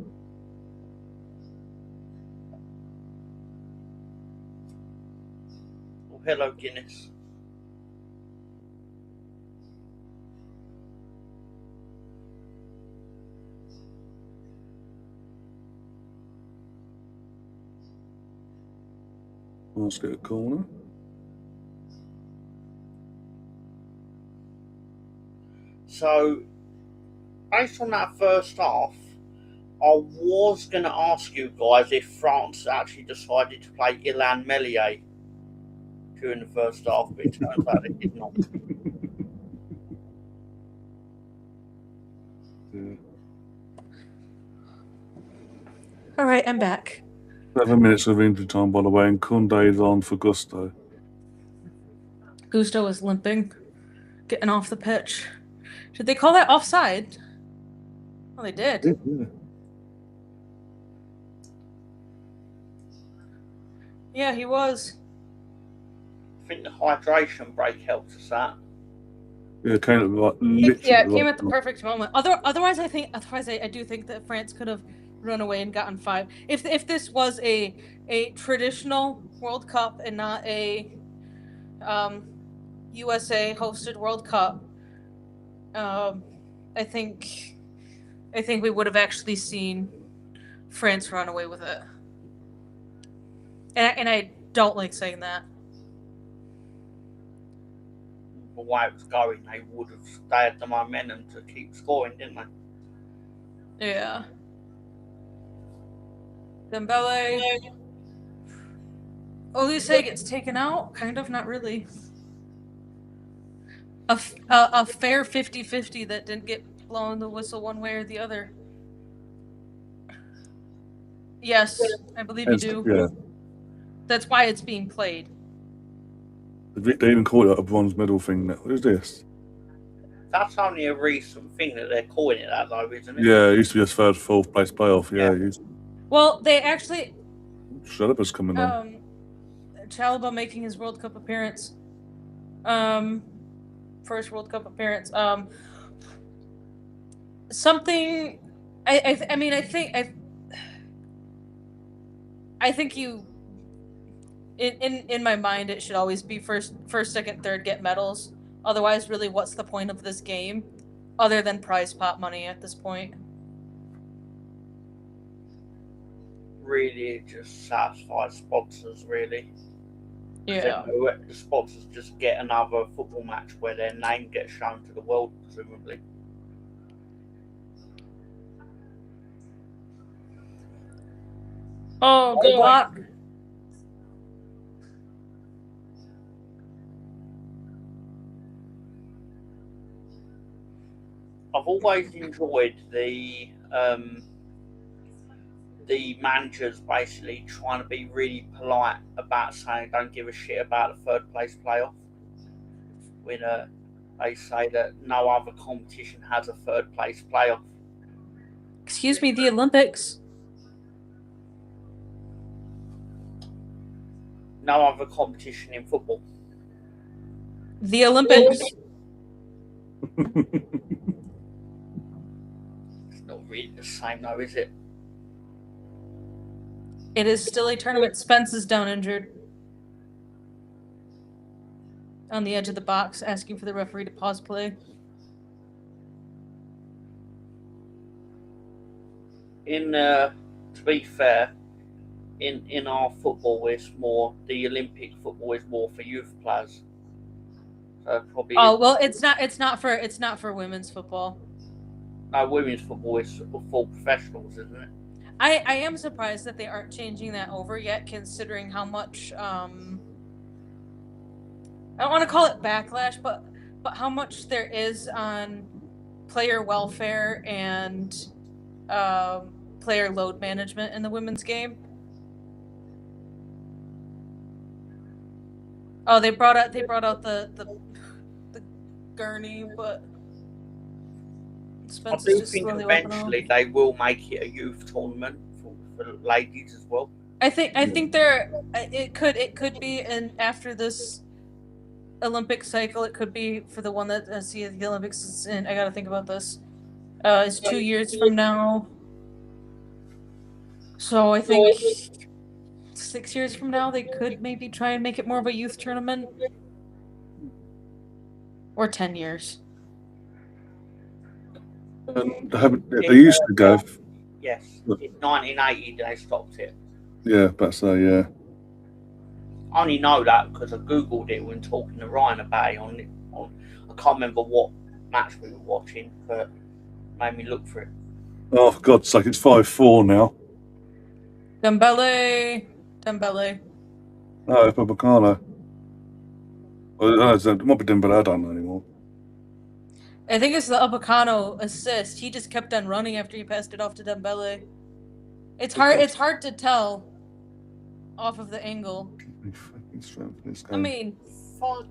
Oh, hello, Guinness. Let's get a corner. So, based on that first half, I was going to ask you guys if France actually decided to play Ilan Meslier during the first half, but it turns out they did not. Yeah. All right, I'm back. 7 minutes of injury time, by the way, and Koundé is on for Gusto. Gusto is limping, getting off the pitch. Did they call that offside? Oh, they did. Yeah. Yeah, he was. I think the hydration break helped us out. Yeah, came at the perfect moment. Otherwise, I do think that France could have run away and gotten 5. If this was a traditional World Cup and not a USA hosted World Cup, I think we would have actually seen France run away with it. And I don't like saying that. The way it was going, they had the momentum to keep scoring, didn't they? Yeah. Dembele. Olise gets taken out? Kind of, not really. A fair 50-50 that didn't get blown the whistle one way or the other. Yes, I believe you do. Yeah. That's why it's being played. They even call it a bronze medal thing now. What is this? That's only a recent thing that they're calling it that, though, isn't it? Yeah, it used to be a third, fourth place playoff. Yeah. Well, they actually... Chalobah's coming on. Chalobah making his World Cup appearance. First World Cup appearance. Something... I think you... In my mind, it should always be first, second, third get medals. Otherwise, really, what's the point of this game, other than prize pot money at this point? Really, it just satisfies sponsors, really. Yeah. The sponsors just get another football match where their name gets shown to the world, presumably. Oh, good luck. I've always enjoyed the managers basically trying to be really polite about saying don't give a shit about the third place playoff. When they say that no other competition has a third place playoff. Excuse me, the Olympics. No other competition in football. The Olympics. It's not really the same though, is it? It is still a tournament. Spence is down injured. On the edge of the box, asking for the referee to pause play. To be fair, in our football, it's more the Olympic football is more for youth players. So probably. Oh well, it's not for women's football. No, women's football is for full professionals, isn't it? I am surprised that they aren't changing that over yet, considering how much I don't want to call it backlash, but how much there is on player welfare and player load management in the women's game. Oh, they brought out the gurney, but I do think eventually they will make it a youth tournament for ladies as well. I think it could be, and after this Olympic cycle, it could be for the one that the Olympics is in. I gotta think about this. It's 2 years from now, so I think 6 years from now they could maybe try and make it more of a youth tournament, or 10 years. They used to go. Yes, in 1980 they stopped it. Yeah, but so yeah. I only know that because I googled it when talking to Ryan about it on I can't remember what match we were watching, but it made me look for it. Oh, for God's sake, it's 5-4 now. Dembele. Oh, it's Upamecano. Well, it might be Dembele. I don't know anymore. I think it's the Upamecano assist. He just kept on running after he passed it off to Dembele. It's hard to tell off of the angle. I mean,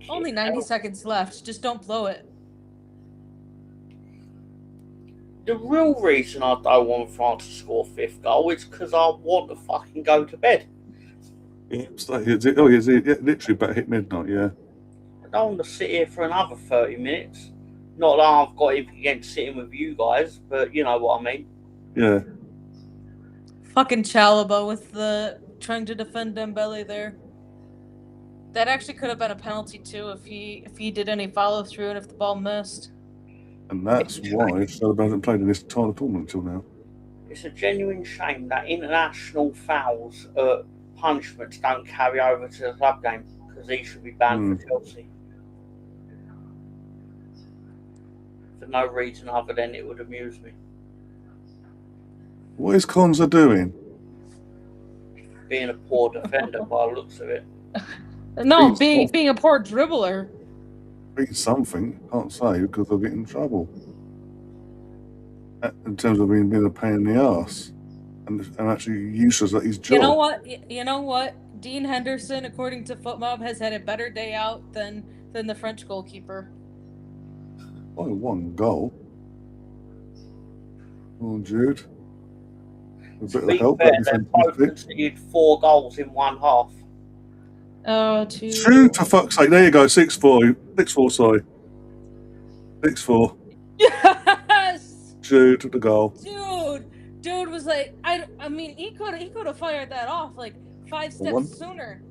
only 90 seconds left. Just don't blow it. The real reason I don't want France to score fifth goal is because I want to fucking go to bed. Yeah, literally about hit midnight, yeah. I don't want to sit here for another 30 minutes. Not that I've got anything against sitting with you guys, but you know what I mean. Yeah. Fucking Chalobah with the trying to defend Dembele there. That actually could have been a penalty too if he did any follow through and if the ball missed. And that's why Sullivan hasn't played in this entire tournament until now. It's a genuine shame that international fouls, punishments don't carry over to the club game because he should be banned for Chelsea. For no reason other than it would amuse me. What is Konza doing? Being a poor defender by the looks of it. No, being a poor dribbler. Being something, can't say because they'll get in trouble. In terms of being a pain in the ass and actually useless at his job. You know what? Dean Henderson, according to FootMob, has had a better day out than the French goalkeeper. By one goal. Oh, Jude. A bit of help. Fair, they both conceded 4 goals in one half. Oh, Jude, for fuck's sake. There you go. 6-4. 6-4, sorry. 6-4. Yes! Jude took the goal. Dude was like, I mean, he could have fired that off like 5 steps sooner.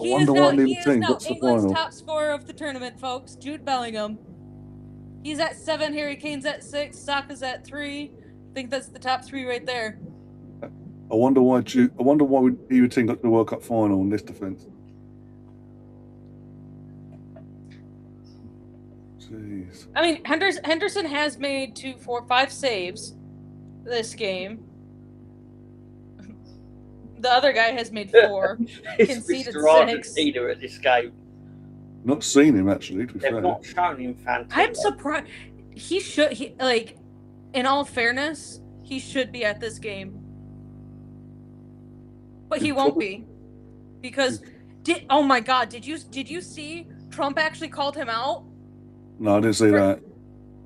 He is now England's top scorer of the tournament, folks. Jude Bellingham. He's at 7. Harry Kane's at 6. Saka's at 3. I think that's the top 3 right there. I wonder why either team got to the World Cup final in this defence. Jeez. I mean, Henderson has made 2, 4, 5 saves this game. The other guy has made 4, conceded Mr. 6. Argentina at this game. Not seen him actually. To be They've fair, not shown him fantastic. I'm surprised. He should. In all fairness, he should be at this game, but he won't be, because oh my God, did you see Trump actually called him out? No, I didn't see that.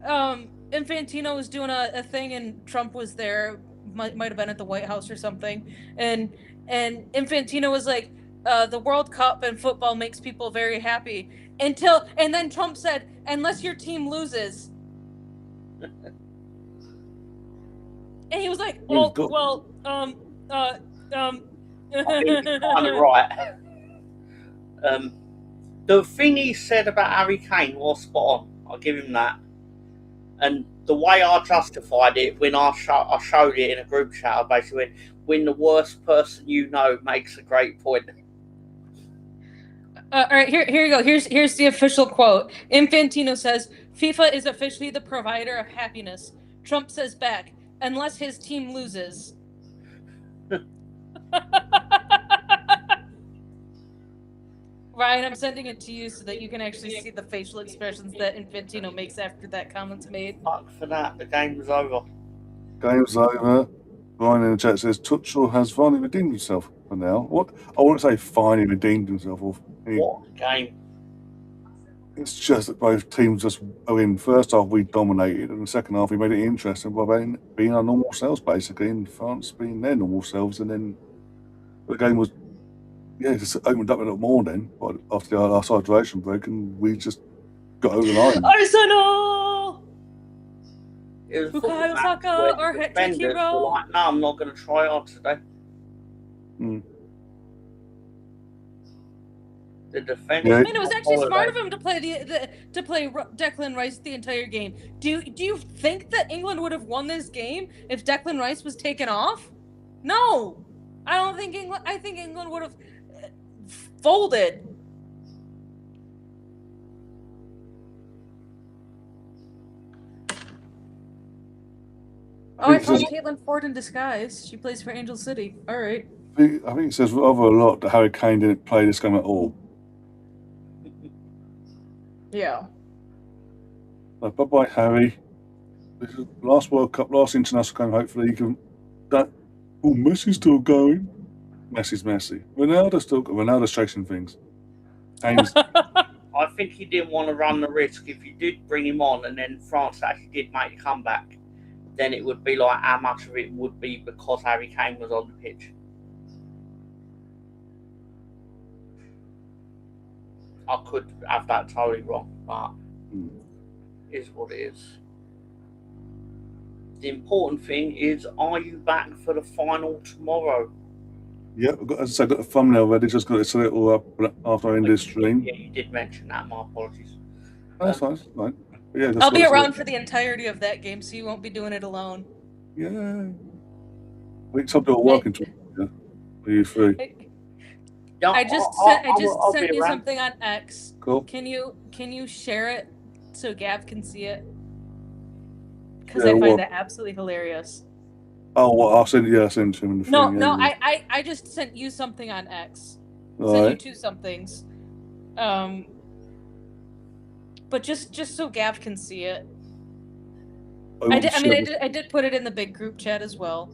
Infantino was doing a thing and Trump was there. Might have been at the White House or something, and Infantino was like, the World Cup and football makes people very happy and then Trump said, unless your team loses. And he was like, I mean, he's kind of right. The thing he said about Harry Kane was spot on. I'll give him that. And the way I justified it when I showed it in a group chat, I basically went, when the worst person you know makes a great point. All right, here you go. Here's the official quote. Infantino says, FIFA is officially the provider of happiness. Trump says back, unless his team loses. Ryan, I'm sending it to you so that you can actually see the facial expressions that Infantino makes after that comment's made. Fuck for that, the game was over. Game's over. Ryan in the chat says Tuchel has finally redeemed himself for now. What? I wouldn't say finally redeemed himself. What game? It's just that both teams just are in. First half we dominated, and the second half we made it interesting by being our normal selves, basically, and France being their normal selves, and then the game was, just opened up a little more then, but after our hydration break, and we just got over the line. Arsenal! It was Bukayo Saka or Hero. Like, no, I'm not going to try hard today. The defense. I mean, it was actually smart of him to play to play Declan Rice the entire game. Do you think that England would have won this game if Declan Rice was taken off? No, I don't think England. I think England would have folded. Oh, I found Caitlin Ford in disguise. She plays for Angel City. All right. I think it says rather a lot that Harry Kane didn't play this game at all. Yeah. Bye-bye, Harry. This is last World Cup, last international game. Hopefully you can... Messi's still going. Messi's Messi. Ronaldo's chasing things. I think he didn't want to run the risk. If you did bring him on and then France actually did make a comeback, then it would be like how much of it would be because Harry Kane was on the pitch. I could have that totally wrong, but it is what it is. The important thing is, are you back for the final tomorrow? Yeah, as I said, I've got the thumbnail ready. Just got it set it all up after I end this stream. Yeah, you did mention that. My apologies. That's fine. Yeah, I'll be around for the entirety of that game, so you won't be doing it alone. Yeah. We'll do a working tour. Yeah. Are you free? I just sent you something on X. Cool. Can you share it so Gav can see it? Because I find that absolutely hilarious. Oh, well, I'll send it to him in the thing. No, I just sent you something on X. Right. Sent you 2 somethings. But just so Gav can see it. I did put it in the big group chat as well.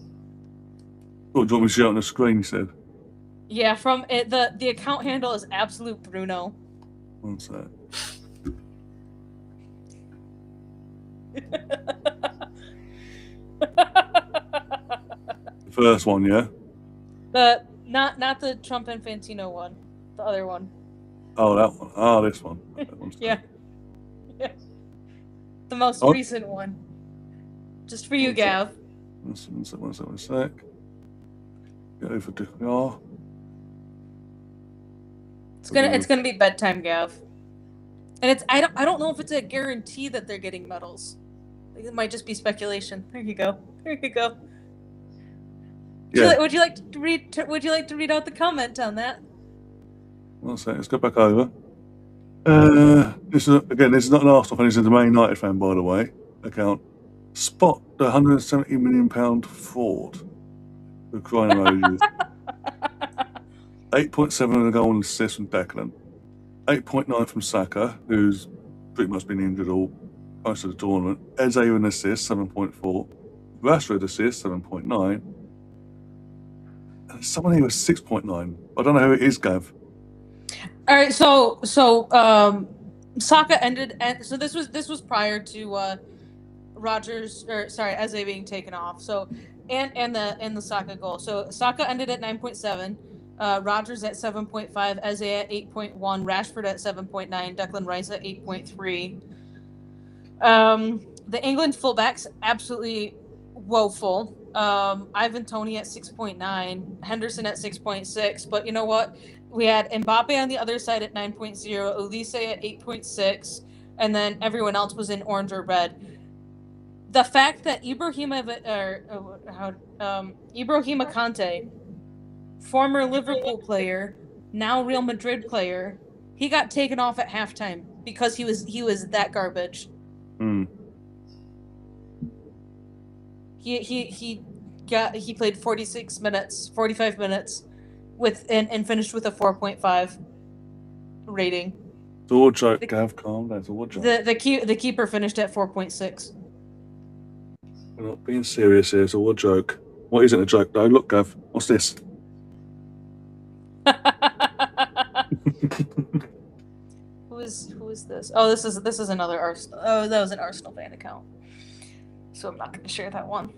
Oh, do you want me to share it on the screen, you said? Yeah, from it, the account handle is Absolute Bruno. One sec. The first one, yeah? Not the Trump Infantino one. The other one. Oh, that one. Oh, this one. Yeah. The most recent one. Just for you, Gav. One sec. Get over to It's gonna be bedtime, Gav. And I don't know if it's a guarantee that they're getting medals. It might just be speculation. There you go. Yeah. Would you like to read out the comment on that? One sec. Let's go back over. This is not an Arsenal fan. This is a Man United fan, by the way. Account. Spot the £170 million fraud. The crying emojis. 8.7 of the goal and assist from Declan. 8.9 from Saka, who's pretty much been injured all most of the tournament. Eze with an assist, 7.4. Rashford assist, 7.9. And someone here was 6.9. I don't know who it is, Gav. All right, so Saka ended, and so this was prior to Eze being taken off. So and the Saka goal. So Saka ended at 9.7, Rodgers at 7.5, Eze at 8.1, Rashford at 7.9, Declan Rice at 8.3. The England fullbacks absolutely woeful. Ivan Toney at 6.9, Henderson at 6.6. But you know what? We had Mbappe on the other side at 9.0, Olise at 8.6, and then everyone else was in orange or red. The fact that Ibrahima Kante, former Liverpool player, now Real Madrid player, he got taken off at halftime because he was that garbage. He played 45 minutes and finished with a 4.5 rating. It's all a joke, Gav. Calm down. It's all a joke. The keeper finished at 4.6. We're not being serious here. It's all a joke. What isn't a joke though? Look, Gav. What's this? Who is this? Oh, this is another Arsenal. Oh, that was an Arsenal fan account. So I'm not going to share that one.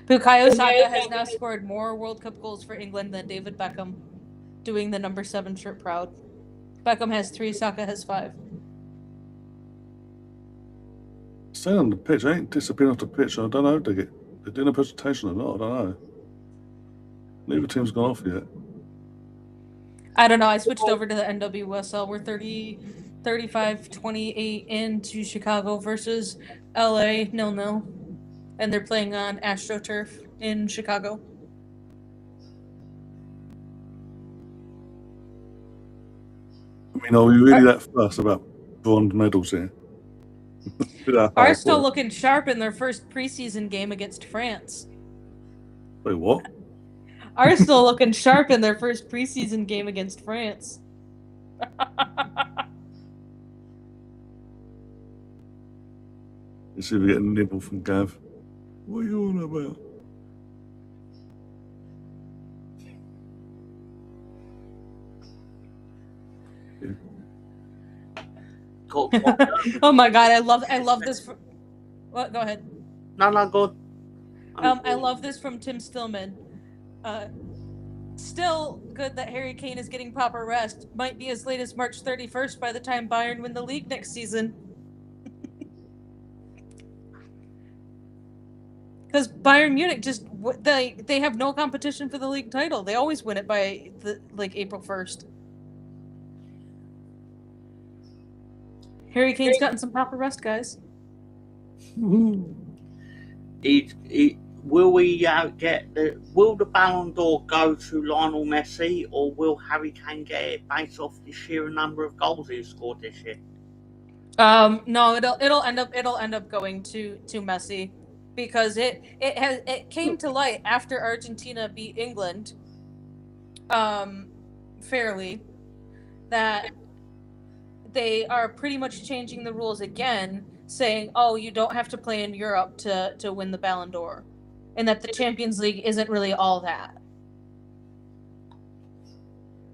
Bukayo Saka has now scored more World Cup goals for England than David Beckham, doing the number 7 shirt proud. Beckham has 3, Saka has 5. Staying on the pitch. I ain't disappearing off the pitch. I don't know if they're doing a presentation or not. I don't know. Neither team's gone off yet. I don't know. I switched over to the NWSL. We're 35-28 into Chicago versus LA 0-0. And they're playing on AstroTurf in Chicago. I mean, are we really that fussed about bronze medals here? Arsenal looking sharp in their first preseason game against France. Wait, what? Arsenal looking sharp in their first preseason game against France. You see, we get a nibble from Gav. What are you on about? Oh my god, I love this. What? Go ahead. No, go. I love this from Tim Stillman. Still good that Harry Kane is getting proper rest. Might be as late as March 31st by the time Bayern win the league next season. Because Bayern Munich they have no competition for the league title. They always win it by April 1st. Harry Kane's gotten some proper rest, guys. Will the Ballon d'Or go to Lionel Messi, or will Harry Kane get it based off the sheer number of goals he's scored this year? No, it'll end up going to Messi, because it came to light after Argentina beat England fairly that they are pretty much changing the rules again, saying, oh, you don't have to play in Europe to win the Ballon d'Or, and that the Champions League isn't really all that.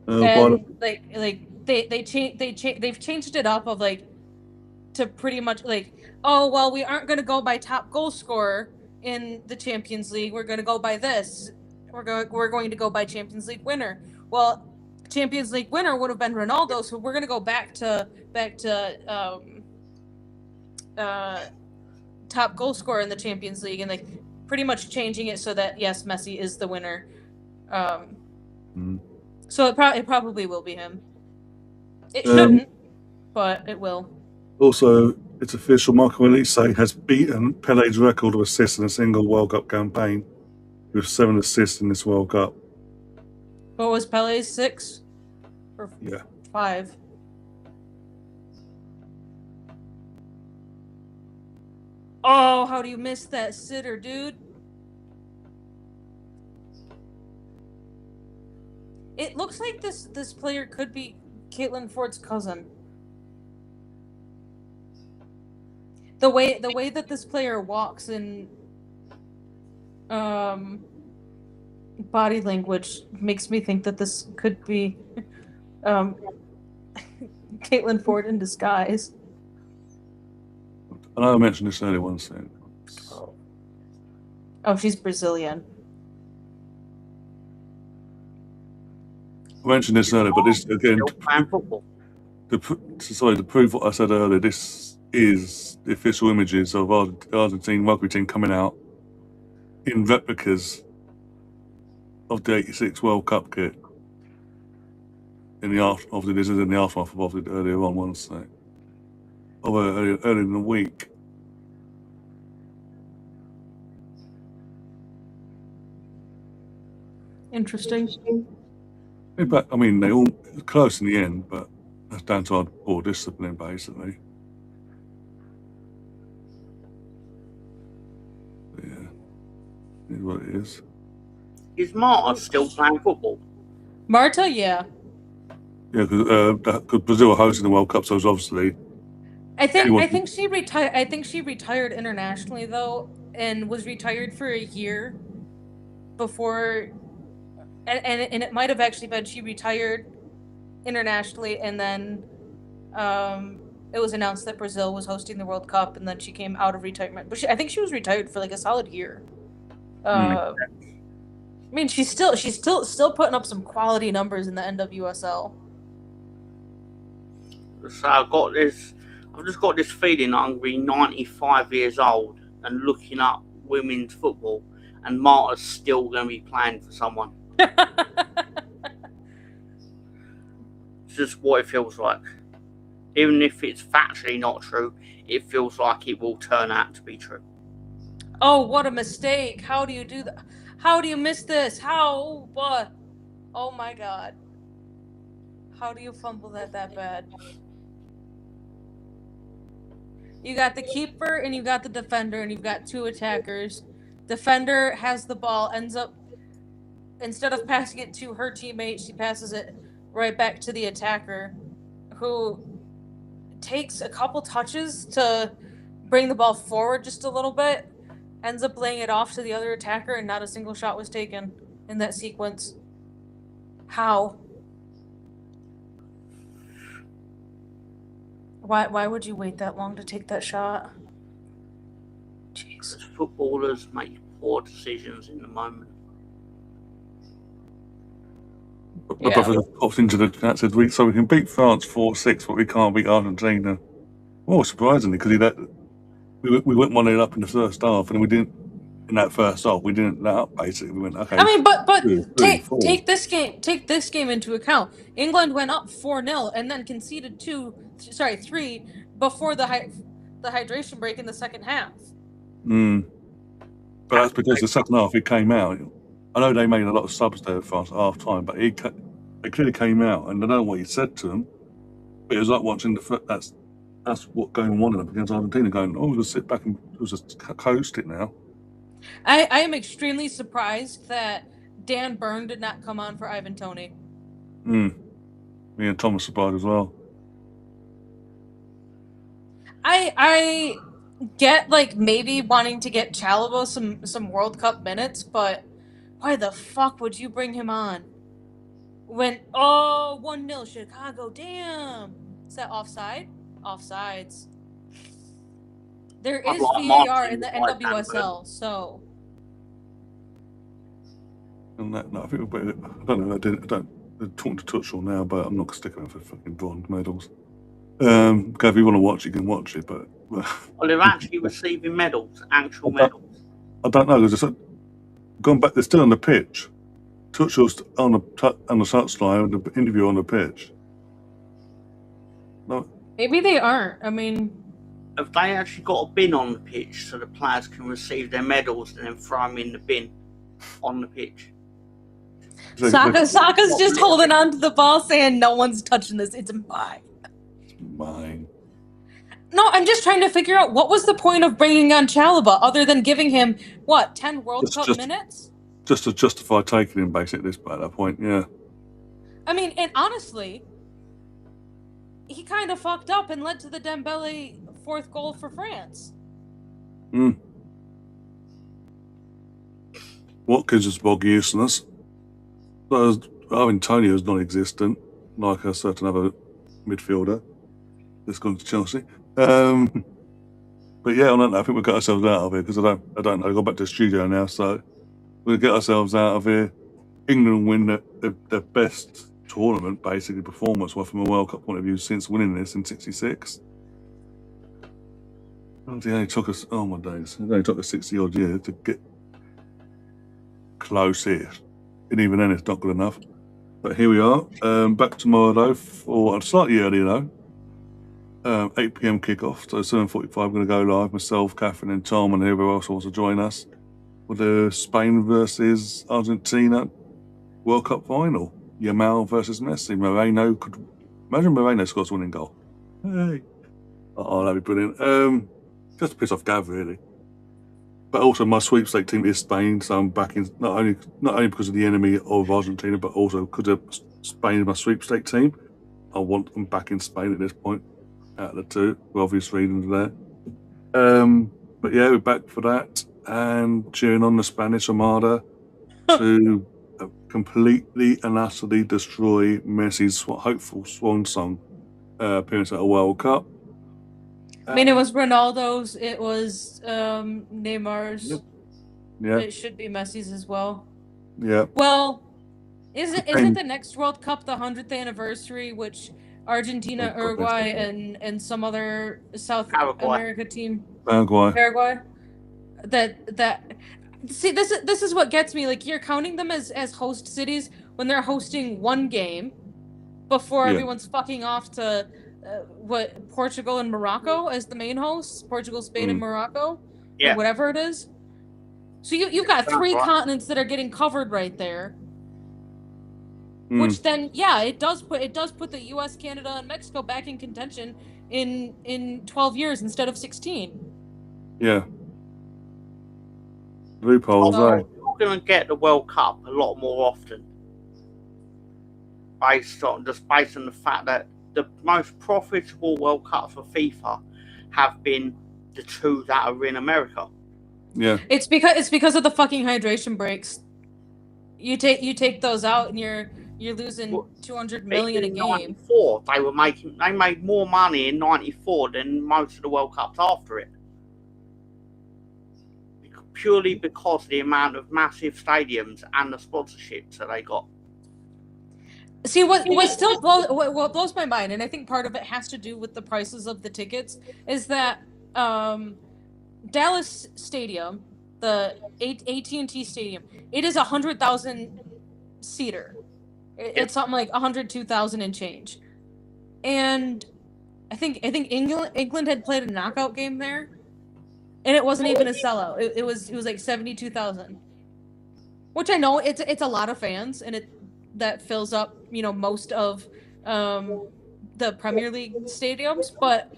And they've changed it up of to pretty much oh, well, we aren't going to go by top goal scorer in the Champions League. We're going to go by this. We're going to go by Champions League winner. Well, Champions League winner would have been Ronaldo, so we're going to go back to top goal scorer in the Champions League, and pretty much changing it so that yes, Messi is the winner. So it probably will be him. It shouldn't, but it will. Also, it's official. Michael Olise has beaten Pele's record of assists in a single World Cup campaign, with 7 assists in this World Cup. What was Pele's 6? Or yeah. 5? Oh, how do you miss that sitter, dude? It looks like this player could be Caitlin Ford's cousin. The way that this player walks and body language makes me think that this could be Caitlin Ford in disguise. I know I mentioned this earlier once. Oh, she's Brazilian. I mentioned this earlier, but this again football. to prove what I said earlier. This is the official images of our Argentine rugby team coming out in replicas of the '86 World Cup kit. Obviously, this is in the aftermath of it earlier on Wednesday. Earlier in the week. Interesting. But I mean, they all close in the end, but that's down to our poor discipline, basically. But yeah, it is what it is. Is Marta still playing football? Marta, yeah. Yeah, because Brazil are hosting the World Cup, so it's obviously. I think she retired. I think she retired internationally though, and was retired for a year before. And it might have actually been she retired internationally, and then it was announced that Brazil was hosting the World Cup, and then she came out of retirement. But I think she was retired for like a solid year. I mean, she's still putting up some quality numbers in the NWSL. So I've just got this feeling I'm going to be 95 years old and looking up women's football, and Marta's still going to be playing for someone. It's just what it feels like. Even if it's factually not true, it feels like it will turn out to be true. Oh, what a mistake. How do you do that? How do you miss this? How? What? Oh my god. How do you fumble that bad? You got the keeper and you got the defender and you've got two attackers. Defender has the ball, ends up, instead of passing it to her teammate, she passes it right back to the attacker, who takes a couple touches to bring the ball forward just a little bit, ends up laying it off to the other attacker, and not a single shot was taken in that sequence. How? Why would you wait that long to take that shot? Jeez. Because footballers make poor decisions in the moment. My brother popped into the chat, said, so we can beat France 4-6, but we can't beat Argentina. Well, surprisingly, because we went 1-0 up in the first half, and we didn't. In that first half, we didn't let up. Basically, we went okay. I mean, but 3, take this game into account. England went up 4-0 and then conceded 3 before the hydration break in the second half. But that's because the second half it came out. I know they made a lot of subs there for us at half time, but it clearly came out, and I don't know what he said to them, but it was like watching that's what going on against Argentina. Going, we'll just sit back and we'll just coast it now. I am extremely surprised that Dan Byrne did not come on for Ivan Toney. Me and Thomas surprised as well. I get like maybe wanting to get Chalobah some World Cup minutes, but why the fuck would you bring him on? When 1-0 Chicago, damn. Is that offside? Offsides. There is VAR in the NWSL, so. And that, no, I think I don't know. They're talking to Touchall now, but I'm not gonna stick around for fucking bronze medals. Okay, if you want to watch, you can watch it, but. Well, they're actually receiving medals, actual medals. I don't know because it's gone back. They're still on the pitch. Touchall's on the touchline, the interview on the pitch. No. Maybe they aren't. I mean. Have they actually got a bin on the pitch so the players can receive their medals and then throw them in the bin on the pitch? Saka's just holding on to the ball saying, no one's touching this, it's mine. It's mine. No, I'm just trying to figure out what was the point of bringing on Chalobah other than giving him, 10 World Cup minutes? Just to justify taking him, basically, at that point, yeah. I mean, and honestly, he kind of fucked up and led to the Dembele 4th goal for France. Watkins is bog useless. Antonio's non-existent, like a certain other midfielder that's gone to Chelsea. But yeah, on that note, I think we've got ourselves out of here because I don't know. I've gone back to the studio now, so we'll get ourselves out of here. England win the best tournament, basically, performance-wise from a World Cup point of view since winning this in '66. It only took us, oh my days, it only took us 60-odd years to get close here. And even then, it's not good enough. But here we are. Back tomorrow, though, for slightly earlier, though. 8 p.m. kickoff, so 7:45 we're going to go live. Myself, Catherine and Tom and whoever else wants to join us with the Spain versus Argentina World Cup final. Yamal versus Messi. Imagine Moreno scores a winning goal. Hey. Oh, that'd be brilliant. Just to piss off Gav, really. But also my sweepstake team is Spain, so I'm backing not only because of the enemy of Argentina, but also because of Spain is my sweepstake team. I'm backing Spain at this point. Out of the two, for obvious reasons there. But yeah, we're back for that and cheering on the Spanish Armada to completely and utterly destroy Messi's hopeful swan song appearance at a World Cup. I mean, it was Ronaldo's, it was Neymar's. Yeah. It should be Messi's as well. Yeah. Well, isn't the next World Cup the 100th anniversary, which Argentina, Uruguay, and some other South America team, Paraguay. See, this is what gets me. Like, you're counting them as host cities when they're hosting one game before everyone's fucking off to Portugal and Morocco as the main hosts. Portugal, Spain, and Morocco, or whatever it is. So you've got 3 continents that are getting covered right there. Which then, it does put the U.S., Canada, and Mexico back in contention in 12 years instead of 16. Yeah. Loopholes, right? We're going to get the World Cup a lot more often, based on the fact that the most profitable World Cup for FIFA have been the 2 that are in America. Yeah. It's because of the fucking hydration breaks. You take those out and you're losing $200 million a game. 94, they made more money in '94 than most of the World Cups after it, purely because of the amount of massive stadiums and the sponsorships that they got. See, what blows my mind, and I think part of it has to do with the prices of the tickets, is that Dallas Stadium, the AT&T Stadium, it is 100,000 seater. It's something like 102,000 and change, and I think England had played a knockout game there, and it wasn't even a sellout. It was like 72,000, which I know it's a lot of fans, and that fills up most of the Premier League stadiums, but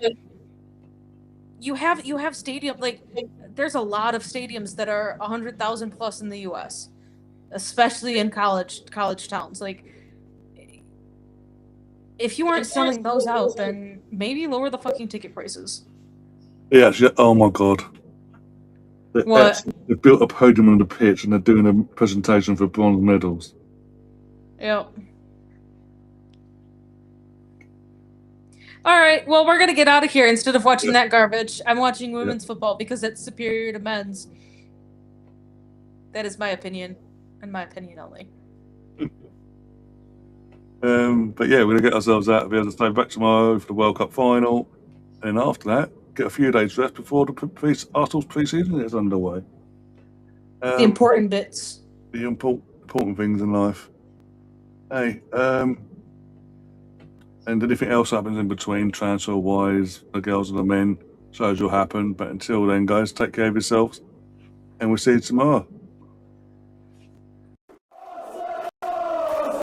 you have stadium there's a lot of stadiums that are 100,000 plus in the U.S., especially in college towns. Like, if you aren't selling those out, then maybe lower the fucking ticket prices. Yeah, oh my god. They built a podium on the pitch and they're doing a presentation for bronze medals. Yep. All right, well, we're going to get out of here instead of watching that garbage. I'm watching women's football because it's superior to men's. That is my opinion, and my opinion only. But yeah, we're going to get ourselves out of here, as I say, back tomorrow for the World Cup final. And after that, get a few days rest before the Arsenal's pre-season is underway. The important bits. The important things in life. Hey, and anything else happens in between, transfer-wise, the girls and the men, shows will happen. But until then, guys, take care of yourselves. And we'll see you tomorrow.